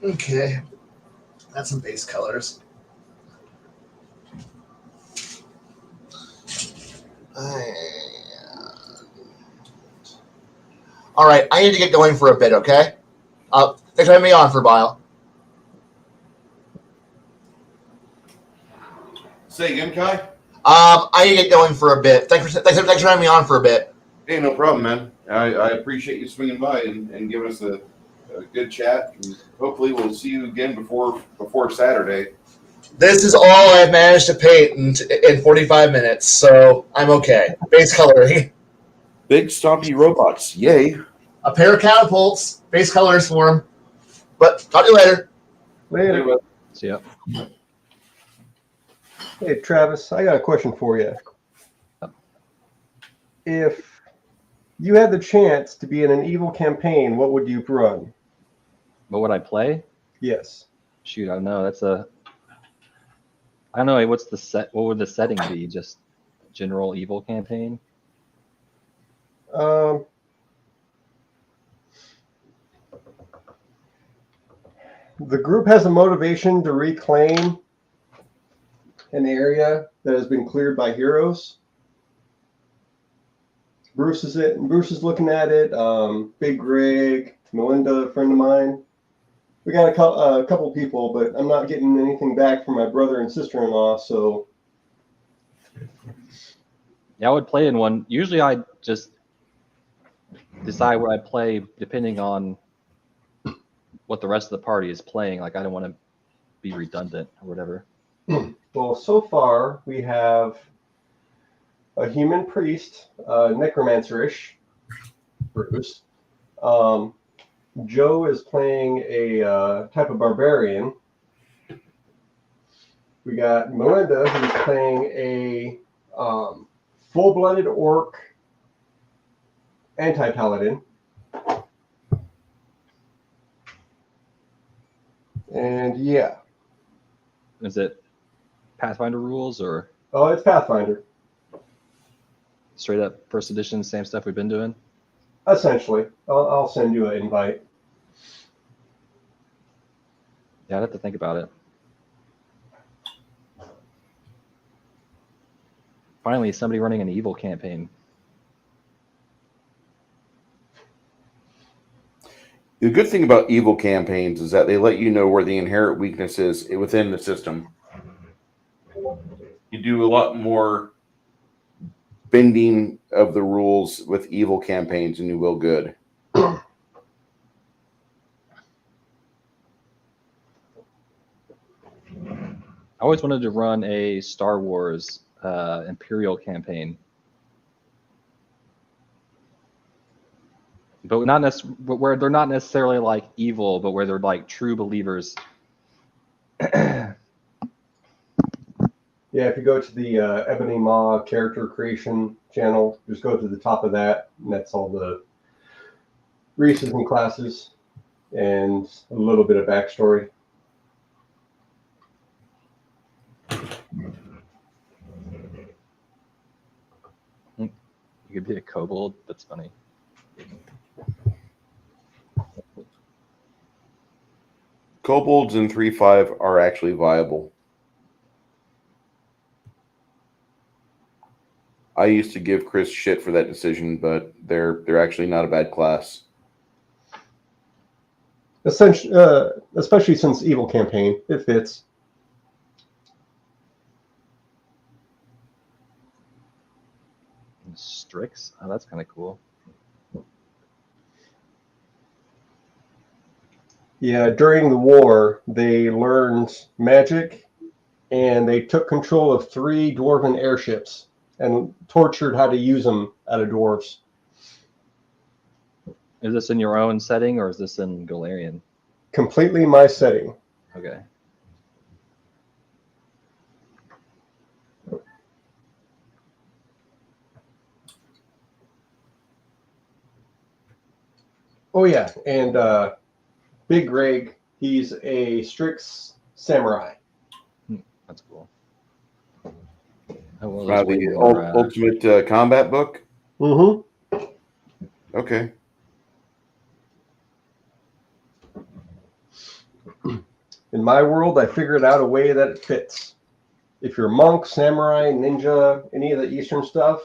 Speaker 3: Okay, that's some base colors. All right, I need to get going for a bit, okay? Thanks for having me on for a while.
Speaker 7: Say again, Kai?
Speaker 3: I need to get going for a bit. Thanks for having me on for a bit.
Speaker 7: Hey, no problem, man. I appreciate you swinging by and giving us a good chat. And hopefully we'll see you again before Saturday.
Speaker 3: This is all I've managed to paint in 45 minutes, so I'm okay. Base coloring.
Speaker 7: Big stompy robots. Yay.
Speaker 3: A pair of catapults. Base colors for them. But talk to you later.
Speaker 2: Later.
Speaker 8: See ya.
Speaker 2: Hey, Travis, I got a question for you. If you had the chance to be in an evil campaign, what would you run?
Speaker 8: What would I play?
Speaker 2: Yes.
Speaker 8: Shoot, I don't know. I don't know. What's the set? What would the setting be? Just general evil campaign?
Speaker 2: The group has a motivation to reclaim an area that has been cleared by heroes. Bruce is looking at it. Big Greg, Melinda, a friend of mine. We got a couple people, but I'm not getting anything back from my brother and sister-in-law. So
Speaker 8: Yeah, I would play in one. Usually, I just decide what I play depending on what the rest of the party is playing. Like, I don't want to be redundant or whatever.
Speaker 2: well, so far we have a human priest, necromancer-ish, Bruce. Joe is playing a type of barbarian. We got Melinda, who's playing a full-blooded orc anti-paladin. And yeah.
Speaker 8: Is it Pathfinder rules or
Speaker 2: Oh, it's Pathfinder.
Speaker 8: straight up first edition, same stuff we've been doing?
Speaker 2: Essentially. I'll send you an invite.
Speaker 8: Yeah, I'd have to think about it. Finally, somebody running an evil campaign.
Speaker 7: The good thing about evil campaigns is that they let you know where the inherent weakness is within the system. You do a lot more bending of the rules with evil campaigns than you will good.
Speaker 8: I always wanted to run a Star Wars Imperial campaign. but where they're not necessarily like evil, but where they're like true believers.
Speaker 2: Yeah, if you go to the Ebony Maw character creation channel, just go to the top of that, and that's all the races and classes and a little bit of backstory.
Speaker 8: You could be a kobold. That's funny.
Speaker 7: Kobolds in 3.5 are actually viable. I used to give Chris shit for that decision, but they're actually not a bad class.
Speaker 2: Essentially, especially since Evil Campaign, it fits.
Speaker 8: Strix. Oh, that's kind of cool.
Speaker 2: Yeah, during the war, they learned magic, and they took control of 3 dwarven airships and tortured how to use them out of dwarves.
Speaker 8: Is this in your own setting or is this in Galarian?
Speaker 2: Completely my setting.
Speaker 8: Okay.
Speaker 2: Oh yeah, and Big Greg, he's a Strix samurai.
Speaker 8: That's cool. Oh, well, there's way
Speaker 7: The
Speaker 8: more,
Speaker 7: Ultimate Combat book?
Speaker 2: Mm-hmm.
Speaker 7: Okay.
Speaker 2: In my world, I figured out a way that it fits. If you're monk, samurai, ninja, any of the Eastern stuff,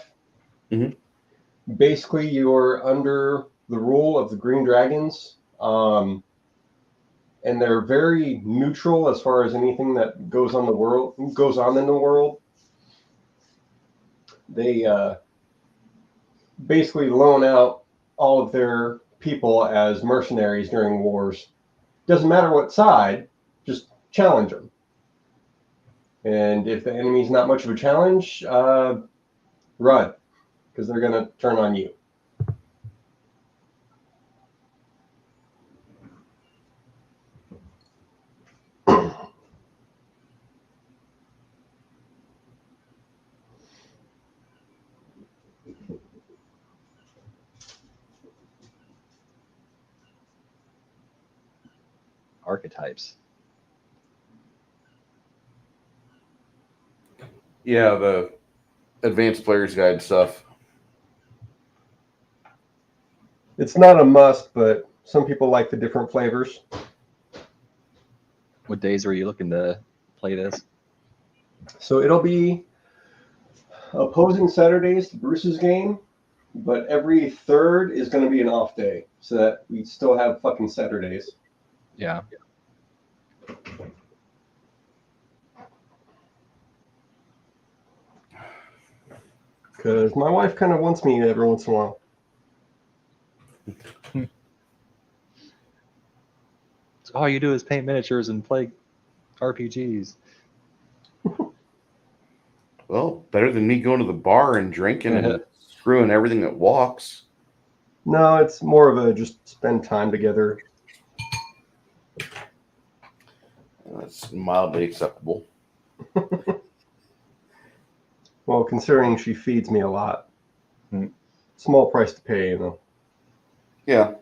Speaker 2: basically you're under the rule of the Green Dragons, and they're very neutral as far as anything that goes on in the world. They basically loan out all of their people as mercenaries during wars. Doesn't matter what side, just challenge them. And if the enemy's not much of a challenge, run, because they're going to turn on you.
Speaker 8: archetypes.
Speaker 7: Yeah, the advanced player's guide stuff.
Speaker 2: It's not a must, but some people like the different flavors.
Speaker 8: What days are you looking to play this?
Speaker 2: So it'll be opposing Saturdays to Bruce's game, but every third is going to be an off day, so that we still have fucking Saturdays.
Speaker 8: Yeah.
Speaker 2: Because my wife kind of wants me every once in a while.
Speaker 8: So all you do is paint miniatures and play RPGs.
Speaker 7: Well, better than me going to the bar and drinking and screwing everything that walks.
Speaker 2: No, it's more of a just spend time together.
Speaker 7: That's mildly acceptable.
Speaker 2: Well, considering she feeds me a lot. Small price to pay, you know.
Speaker 7: Yeah.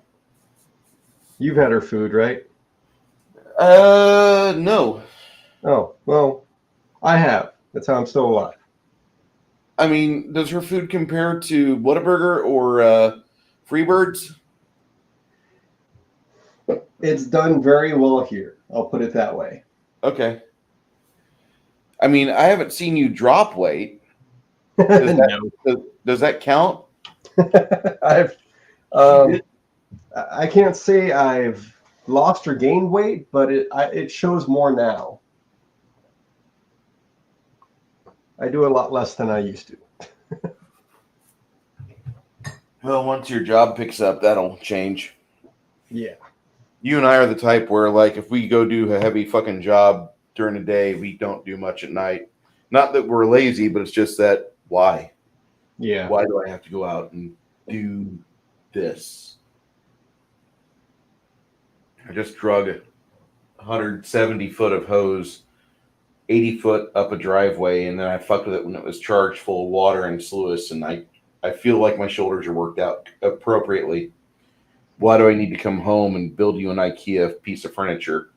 Speaker 2: You've had her food, right?
Speaker 7: No.
Speaker 2: Oh, well, I have. That's how I'm still alive.
Speaker 7: I mean, does her food compare to Whataburger or Freebirds?
Speaker 2: It's done very well here. I'll put it that way.
Speaker 7: Okay. I mean, I haven't seen you drop weight. Does that count?
Speaker 2: I've, I can't say I've lost or gained weight, but it shows more now. I do a lot less than I used to.
Speaker 7: Well, once your job picks up, that'll change.
Speaker 2: Yeah.
Speaker 7: You and I are the type where, like, if we go do a heavy fucking job during the day, we don't do much at night. Not that we're lazy, but it's just that, why?
Speaker 2: Yeah.
Speaker 7: Why do I have to go out and do this? I just drug 170 foot of hose 80 foot up a driveway, and then I fucked with it when it was charged full of water and sluice, and I feel like my shoulders are worked out appropriately. Why do I need to come home and build you an IKEA piece of furniture?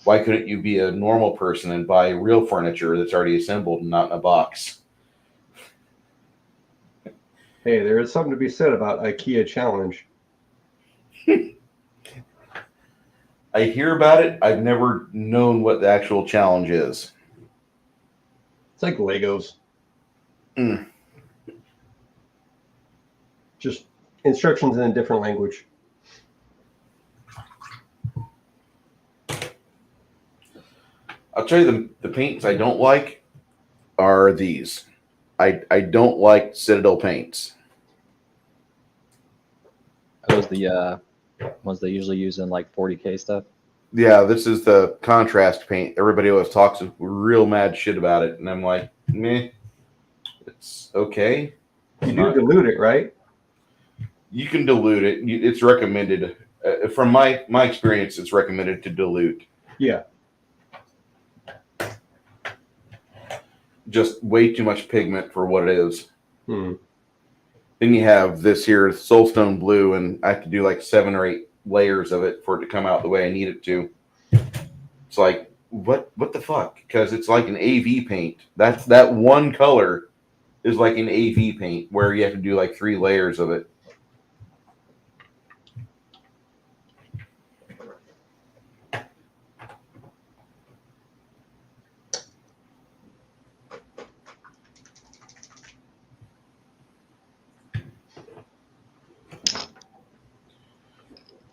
Speaker 7: Why couldn't you be a normal person and buy real furniture that's already assembled and not in a box?
Speaker 2: Hey, there is something to be said about IKEA challenge.
Speaker 7: I hear about it. I've never known what the actual challenge is.
Speaker 2: It's like Legos.
Speaker 7: Mm.
Speaker 2: Just instructions in a different language.
Speaker 7: I'll tell you the paints I don't like are these. I don't like Citadel paints.
Speaker 8: Are those the ones they usually use in like 40K stuff?
Speaker 7: Yeah, this is the contrast paint. Everybody always talks real mad shit about it, and I'm like, meh, it's okay.
Speaker 2: You do dilute it, right?
Speaker 7: You can dilute it. It's recommended. From my experience, it's recommended to dilute.
Speaker 2: Yeah.
Speaker 7: Just way too much pigment for what it is.
Speaker 2: Hmm.
Speaker 7: Then you have this here, Soulstone Blue, and I have to do like 7 or 8 layers of it for it to come out the way I need it to. It's like, what the fuck? Because it's like an AV paint. That one color is like an AV paint where you have to do like 3 layers of it.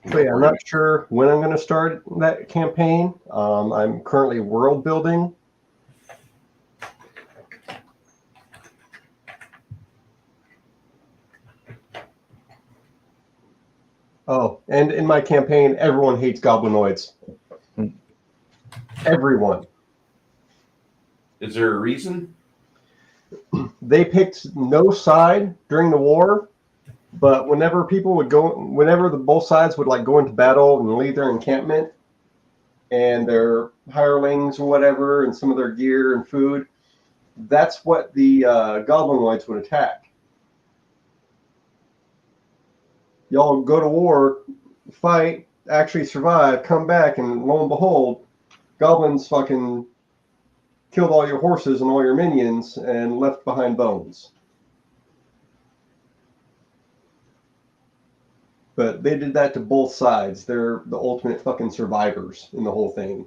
Speaker 2: So yeah, I'm not sure when I'm going to start that campaign. I'm currently world building. Oh, and in my campaign, everyone hates goblinoids. Everyone.
Speaker 7: Is there a reason?
Speaker 2: They picked no side during the war, but whenever both sides would like go into battle and leave their encampment and their hirelings or whatever and some of their gear and food, that's what the goblinoids would attack. Y'all go to war, fight, actually survive, come back, and lo and behold, goblins fucking killed all your horses and all your minions and left behind bones. But they did that to both sides. They're the ultimate fucking survivors in the whole thing.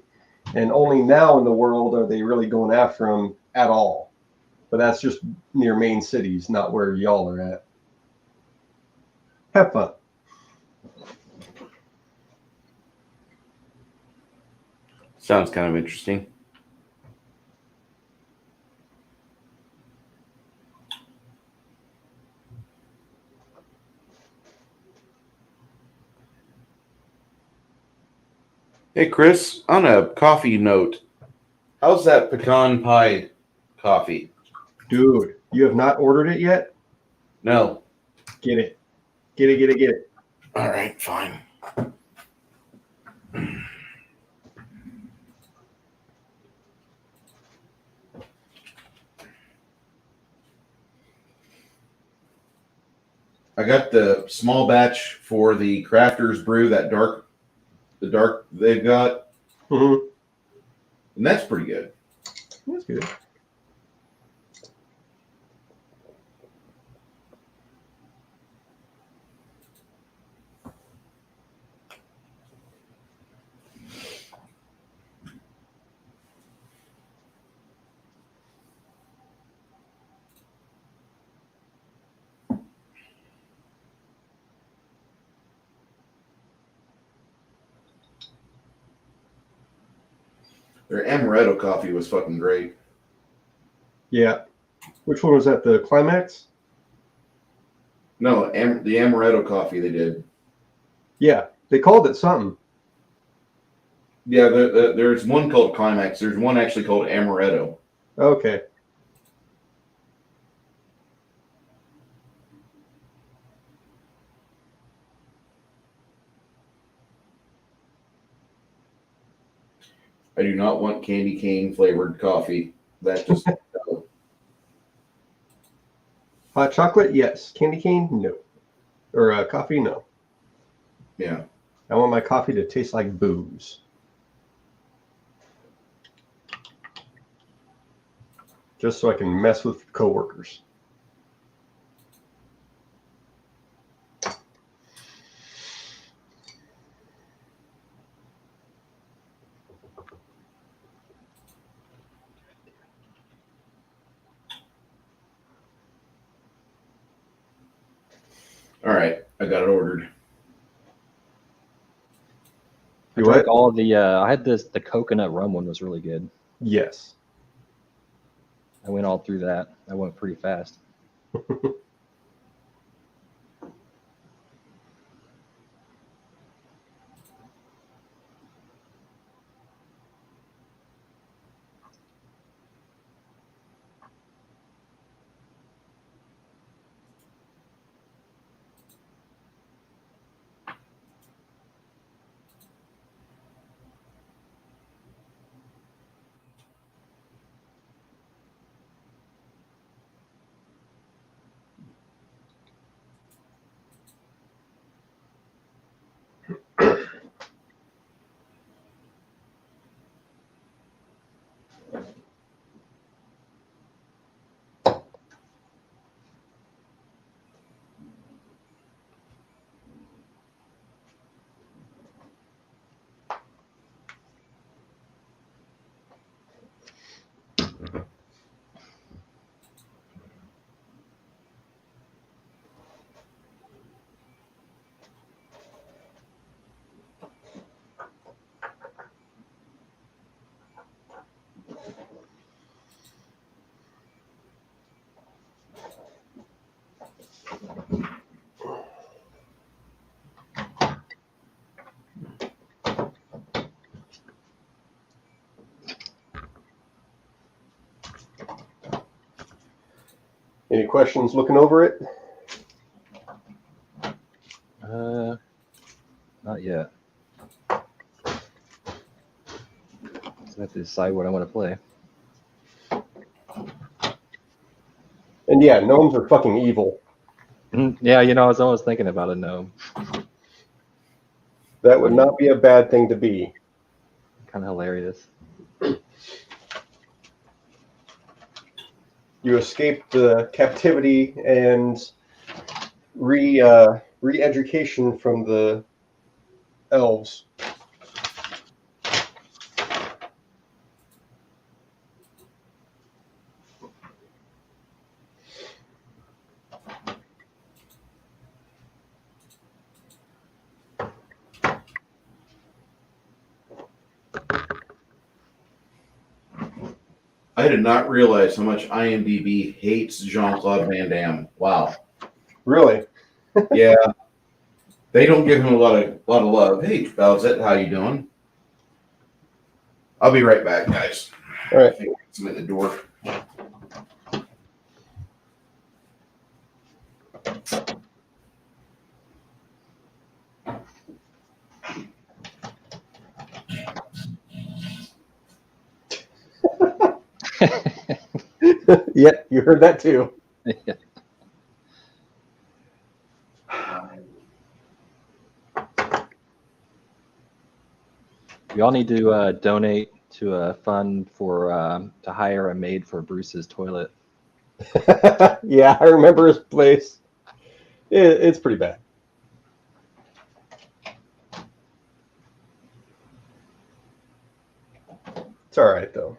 Speaker 2: And only now in the world are they really going after them at all. But that's just near main cities, not where y'all are at. Have fun.
Speaker 7: Sounds kind of interesting. Hey, Chris, on a coffee note, how's that pecan pie coffee?
Speaker 2: Dude, you have not ordered it yet?
Speaker 7: No.
Speaker 2: Get it. Get it.
Speaker 7: All right, fine. I got the small batch for the Crafters Brew, the dark they've got,
Speaker 2: Mm-hmm.
Speaker 7: and that's pretty good.
Speaker 2: That's good.
Speaker 7: Their amaretto coffee was fucking great.
Speaker 2: Yeah. Which one was that? The Climax?
Speaker 7: No, the amaretto coffee they did.
Speaker 2: Yeah. They called it something.
Speaker 7: Yeah, there's one called Climax. There's one actually called amaretto.
Speaker 2: Okay.
Speaker 7: I do not want candy cane flavored coffee. That just no.
Speaker 2: Hot chocolate, yes. Candy cane, no. Or coffee, no.
Speaker 7: Yeah.
Speaker 2: I want my coffee to taste like booze. Just so I can mess with coworkers.
Speaker 7: All right, I got it ordered.
Speaker 8: I
Speaker 2: You
Speaker 8: drank
Speaker 2: what?
Speaker 8: all of the. I had this. The coconut rum one was really good.
Speaker 2: Yes.
Speaker 8: I went all through that. I went pretty fast.
Speaker 2: Any questions looking over it?
Speaker 8: Not yet. So I have to decide what I want to play.
Speaker 2: And yeah, gnomes are fucking evil.
Speaker 8: Yeah, you know, I was almost thinking about a gnome.
Speaker 2: That would not be a bad thing to be.
Speaker 8: Kind of hilarious.
Speaker 2: You escaped the captivity and re-education from the elves.
Speaker 7: I did not realize how much IMDb hates Jean-Claude Van Damme. Wow.
Speaker 2: Really?
Speaker 7: Yeah, they don't give him a lot of love. Hey, Bowsette, how you doing? I'll be right back, guys.
Speaker 2: All right.
Speaker 7: I think I'm at the door.
Speaker 2: Yep, you heard that too.
Speaker 8: Yeah. We all need to donate to a fund for to hire a maid for Bruce's toilet.
Speaker 2: Yeah, I remember his place. It's pretty bad. It's all right though.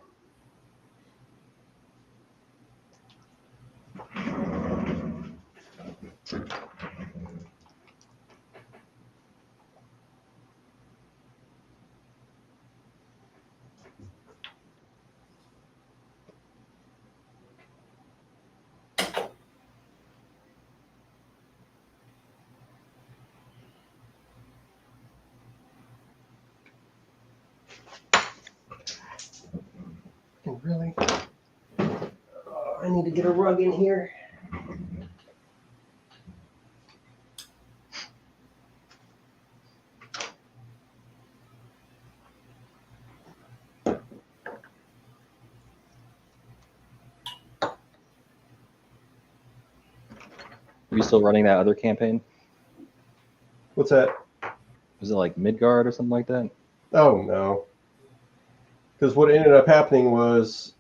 Speaker 2: Really? Oh, I need to get a rug in here.
Speaker 8: Are you still running that other campaign?
Speaker 2: What's that?
Speaker 8: Was it like Midgard or something like that?
Speaker 2: Oh no. Because what ended up happening was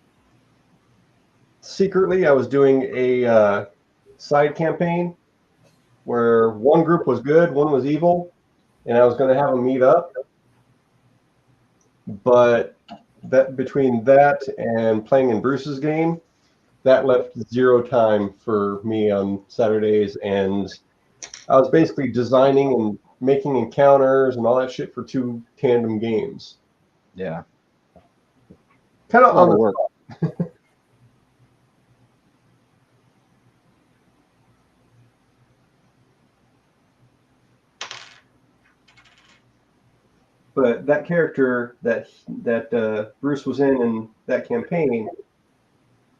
Speaker 2: secretly I was doing a side campaign where one group was good, one was evil, and I was going to have them meet up. But that between that and playing in Bruce's game, that left zero time for me on Saturdays, and I was basically designing and making encounters and all that shit for 2 tandem games.
Speaker 8: Yeah.
Speaker 2: Kind
Speaker 8: A
Speaker 2: of
Speaker 8: lot
Speaker 2: on
Speaker 8: of
Speaker 2: the
Speaker 8: work.
Speaker 2: But that character that Bruce was in that campaign,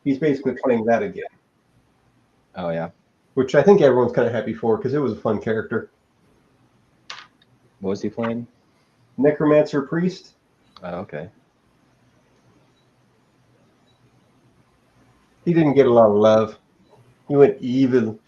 Speaker 2: he's basically playing that again,
Speaker 8: Oh yeah.
Speaker 2: which I think everyone's kind of happy for because it was a fun character.
Speaker 8: What was he playing?
Speaker 2: Necromancer Priest.
Speaker 8: Oh, okay.
Speaker 2: He didn't get a lot of love. He went evil.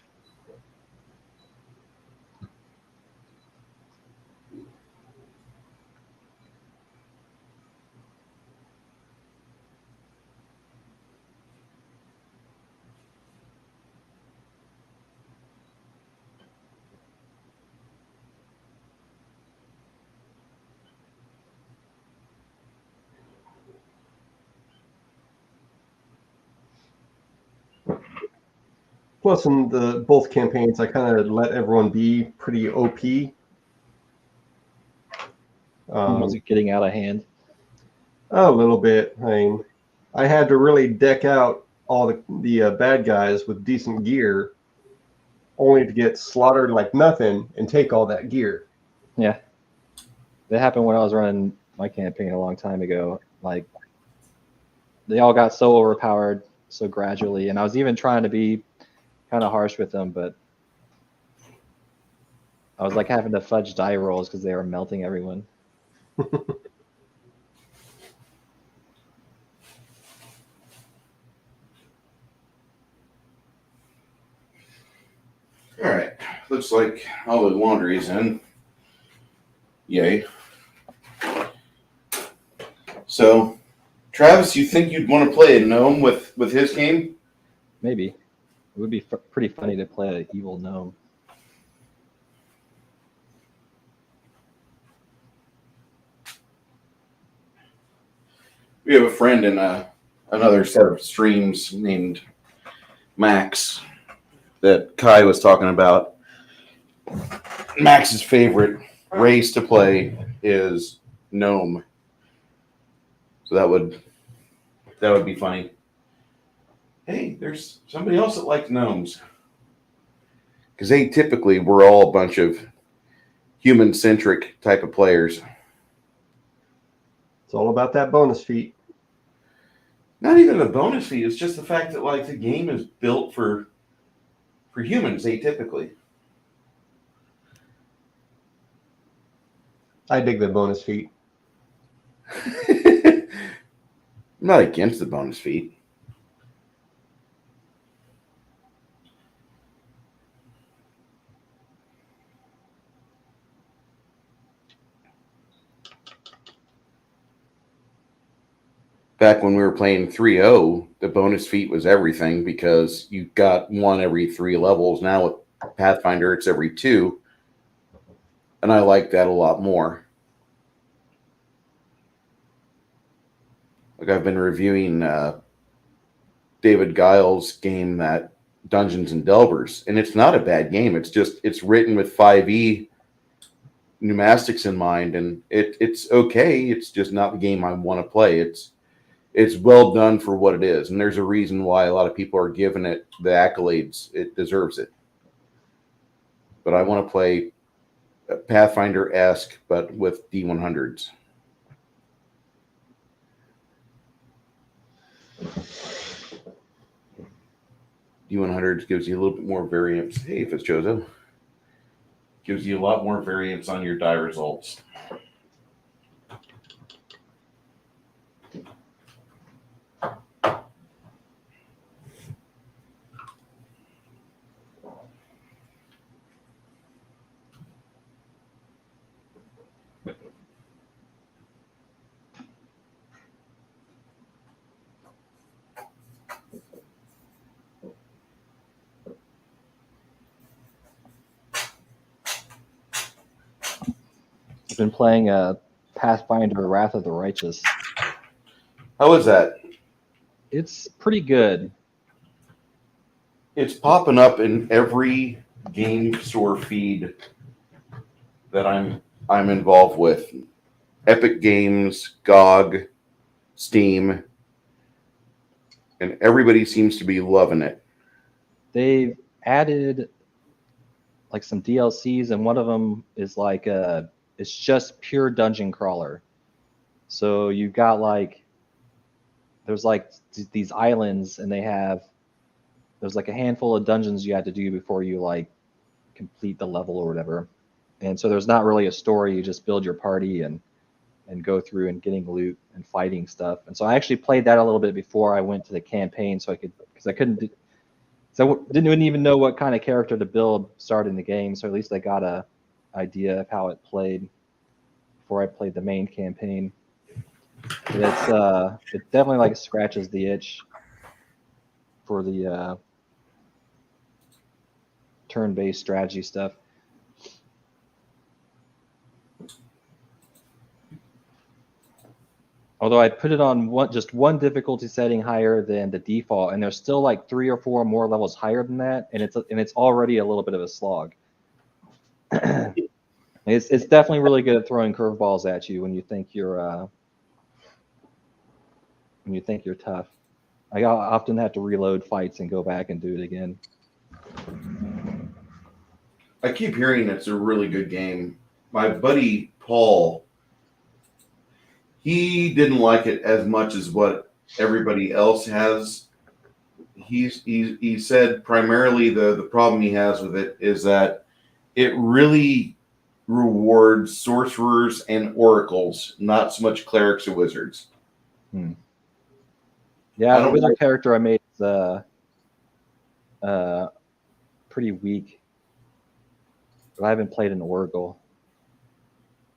Speaker 2: Plus, in the both campaigns, I kind of let everyone be pretty OP.
Speaker 8: Was it getting out of hand?
Speaker 2: A little bit. I mean, I had to really deck out all the bad guys with decent gear, only to get slaughtered like nothing and take all that gear.
Speaker 8: Yeah. That happened when I was running my campaign a long time ago. Like, they all got so overpowered so gradually, and I was even trying to be kind of harsh with them, but I was like having to fudge die rolls because they were melting everyone.
Speaker 7: All right. Looks like all the laundry's in. Yay. So, Travis, you think you'd want to play a gnome with his game?
Speaker 8: Maybe. It would be pretty funny to play an evil gnome.
Speaker 7: We have a friend in another set of streams named Max that Kai was talking about. Max's favorite race to play is gnome. So that would be funny. Hey, there's somebody else that likes gnomes. Because they typically were all a bunch of human-centric type of players.
Speaker 2: It's all about that bonus feat.
Speaker 7: Not even a bonus feat. It's just the fact that like the game is built for humans atypically.
Speaker 2: I dig the bonus feat.
Speaker 7: I'm not against the bonus feat. Back when we were playing 3.0, the bonus feat was everything because you got one every 3 levels. Now with Pathfinder, it's every 2. And I like that a lot more. Like I've been reviewing David Giles' game, that Dungeons and Delvers, and it's not a bad game. It's written with 5e pneumatics in mind, and it's okay. It's just not the game I want to play. It's well done for what it is, and there's a reason why a lot of people are giving it the accolades it deserves it. But I want to play Pathfinder-esque, but with D100s. D100s gives you a little bit more variance. Hey, if it's Jozo. Gives you a lot more variance on your die results.
Speaker 8: I've been playing Pathfinder: Wrath of the Righteous.
Speaker 1: How is that?
Speaker 8: It's pretty good.
Speaker 1: It's popping up in every game store feed that I'm involved with. Epic Games, GOG, Steam, and everybody seems to be loving it.
Speaker 8: They've added like some DLCs, and one of them is like it's just pure dungeon crawler. So you've got like there's like these islands, and there's like a handful of dungeons you have to do before you like complete the level or whatever. And so there's not really a story. You just build your party and go through and getting loot and fighting stuff. And so I actually played that a little bit before I went to the campaign, so because I didn't even know what kind of character to build starting the game. So at least I got a idea of how it played before I played the main campaign. But it definitely like scratches the itch for the turn-based strategy stuff. Although I put it on just one difficulty setting higher than the default, and there's still like 3 or 4 more levels higher than that, and it's already a little bit of a slog. It's definitely really good at throwing curveballs at you when you think you're tough. I often have to reload fights and go back and do it again.
Speaker 1: I keep hearing it's a really good game. My buddy Paul, he didn't like it as much as what everybody else has. He said primarily the problem he has with it is that it really rewards sorcerers and oracles, not so much clerics or wizards.
Speaker 8: Yeah, the wizard character I made is pretty weak. But I haven't played an oracle.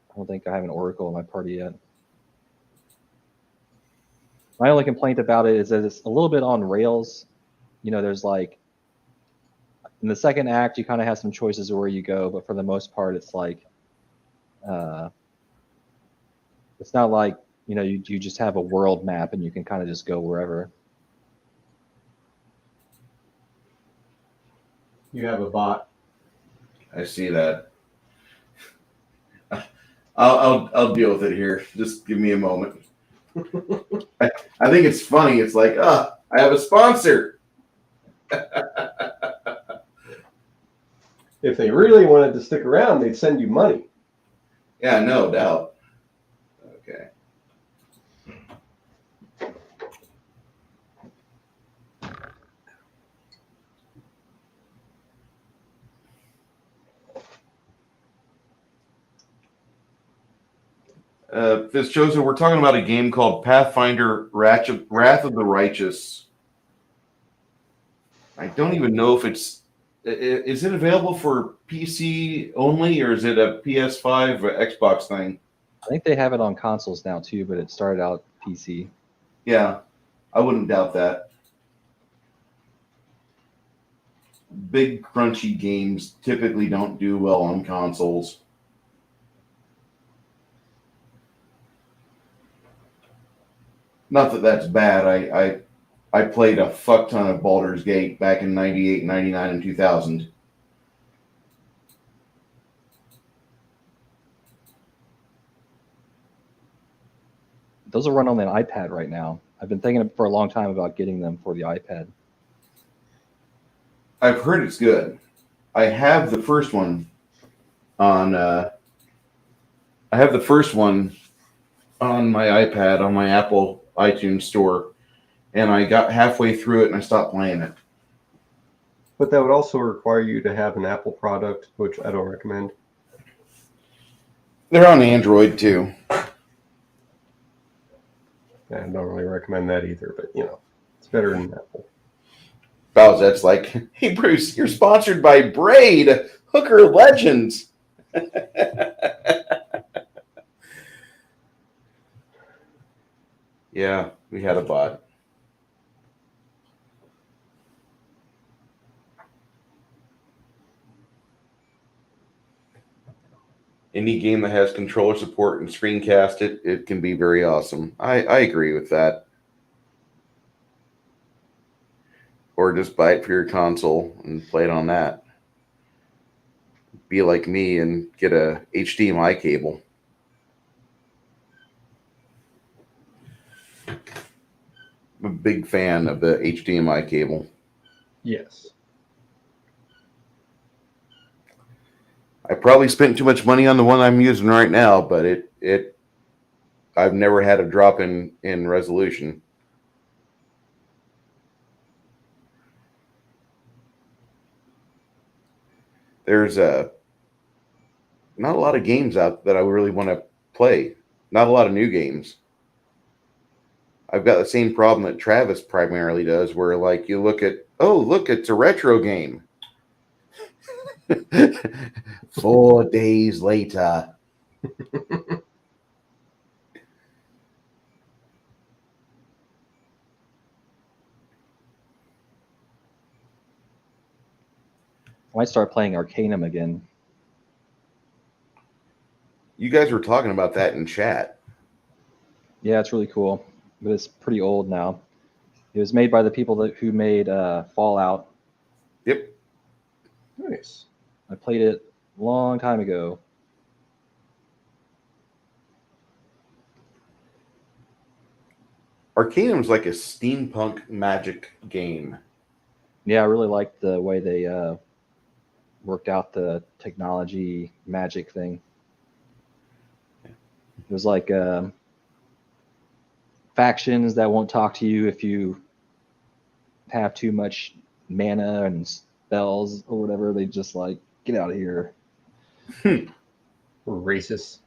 Speaker 8: I don't think I have an oracle in my party yet. My only complaint about it is that it's a little bit on rails. You know, there's like in the second act you kind of have some choices of where you go, but for the most part it's like it's not like, you know, you just have a world map and you can kind of just go wherever.
Speaker 2: You have a bot.
Speaker 1: I see that. I'll deal with it here. Just give me a moment. I think it's funny. It's like, I have a sponsor.
Speaker 2: If they really wanted to stick around, they'd send you money.
Speaker 1: Yeah, no doubt. Okay. This shows that we're talking about a game called Pathfinder: Wrath of the Righteous. I don't even know if is it available for PC only, or is it a PS5 or Xbox thing?
Speaker 8: I think they have it on consoles now too, but it started out PC.
Speaker 1: Yeah, I wouldn't doubt that. Big crunchy games typically don't do well on consoles. Not that that's bad. I played a fuck ton of Baldur's Gate back in 98, 99, and 2000.
Speaker 8: Those are run on an iPad right now. I've been thinking for a long time about getting them for the iPad.
Speaker 1: I've heard it's good. I have the first one on my iPad on my Apple iTunes store, and I got halfway through it and I stopped playing it.
Speaker 2: But that would also require you to have an Apple product, which I don't recommend.
Speaker 1: They're on Android too.
Speaker 2: I don't really recommend that either, but you know, it's better than Apple.
Speaker 1: Bowsette's like, hey Bruce, you're sponsored by Braid, Hooker Legends. Yeah, we had a bot.
Speaker 7: any game that has controller support and screencast it can be very awesome. I agree with that. Or just buy it for your console and play it on that. Be like me and get a HDMI cable. I'm a big fan of the HDMI cable.
Speaker 2: Yes.
Speaker 7: I probably spent too much money on the one I'm using right now, but I've never had a drop in resolution. There's not a lot of games out that I really want to play. Not a lot of new games. I've got the same problem that Travis primarily does, where like you look at, oh look, it's a retro game. 4 days later.
Speaker 8: I might start playing Arcanum again.
Speaker 7: You guys were talking about that in chat.
Speaker 8: Yeah, it's really cool, but it's pretty old now. It was made by the people who made Fallout.
Speaker 7: Yep.
Speaker 2: Nice.
Speaker 8: I played it a long time ago.
Speaker 7: Arcanum's like a steampunk magic game.
Speaker 8: Yeah, I really liked the way they worked out the technology magic thing. It was like factions that won't talk to you if you have too much mana and spells or whatever. They just like, get out of here.
Speaker 2: Racist.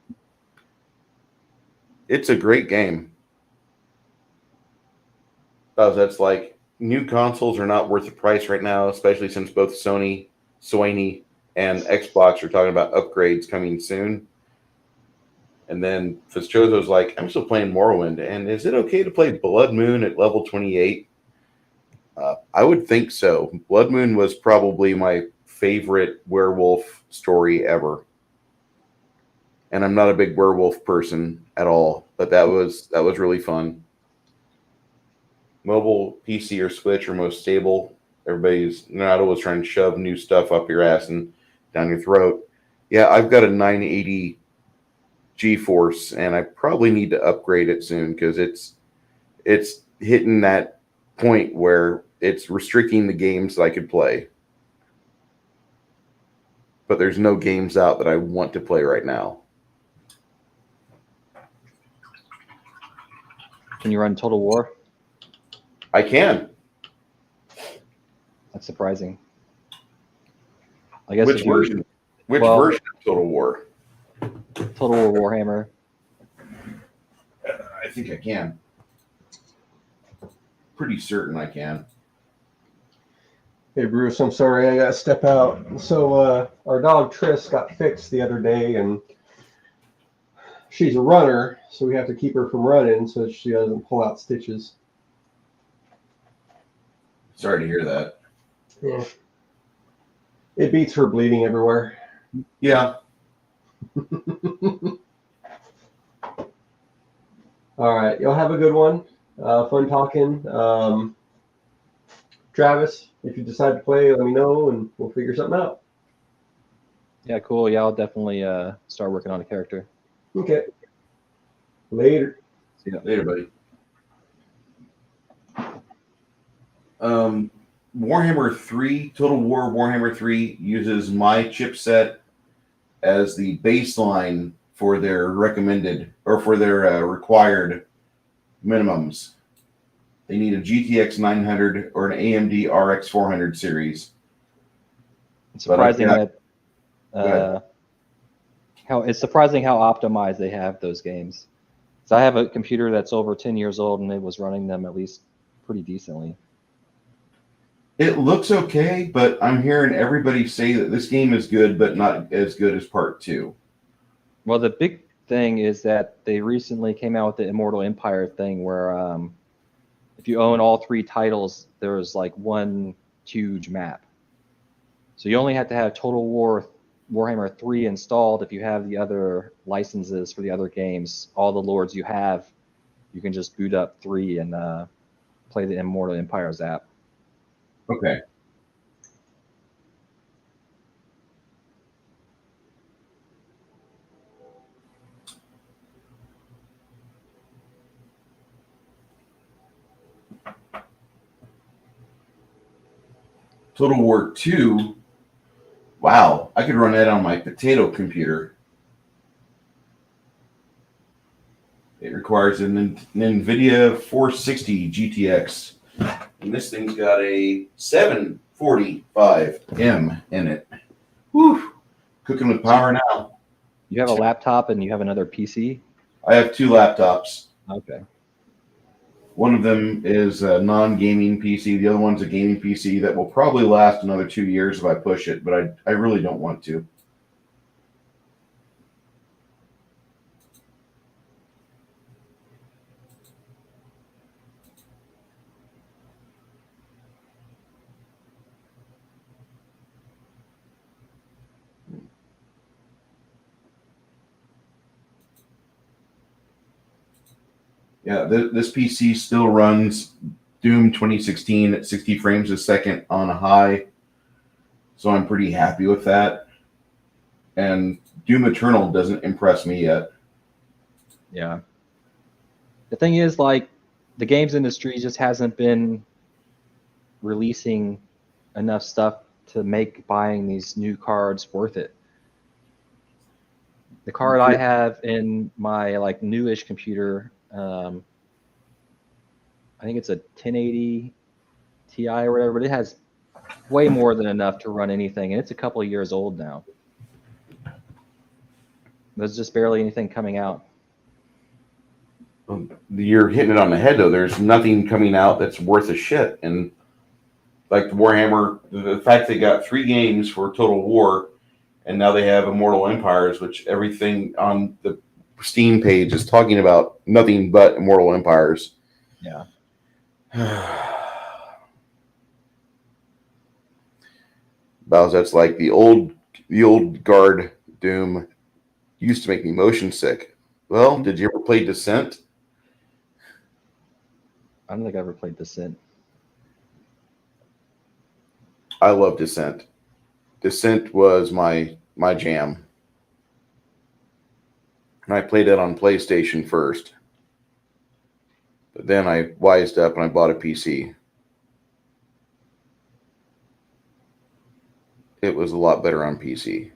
Speaker 7: It's a great game. That's like new consoles are not worth the price right now, especially since both Sony, and Xbox are talking about upgrades coming soon. And then Fischozo's like, I'm still playing Morrowind, and is it okay to play Blood Moon at level 28? I would think so. Blood Moon was probably my favorite werewolf story ever. And I'm not a big werewolf person at all, but that was really fun. Mobile, PC, or Switch are most stable. Everybody's not always trying to shove new stuff up your ass and down your throat. Yeah, I've got a 980 GeForce, and I probably need to upgrade it soon because it's hitting that point where it's restricting the games that I could play. But there's no games out that I want to play right now.
Speaker 8: Can you run Total War?
Speaker 7: I can.
Speaker 8: That's surprising. I guess
Speaker 7: Which version? Which version of Total War?
Speaker 8: Total War Warhammer.
Speaker 7: I think I can. Pretty certain I can.
Speaker 2: Hey Bruce, I'm sorry I gotta step out. So our dog Triss got fixed the other day, and she's a runner, so we have to keep her from running so she doesn't pull out stitches.
Speaker 7: Sorry to hear that.
Speaker 2: Yeah. It beats her bleeding everywhere.
Speaker 7: Yeah.
Speaker 2: All right, y'all have a good one. Fun talking. Travis, if you decide to play, let me know and we'll figure something out.
Speaker 8: Yeah, cool. Yeah, I'll definitely start working on a character.
Speaker 2: Okay. Later.
Speaker 8: See ya.
Speaker 7: Later, buddy. Warhammer 3, Total War Warhammer 3 uses my chipset as the baseline for their recommended or for their required minimums. They need a GTX 900 or an AMD RX 400 series.
Speaker 8: It's surprising
Speaker 7: Go
Speaker 8: that it's surprising how optimized they have those games. So I have a computer that's over 10 years old, and it was running them at least pretty decently.
Speaker 7: It looks okay, but I'm hearing everybody say that this game is good, but not as good as Part 2.
Speaker 8: Well, the big thing is that they recently came out with the Immortal Empire thing where if you own all 3 titles, there's like one huge map. So you only have to have Total War Warhammer 3 installed, if you have the other licenses for the other games, all the lords you have, you can just boot up 3 and play the Immortal Empires app.
Speaker 7: Okay. Total War 2. Wow, I could run that on my potato computer. It requires an NVIDIA 460 GTX. And this thing's got a 745M in it. Whew. Cooking with power now.
Speaker 8: You have a laptop and you have another PC?
Speaker 7: I have 2 laptops.
Speaker 8: Okay.
Speaker 7: One of them is a non-gaming PC. The other one's a gaming PC that will probably last another 2 years if I push it, but I really don't want to. Yeah, this PC still runs Doom 2016 at 60 frames a second on a high, so I'm pretty happy with that. And Doom Eternal doesn't impress me yet.
Speaker 8: Yeah. The thing is, like, the games industry just hasn't been releasing enough stuff to make buying these new cards worth it. The card I have in my like newish computer, I think it's a 1080 Ti or whatever, but it has way more than enough to run anything, and it's a couple of years old now. There's just barely anything coming out.
Speaker 7: You're hitting it on the head, though. There's nothing coming out that's worth a shit. And like the Warhammer, the fact they got 3 games for Total War, and now they have Immortal Empires, which everything on the Steam page is talking about nothing but Immortal Empires.
Speaker 8: Yeah.
Speaker 7: That's like the old guard Doom used to make me motion sick. Well, did you ever play Descent?
Speaker 8: I don't think I ever played Descent.
Speaker 7: I love Descent. Descent was my jam. And I played it on PlayStation first. But then I wised up and I bought a PC. It was a lot better on PC.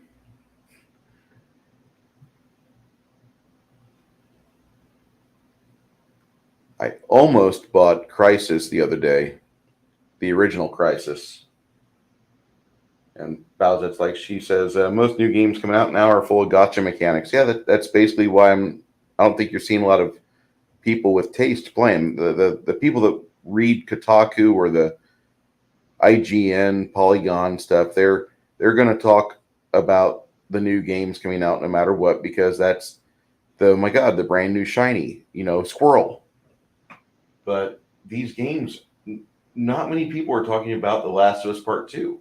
Speaker 7: I almost bought Crisis the other day, the original Crisis. And Bowset's like, she says, most new games coming out now are full of gotcha mechanics. Yeah, that's basically why I don't think you're seeing a lot of people with taste playing. The people that read Kotaku or the IGN, Polygon stuff, they're going to talk about the new games coming out no matter what, because that's oh my God, the brand new shiny, squirrel. But these games, not many people are talking about The Last of Us Part 2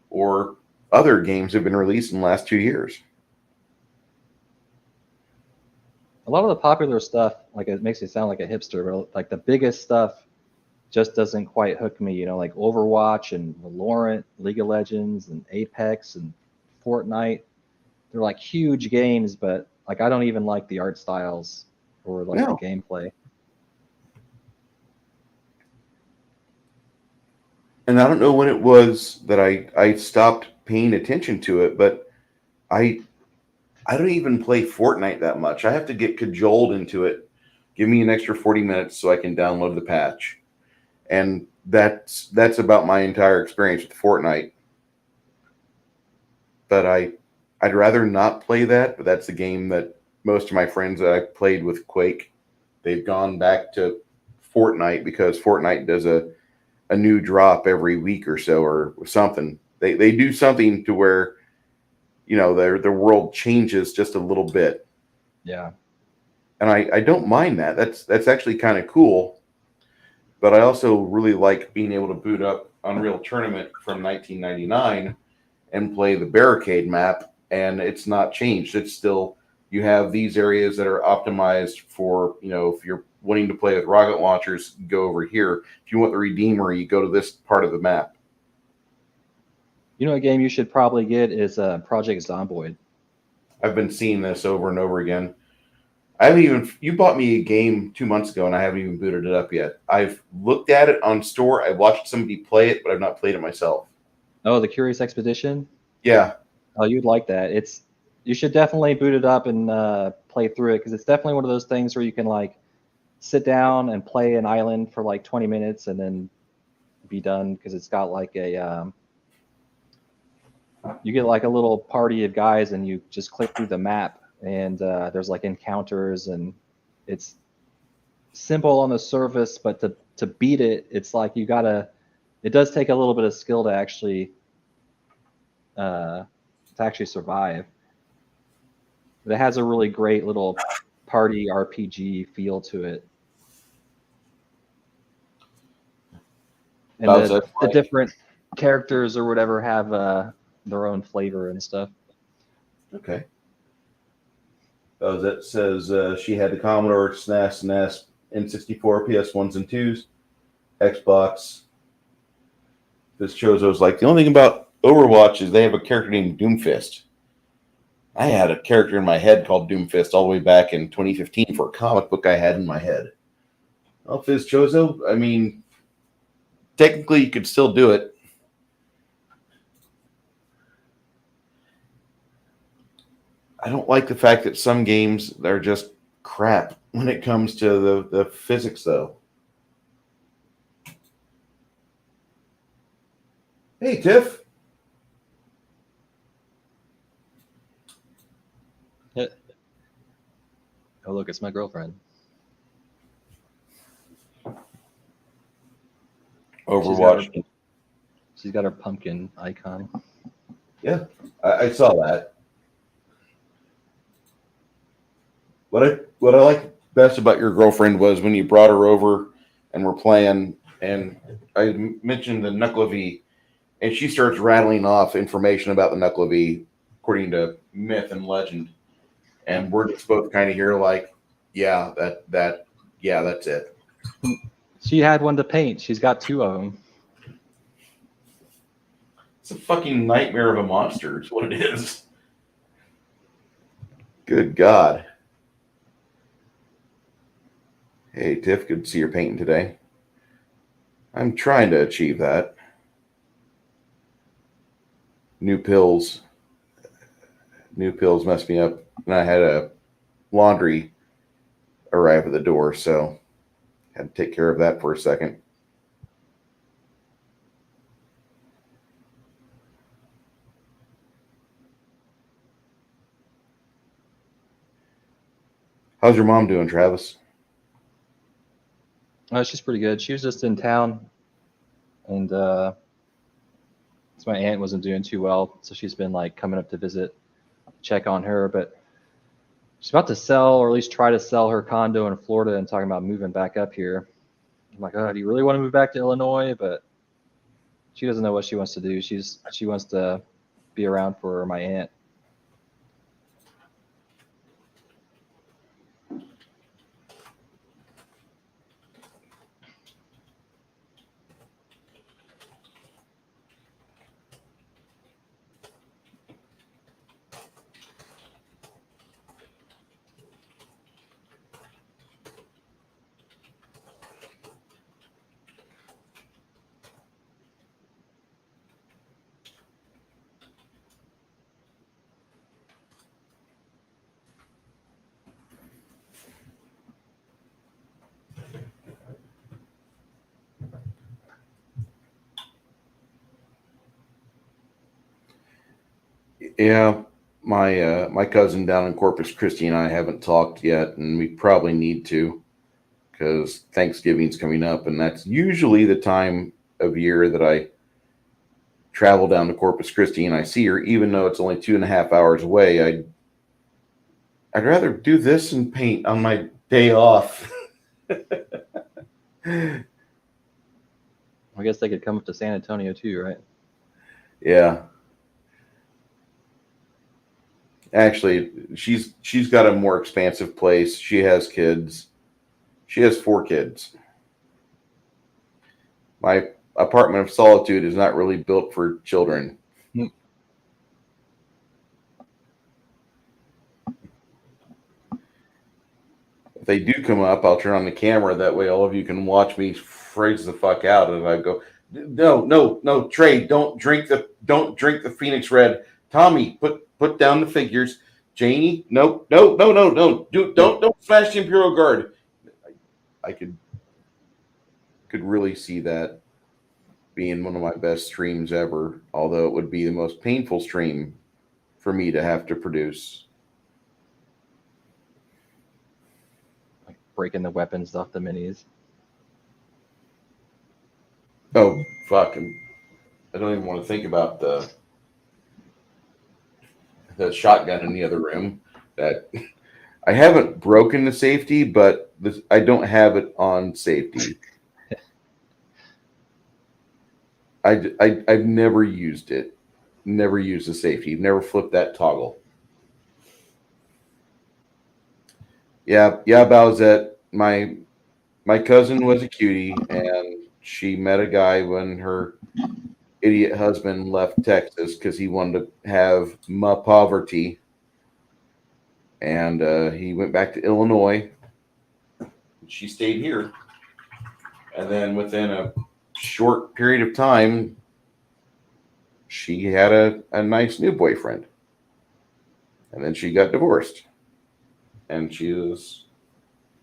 Speaker 7: or other games that have been released in the last 2 years.
Speaker 8: A lot of the popular stuff, like, it makes me sound like a hipster, but like the biggest stuff just doesn't quite hook me, like Overwatch and Valorant, League of Legends and Apex and Fortnite. They're like huge games, but like I don't even like the art styles or like the gameplay.
Speaker 7: And I don't know when it was that I stopped paying attention to it, but I don't even play Fortnite that much. I have to get cajoled into it. Give me an extra 40 minutes so I can download the patch. And that's about my entire experience with Fortnite. But I'd rather not play that, but that's the game that most of my friends that I played with Quake, they've gone back to Fortnite because Fortnite does a new drop every week or so or something. They do something to where, their world changes just a little bit.
Speaker 8: Yeah.
Speaker 7: And I don't mind that. That's actually kind of cool. But I also really like being able to boot up Unreal Tournament from 1999
Speaker 1: and play the barricade map, and it's not changed. It's still, you have these areas that are optimized for, if you're wanting to play with rocket launchers, go over here. If you want the Redeemer, you go to this part of the map.
Speaker 8: You know, a game you should probably get is Project Zomboid.
Speaker 1: I've been seeing this over and over again. I haven't even, you bought me a game 2 months ago and I haven't even booted it up yet. I've looked at it on store. I've watched somebody play it, but I've not played it myself.
Speaker 8: Oh, the Curious Expedition?
Speaker 1: Yeah.
Speaker 8: Oh, you'd like that. You should definitely boot it up and play through it, because it's definitely one of those things where you can like sit down and play an island for like 20 minutes and then be done, because it's got like a you get like a little party of guys and you just click through the map, and there's like encounters, and it's simple on the surface, but to beat it, it's like it does take a little bit of skill to actually survive. But it has a really great little party RPG feel to it. And the different characters or whatever have their own flavor and stuff.
Speaker 1: Okay. Oh, that says she had the Commodore, SNES, NES, N64, PS1s and 2s, Xbox. This Chozo's like, the only thing about Overwatch is they have a character named Doomfist. I had a character in my head called Doomfist all the way back in 2015 for a comic book I had in my head. Well, Fizz Chozo, I mean, technically you could still do it. I don't like the fact that some games are just crap when it comes to the physics, though. Hey, Tiff.
Speaker 8: Oh, look, it's my girlfriend.
Speaker 1: Overwatch.
Speaker 8: She's got her pumpkin icon.
Speaker 1: Yeah, I saw that. What I like best about your girlfriend was when you brought her over and we're playing, and I mentioned the Knuckle V, and she starts rattling off information about the Knuckle V according to myth and legend, and we're just both kind of here like, yeah, that's it.
Speaker 8: She had one to paint. She's got two of them.
Speaker 1: It's a fucking nightmare of a monster is what it is. Good God. Hey, Tiff, good to see you're painting today. I'm trying to achieve that. New pills messed me up, and I had a laundry arrive at the door, so had to take care of that for a second. How's your mom doing, Travis?
Speaker 8: She's pretty good. She was just in town, and so my aunt wasn't doing too well, so she's been like coming up to visit, check on her. But she's about to sell, or at least try to sell, her condo in Florida and talking about moving back up here. I'm like, oh, do you really want to move back to Illinois? But she doesn't know what she wants to do. She wants to be around for my aunt.
Speaker 1: Yeah, my cousin down in Corpus Christi and I haven't talked yet, and we probably need to, because Thanksgiving's coming up, and that's usually the time of year that I travel down to Corpus Christi and I see her, even though it's only 2.5 hours away. I'd rather do this and paint on my day off.
Speaker 8: I guess they could come up to San Antonio too, right?
Speaker 1: Yeah. Actually, she's got a more expansive place. She has kids. She has 4 kids. My apartment of solitude is not really built for children. If they do come up, I'll turn on the camera. That way, all of you can watch me freeze the fuck out as I go. No, Trey, don't drink the Phoenix Red. Tommy, put down the figures. Janie, no, don't smash the Imperial Guard. I could really see that being one of my best streams ever, although it would be the most painful stream for me to have to produce.
Speaker 8: Like breaking the weapons off the minis.
Speaker 1: Oh, fuck. I don't even want to think about the shotgun in the other room. That I haven't broken the safety, but I don't have it on safety. I've never used it. Never used the safety. Never flipped that toggle. Yeah, Bowsette. My cousin was a cutie, and she met a guy when her idiot husband left Texas because he wanted to have poverty, and he went back to Illinois. She stayed here, and then within a short period of time, she had a nice new boyfriend, and then she got divorced, and she was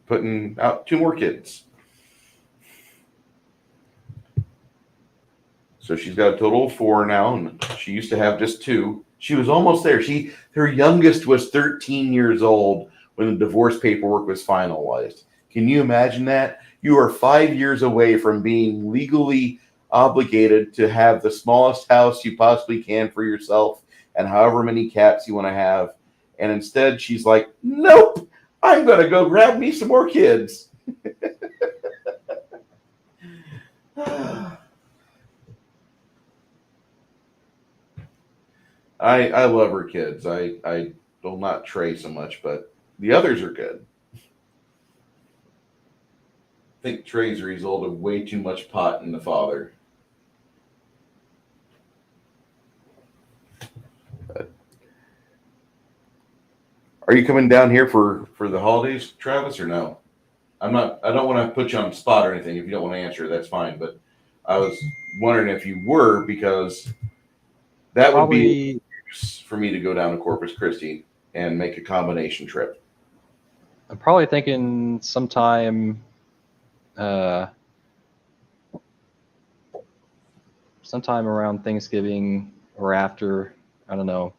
Speaker 1: putting out 2 more kids. So she's got a total of 4 now, and she used to have just 2. She was almost there. Her youngest was 13 years old when the divorce paperwork was finalized. Can you imagine that? You are 5 years away from being legally obligated to have the smallest house you possibly can for yourself and however many cats you want to have. And instead, she's like, nope, I'm going to go grab me some more kids. I love her kids. I will not Trey so much, but the others are good. I think Trey's a result of way too much pot in the father. Are you coming down here for the holidays, Travis, or no? I don't want to put you on the spot or anything. If you don't want to answer, that's fine. But I was wondering if you were, because that would be for me to go down to Corpus Christi and make a combination trip.
Speaker 8: I'm probably thinking sometime around Thanksgiving or after. I don't know.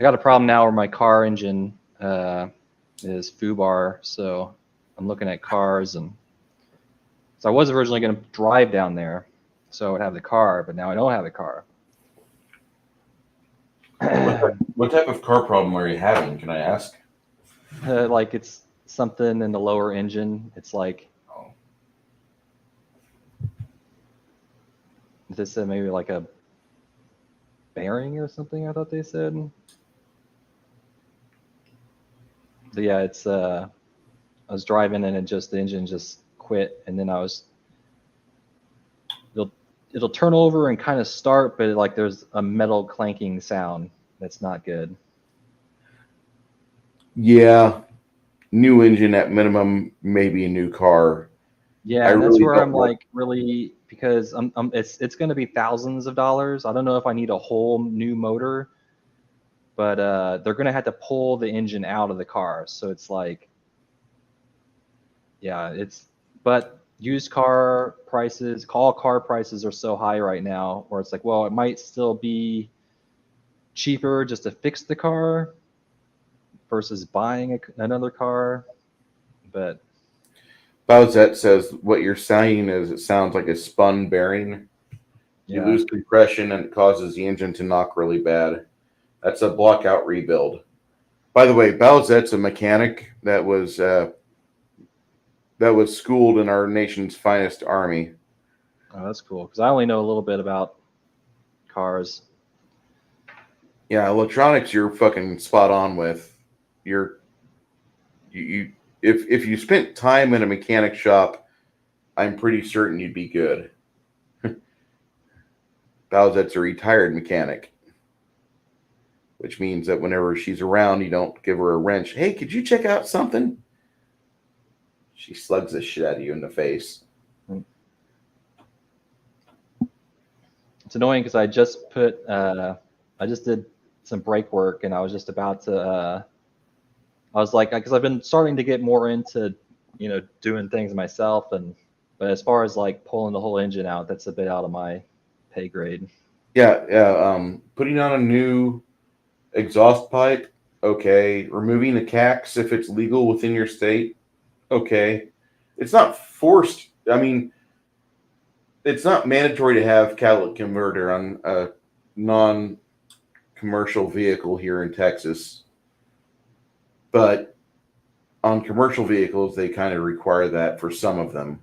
Speaker 8: I got a problem now where my car engine is foobar, so I'm looking at cars, and so I was originally going to drive down there, so I would have the car, but now I don't have the car.
Speaker 1: What type of car problem are you having? Can I ask?
Speaker 8: Like it's something in the lower engine. It's like, they said maybe like a bearing or something, I thought they said. But yeah, it's I was driving and the engine just quit, and then it'll turn over and kind of start, but like there's a metal clanking sound that's not good.
Speaker 1: Yeah, new engine at minimum, maybe a new car.
Speaker 8: Yeah, and that's where I'm like, really, because it's going to be thousands of dollars. I don't know if I need a whole new motor, but they're going to have to pull the engine out of the car. So it's like, yeah, but used car prices, all car prices are so high right now, where it's like, well, it might still be cheaper just to fix the car versus buying another car. But
Speaker 1: Bowsette says what you're saying is it sounds like a spun bearing. You lose compression and it causes the engine to knock really bad. That's a blockout rebuild. By the way, Bowsette's a mechanic that was schooled in our nation's finest army.
Speaker 8: Oh, that's cool, because I only know a little bit about cars.
Speaker 7: Yeah, electronics you're fucking spot on with. You're you if you spent time in a mechanic shop, I'm pretty certain you'd be good. Bowsette's a retired mechanic, which means that whenever she's around, you don't give her a wrench. Hey, could you check out something? She slugs the shit out of you in the face.
Speaker 8: It's annoying because I just did some brake work, and I was just about to. I was like, because I've been starting to get more into, doing things myself, but as far as like pulling the whole engine out, that's a bit out of my pay grade.
Speaker 7: Yeah. Putting on a new exhaust pipe, okay. Removing the cacks if it's legal within your state, okay. It's not forced. I mean, it's not mandatory to have catalytic converter on a non-commercial vehicle here in Texas, but on commercial vehicles, they kind of require that for some of them.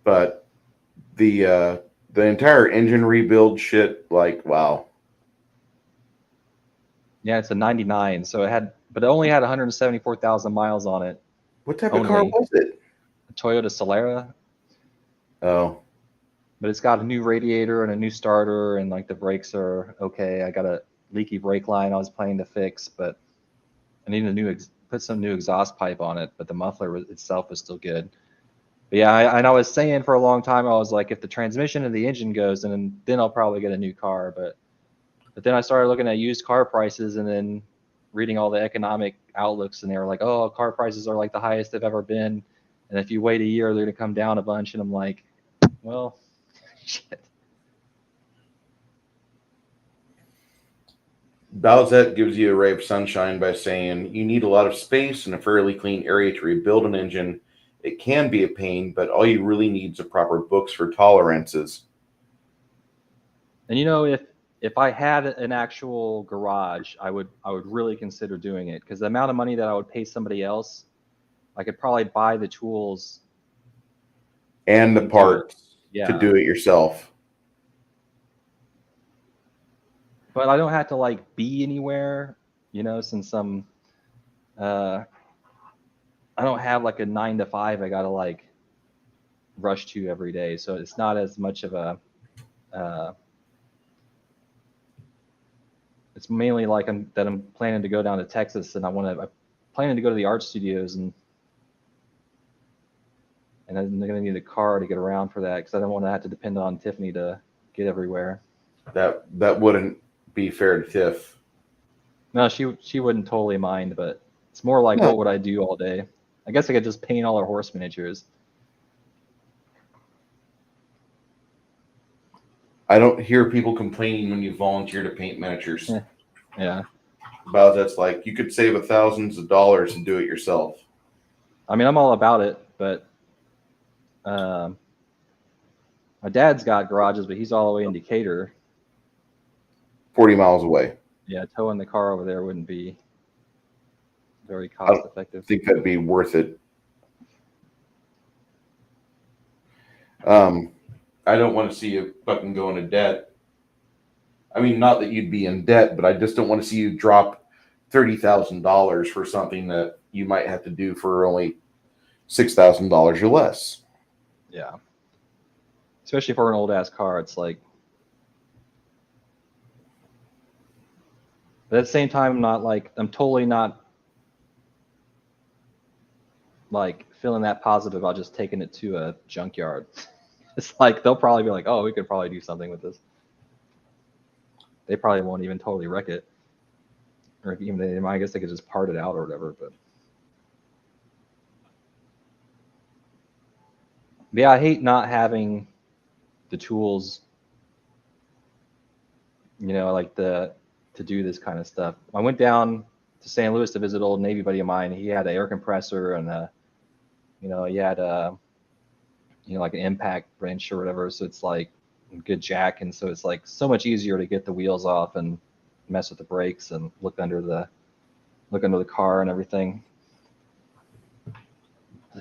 Speaker 7: But the entire engine rebuild shit, like, wow.
Speaker 8: Yeah, it's a 99, but it only had 174,000 miles on it.
Speaker 7: What type of car was it?
Speaker 8: A Toyota Solara.
Speaker 7: Oh.
Speaker 8: But it's got a new radiator and a new starter, and like the brakes are okay. I got a leaky brake line I was planning to fix, but I need put some new exhaust pipe on it, but the muffler itself is still good. But yeah, and I was saying for a long time, I was like, if the transmission and the engine goes, then I'll probably get a new car. But then I started looking at used car prices and then reading all the economic outlooks, and they were like, oh, car prices are like the highest they've ever been. And if you wait a year, they're going to come down a bunch. And I'm like, well, shit.
Speaker 7: Bowsette gives you a ray of sunshine by saying you need a lot of space and a fairly clean area to rebuild an engine. It can be a pain, but all you really need is a proper books for tolerances.
Speaker 8: And if I had an actual garage, I would really consider doing it, because the amount of money that I would pay somebody else, I could probably buy the tools
Speaker 7: and the parts to do it yourself.
Speaker 8: But I don't have to like be anywhere, since I don't have like a 9 to 5 I gotta like rush to every day. So it's not as much of a it's mainly like I'm planning to go down to Texas, and I'm planning to go to the art studios, and I'm gonna need a car to get around for that, because I don't want to have to depend on Tiffany to get everywhere.
Speaker 7: That wouldn't be fair to Tiff.
Speaker 8: No, she wouldn't totally mind, but it's more like, what would I do all day? I guess I could just paint all her horse miniatures.
Speaker 7: I don't hear people complaining when you volunteer to paint miniatures.
Speaker 8: Yeah.
Speaker 7: About that's like, you could save thousands of dollars and do it yourself.
Speaker 8: I mean, I'm all about it, but my dad's got garages, but he's all the way in Decatur.
Speaker 7: 40 miles away.
Speaker 8: Yeah, towing the car over there wouldn't be very cost effective.
Speaker 7: I think that'd be worth it. I don't want to see you fucking go into debt. I mean, not that you'd be in debt, but I just don't want to see you drop $30,000 for something that you might have to do for only $6,000 or less.
Speaker 8: Yeah. Especially for an old ass car, it's like. But at the same time, I'm totally not like feeling that positive about just taking it to a junkyard. It's like they'll probably be like, oh, we could probably do something with this. They probably won't even totally wreck it. Or even I guess they could just part it out or whatever. But yeah, I hate not having the tools, like to do this kind of stuff. I went down to St. Louis to visit an old Navy buddy of mine. He had an air compressor and he had like an impact wrench or whatever. So it's like a good jack, and so it's like so much easier to get the wheels off and mess with the brakes and look under the car and everything.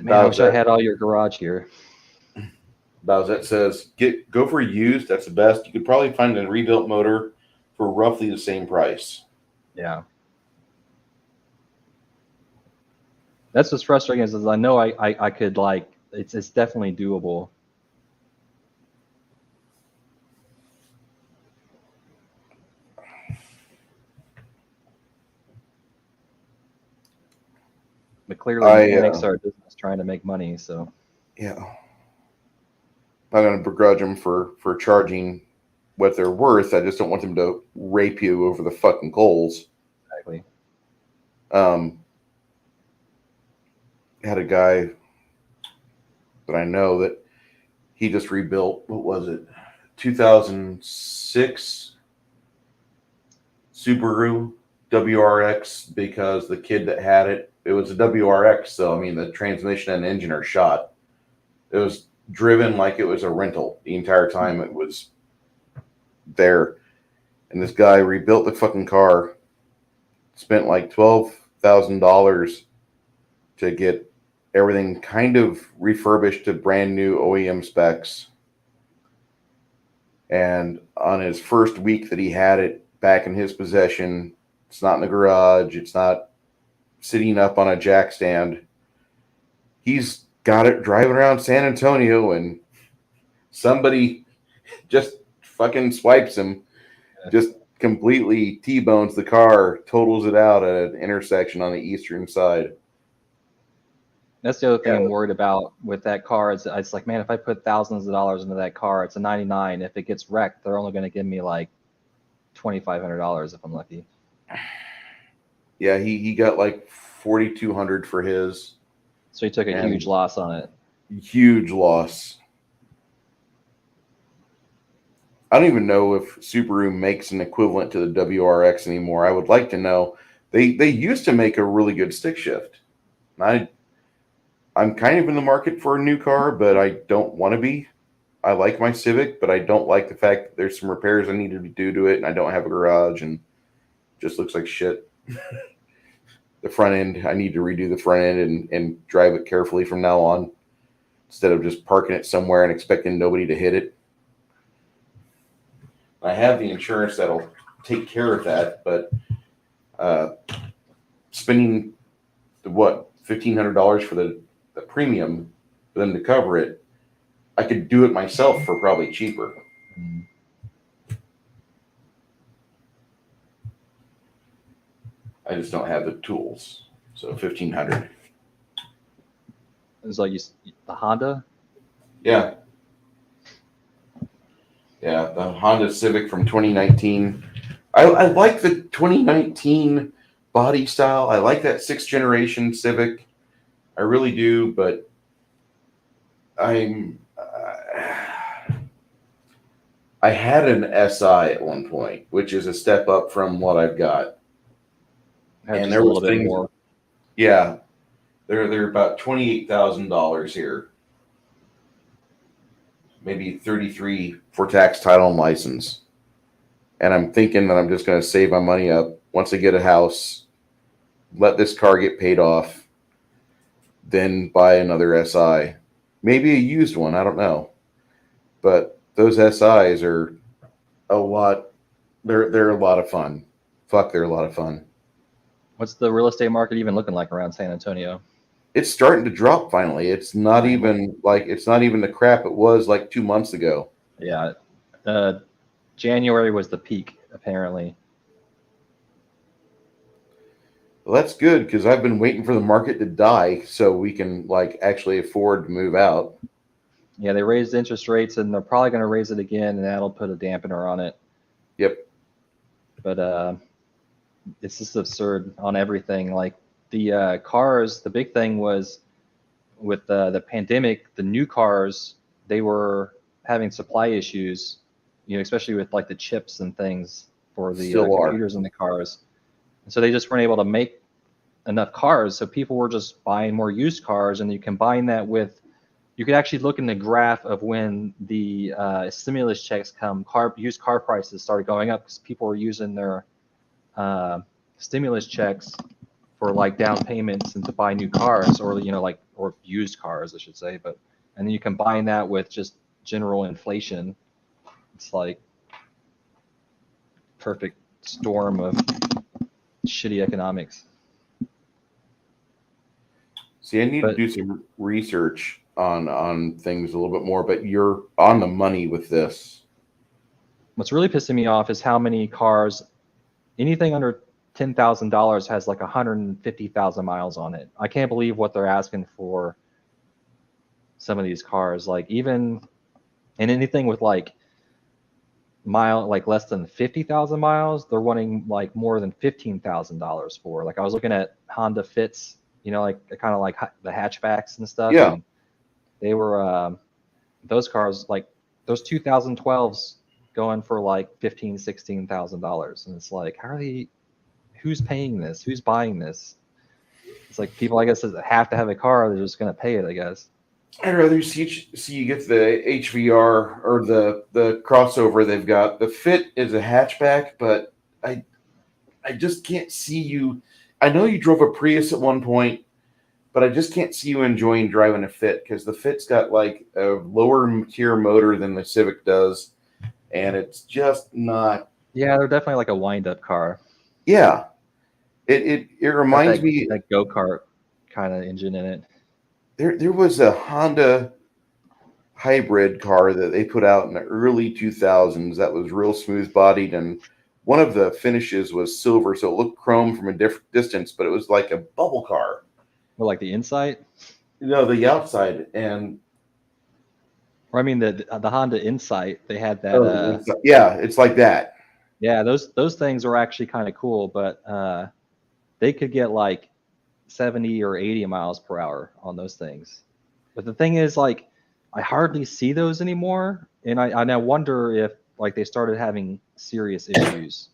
Speaker 8: Man, I wish I had all your garage here.
Speaker 7: Bowsette says, go for used. That's the best. You could probably find a rebuilt motor for roughly the same price.
Speaker 8: Yeah. That's what's frustrating is I know I could like it's definitely doable. But clearly mechanics are a business trying to make money, so
Speaker 7: Yeah. Not going to begrudge them for charging what they're worth. I just don't want them to rape you over the fucking coals.
Speaker 8: exactly.
Speaker 7: Had a guy that I know that he just rebuilt, what was it, 2006 Subaru WRX, because the kid that had it, it was a WRX, so I mean the transmission and engine are shot. It was driven like it was a rental the entire time it was there. And this guy rebuilt the fucking car, spent like $12,000 to get everything kind of refurbished to brand new OEM specs. And on his first week that he had it back in his possession, it's not in the garage, it's not sitting up on a jack stand. He's got it driving around San Antonio, and somebody just fucking swipes him, just completely T-bones the car, totals it out at an intersection on the eastern side.
Speaker 8: That's the other thing I'm worried about with that car. It's like, man, if I put thousands of dollars into that car, it's a 99. If it gets wrecked, they're only going to give me like $2,500 if I'm lucky.
Speaker 7: Yeah, he got like $4,200 for his.
Speaker 8: So he took a huge loss on it.
Speaker 7: Huge loss. I don't even know if Subaru makes an equivalent to the WRX anymore. I would like to know. They used to make a really good stick shift. I'm kind of in the market for a new car, but I don't want to be. I like my Civic, but I don't like the fact that there's some repairs I need to do to it, and I don't have a garage, and it just looks like shit. The front end, I need to redo the front end and drive it carefully from now on, instead of just parking it somewhere and expecting nobody to hit it. I have the insurance that'll take care of that, but spending $1,500 for the premium for them to cover it, I could do it myself for probably cheaper. I just don't have the tools. So $1,500.
Speaker 8: It's like the Honda.
Speaker 7: Yeah. Yeah, the Honda Civic from 2019. I like the 2019 body style. I like that 6th generation Civic. I really do, but I had an SI at one point, which is a step up from what I've got.
Speaker 8: And there was a little bit more.
Speaker 7: Yeah, they're about $28,000 here. Maybe 33 for tax, title, and license. And I'm thinking that I'm just going to save my money up once I get a house, let this car get paid off, then buy another SI. Maybe a used one, I don't know. But those SIs are a lot. They're a lot of fun. Fuck, they're a lot of fun.
Speaker 8: What's the real estate market even looking like around San Antonio?
Speaker 7: It's starting to drop finally. It's not even the crap it was like 2 months ago.
Speaker 8: Yeah. January was the peak, apparently.
Speaker 7: Well, that's good, because I've been waiting for the market to die so we can like actually afford to move out.
Speaker 8: Yeah, they raised interest rates, and they're probably going to raise it again, and that'll put a dampener on it.
Speaker 7: Yep.
Speaker 8: But it's just absurd on everything. Like the cars, the big thing was with the pandemic, the new cars, they were having supply issues, especially with like the chips and things for the computers in the cars. And so they just weren't able to make enough cars. So people were just buying more used cars, and you combine that with, you could actually look in the graph of when the stimulus checks come, used car prices started going up because people were using their stimulus checks for like down payments and to buy new cars, or or used cars, I should say. And then you combine that with just general inflation. It's like perfect storm of shitty economics.
Speaker 7: See, I need to
Speaker 8: But-
Speaker 7: do some research on things a little bit more, but you're on the money with this.
Speaker 8: What's really pissing me off is how many cars, anything under $10,000 has like 150,000 miles on it. I can't believe what they're asking for some of these cars. Like even, and anything with like less than 50,000 miles, they're wanting like more than $15,000 for. Like I was looking at Honda Fits, you know, like kind of like the hatchbacks and stuff.
Speaker 7: Yeah.
Speaker 8: And they were, those cars, like those 2012s going for like $15,000-$16,000. And it's like, how are they, who's paying this? Who's buying this? It's like people, I guess, that have to have a car. They're just going to pay it, I guess.
Speaker 7: I'd rather see you get the HVR or the crossover they've got. The Fit is a hatchback, but I just can't see you. I know you drove a Prius at one point, but I just can't see you enjoying driving a Fit because the Fit's got like a lower tier motor than the Civic does, and it's just not.
Speaker 8: Yeah, they're definitely like a wind-up car.
Speaker 7: Yeah, it reminds me
Speaker 8: that go-kart kind of engine in it.
Speaker 7: There was a Honda hybrid car that they put out in the early 2000s that was real smooth bodied, and one of the finishes was silver, so it looked chrome from a different distance, but it was like a bubble car.
Speaker 8: Or like the Insight?
Speaker 7: No, the outside. And
Speaker 8: or I mean the Honda Insight, they had that
Speaker 7: yeah, it's like that.
Speaker 8: Yeah, those things are actually kind of cool, but they could get like 70 or 80 miles per hour on those things. But the thing is, like, I hardly see those anymore, and I wonder if like they started having serious issues.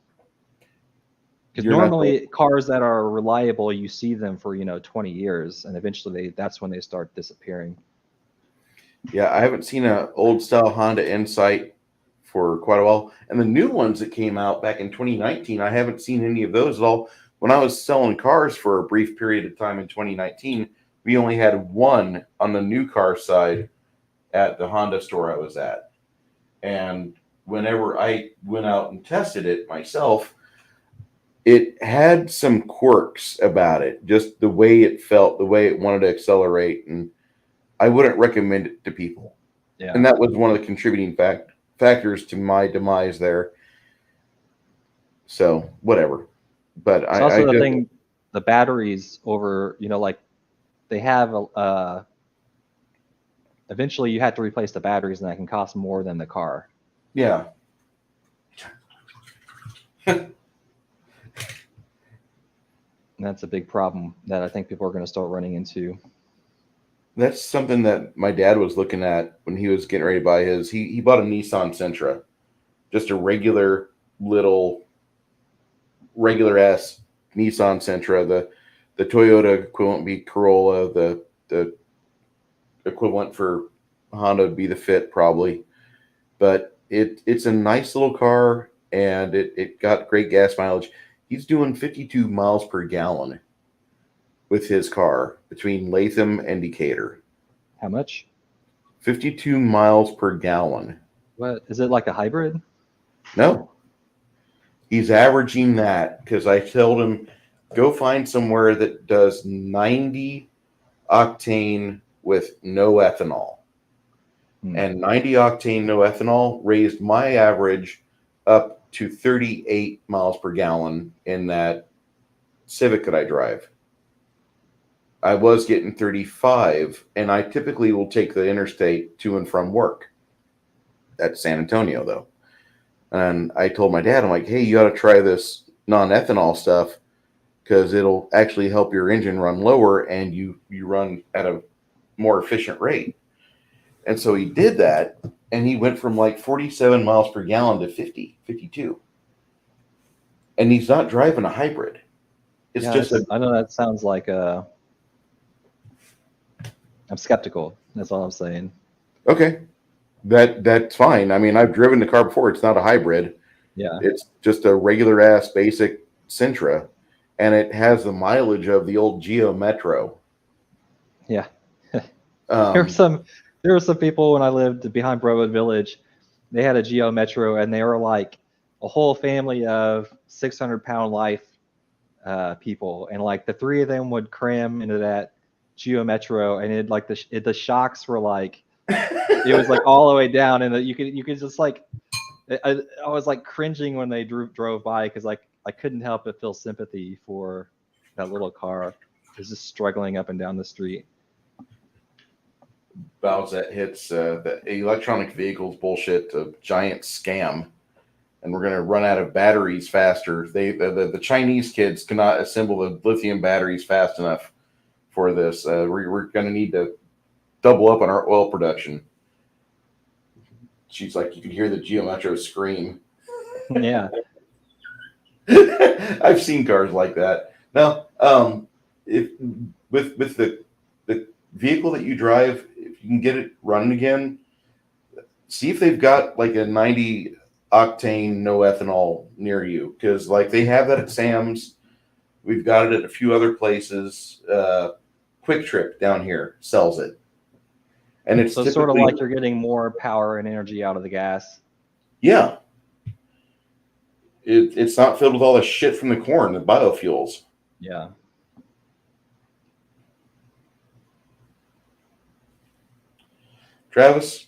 Speaker 8: Because normally cars that are reliable, you see them for 20 years, and eventually that's when they start disappearing.
Speaker 7: Yeah, I haven't seen an old style Honda Insight for quite a while, and the new ones that came out back in 2019, I haven't seen any of those at all. When I was selling cars for a brief period of time in 2019, we only had one on the new car side at the Honda store I was at. And whenever I went out and tested it myself, it had some quirks about it, just the way it felt, the way it wanted to accelerate, and I wouldn't recommend it to people.
Speaker 8: Yeah.
Speaker 7: And that was one of the contributing factors to my demise there. So, whatever. But
Speaker 8: it's also the thing, the batteries over, like they have eventually you have to replace the batteries, and that can cost more than the car.
Speaker 7: Yeah.
Speaker 8: And that's a big problem that I think people are going to start running into.
Speaker 7: That's something that my dad was looking at when he was getting ready to buy his. He bought a Nissan Sentra, just a regular ass Nissan Sentra. The Toyota equivalent would be Corolla. The equivalent for Honda would be the Fit probably. But it's a nice little car, and it got great gas mileage. He's doing 52 miles per gallon with his car between Latham and Decatur.
Speaker 8: How much?
Speaker 7: 52 miles per gallon.
Speaker 8: What is it, like a hybrid?
Speaker 7: No. He's averaging that because I told him go find somewhere that does 90 octane with no ethanol. And 90 octane no ethanol raised my average up to 38 miles per gallon in that Civic that I drive. I was getting 35, and I typically will take the interstate to and from work. That's San Antonio, though. And I told my dad, I'm like, hey, you ought to try this non-ethanol stuff because it'll actually help your engine run lower and you run at a more efficient rate. And so he did that, and he went from like 47 miles per gallon to 50, 52. And he's not driving a hybrid. It's just
Speaker 8: I know that sounds like I'm skeptical. That's all I'm saying.
Speaker 7: Okay. That's fine. I mean, I've driven the car before. It's not a hybrid.
Speaker 8: Yeah.
Speaker 7: It's just a regular ass basic Sentra, and it has the mileage of the old Geo Metro.
Speaker 8: Yeah. There were some people when I lived behind Broadwood Village. They had a Geo Metro, and they were like a a whole family of 600-pound life people, and like the three of them would cram into that Geo Metro, and it like the shocks were like it was like all the way down, and you could just like I was like cringing when they drove by because like I couldn't help but feel sympathy for that little car. It was just struggling up and down the street.
Speaker 7: Bowsette hits the electronic vehicles bullshit, a giant scam, and we're going to run out of batteries faster. The Chinese kids cannot assemble the lithium batteries fast enough for this. We're going to need to double up on our oil production. She's like, you can hear the Geo Metro scream.
Speaker 8: Yeah.
Speaker 7: I've seen cars like that. Now, if with the vehicle that you drive, if you can get it running again, see if they've got like a 90 octane no ethanol near you, because like they have that at Sam's. We've got it at a few other places. Quick Trip down here sells it, and it's
Speaker 8: so sort of like you're getting more power and energy out of the gas.
Speaker 7: Yeah. It's not filled with all the shit from the corn, the biofuels.
Speaker 8: Yeah.
Speaker 7: Travis,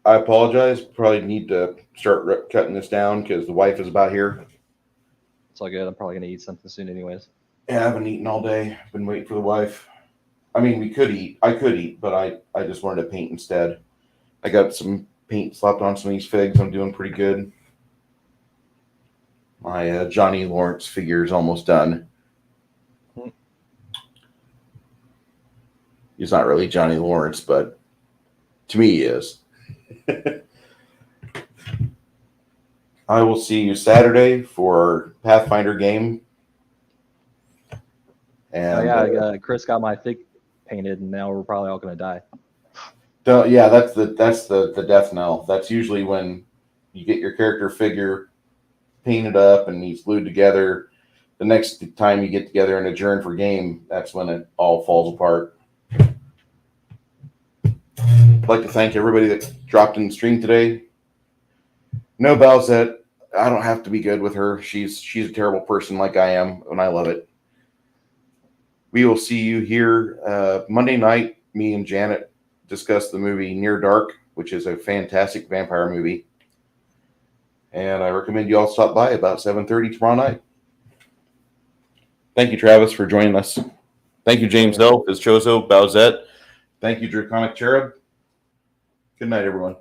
Speaker 7: I apologize. Probably need to start cutting this down because the wife is about here.
Speaker 8: It's all good. I'm probably going to eat something soon anyways.
Speaker 7: Yeah, I haven't eaten all day. Been waiting for the wife. I mean, we could eat. I could eat, but I just wanted to paint instead. I got some paint slapped on some of these figs. I'm doing pretty good. My Johnny Lawrence figure is almost done. He's not really Johnny Lawrence, but to me he is. I will see you Saturday for Pathfinder game. And
Speaker 8: Chris got my fig painted, and now we're probably all going to die.
Speaker 7: Yeah, that's the death knell. That's usually when you get your character figure painted up and he's glued together. The next time you get together and adjourn for game, that's when it all falls apart. I'd like to thank everybody that dropped in the stream today. No, Bowsette, I don't have to be good with her. She's a terrible person like I am, and I love it. We will see you here Monday night. Me and Janet discuss the movie Near Dark, which is a fantastic vampire movie. And I recommend you all stop by about 7:30 tomorrow night. Thank you, Travis, for joining us. Thank you, James Delp, as Chozo, Bowsette. Thank you, Draconic Cherub. Good night, everyone.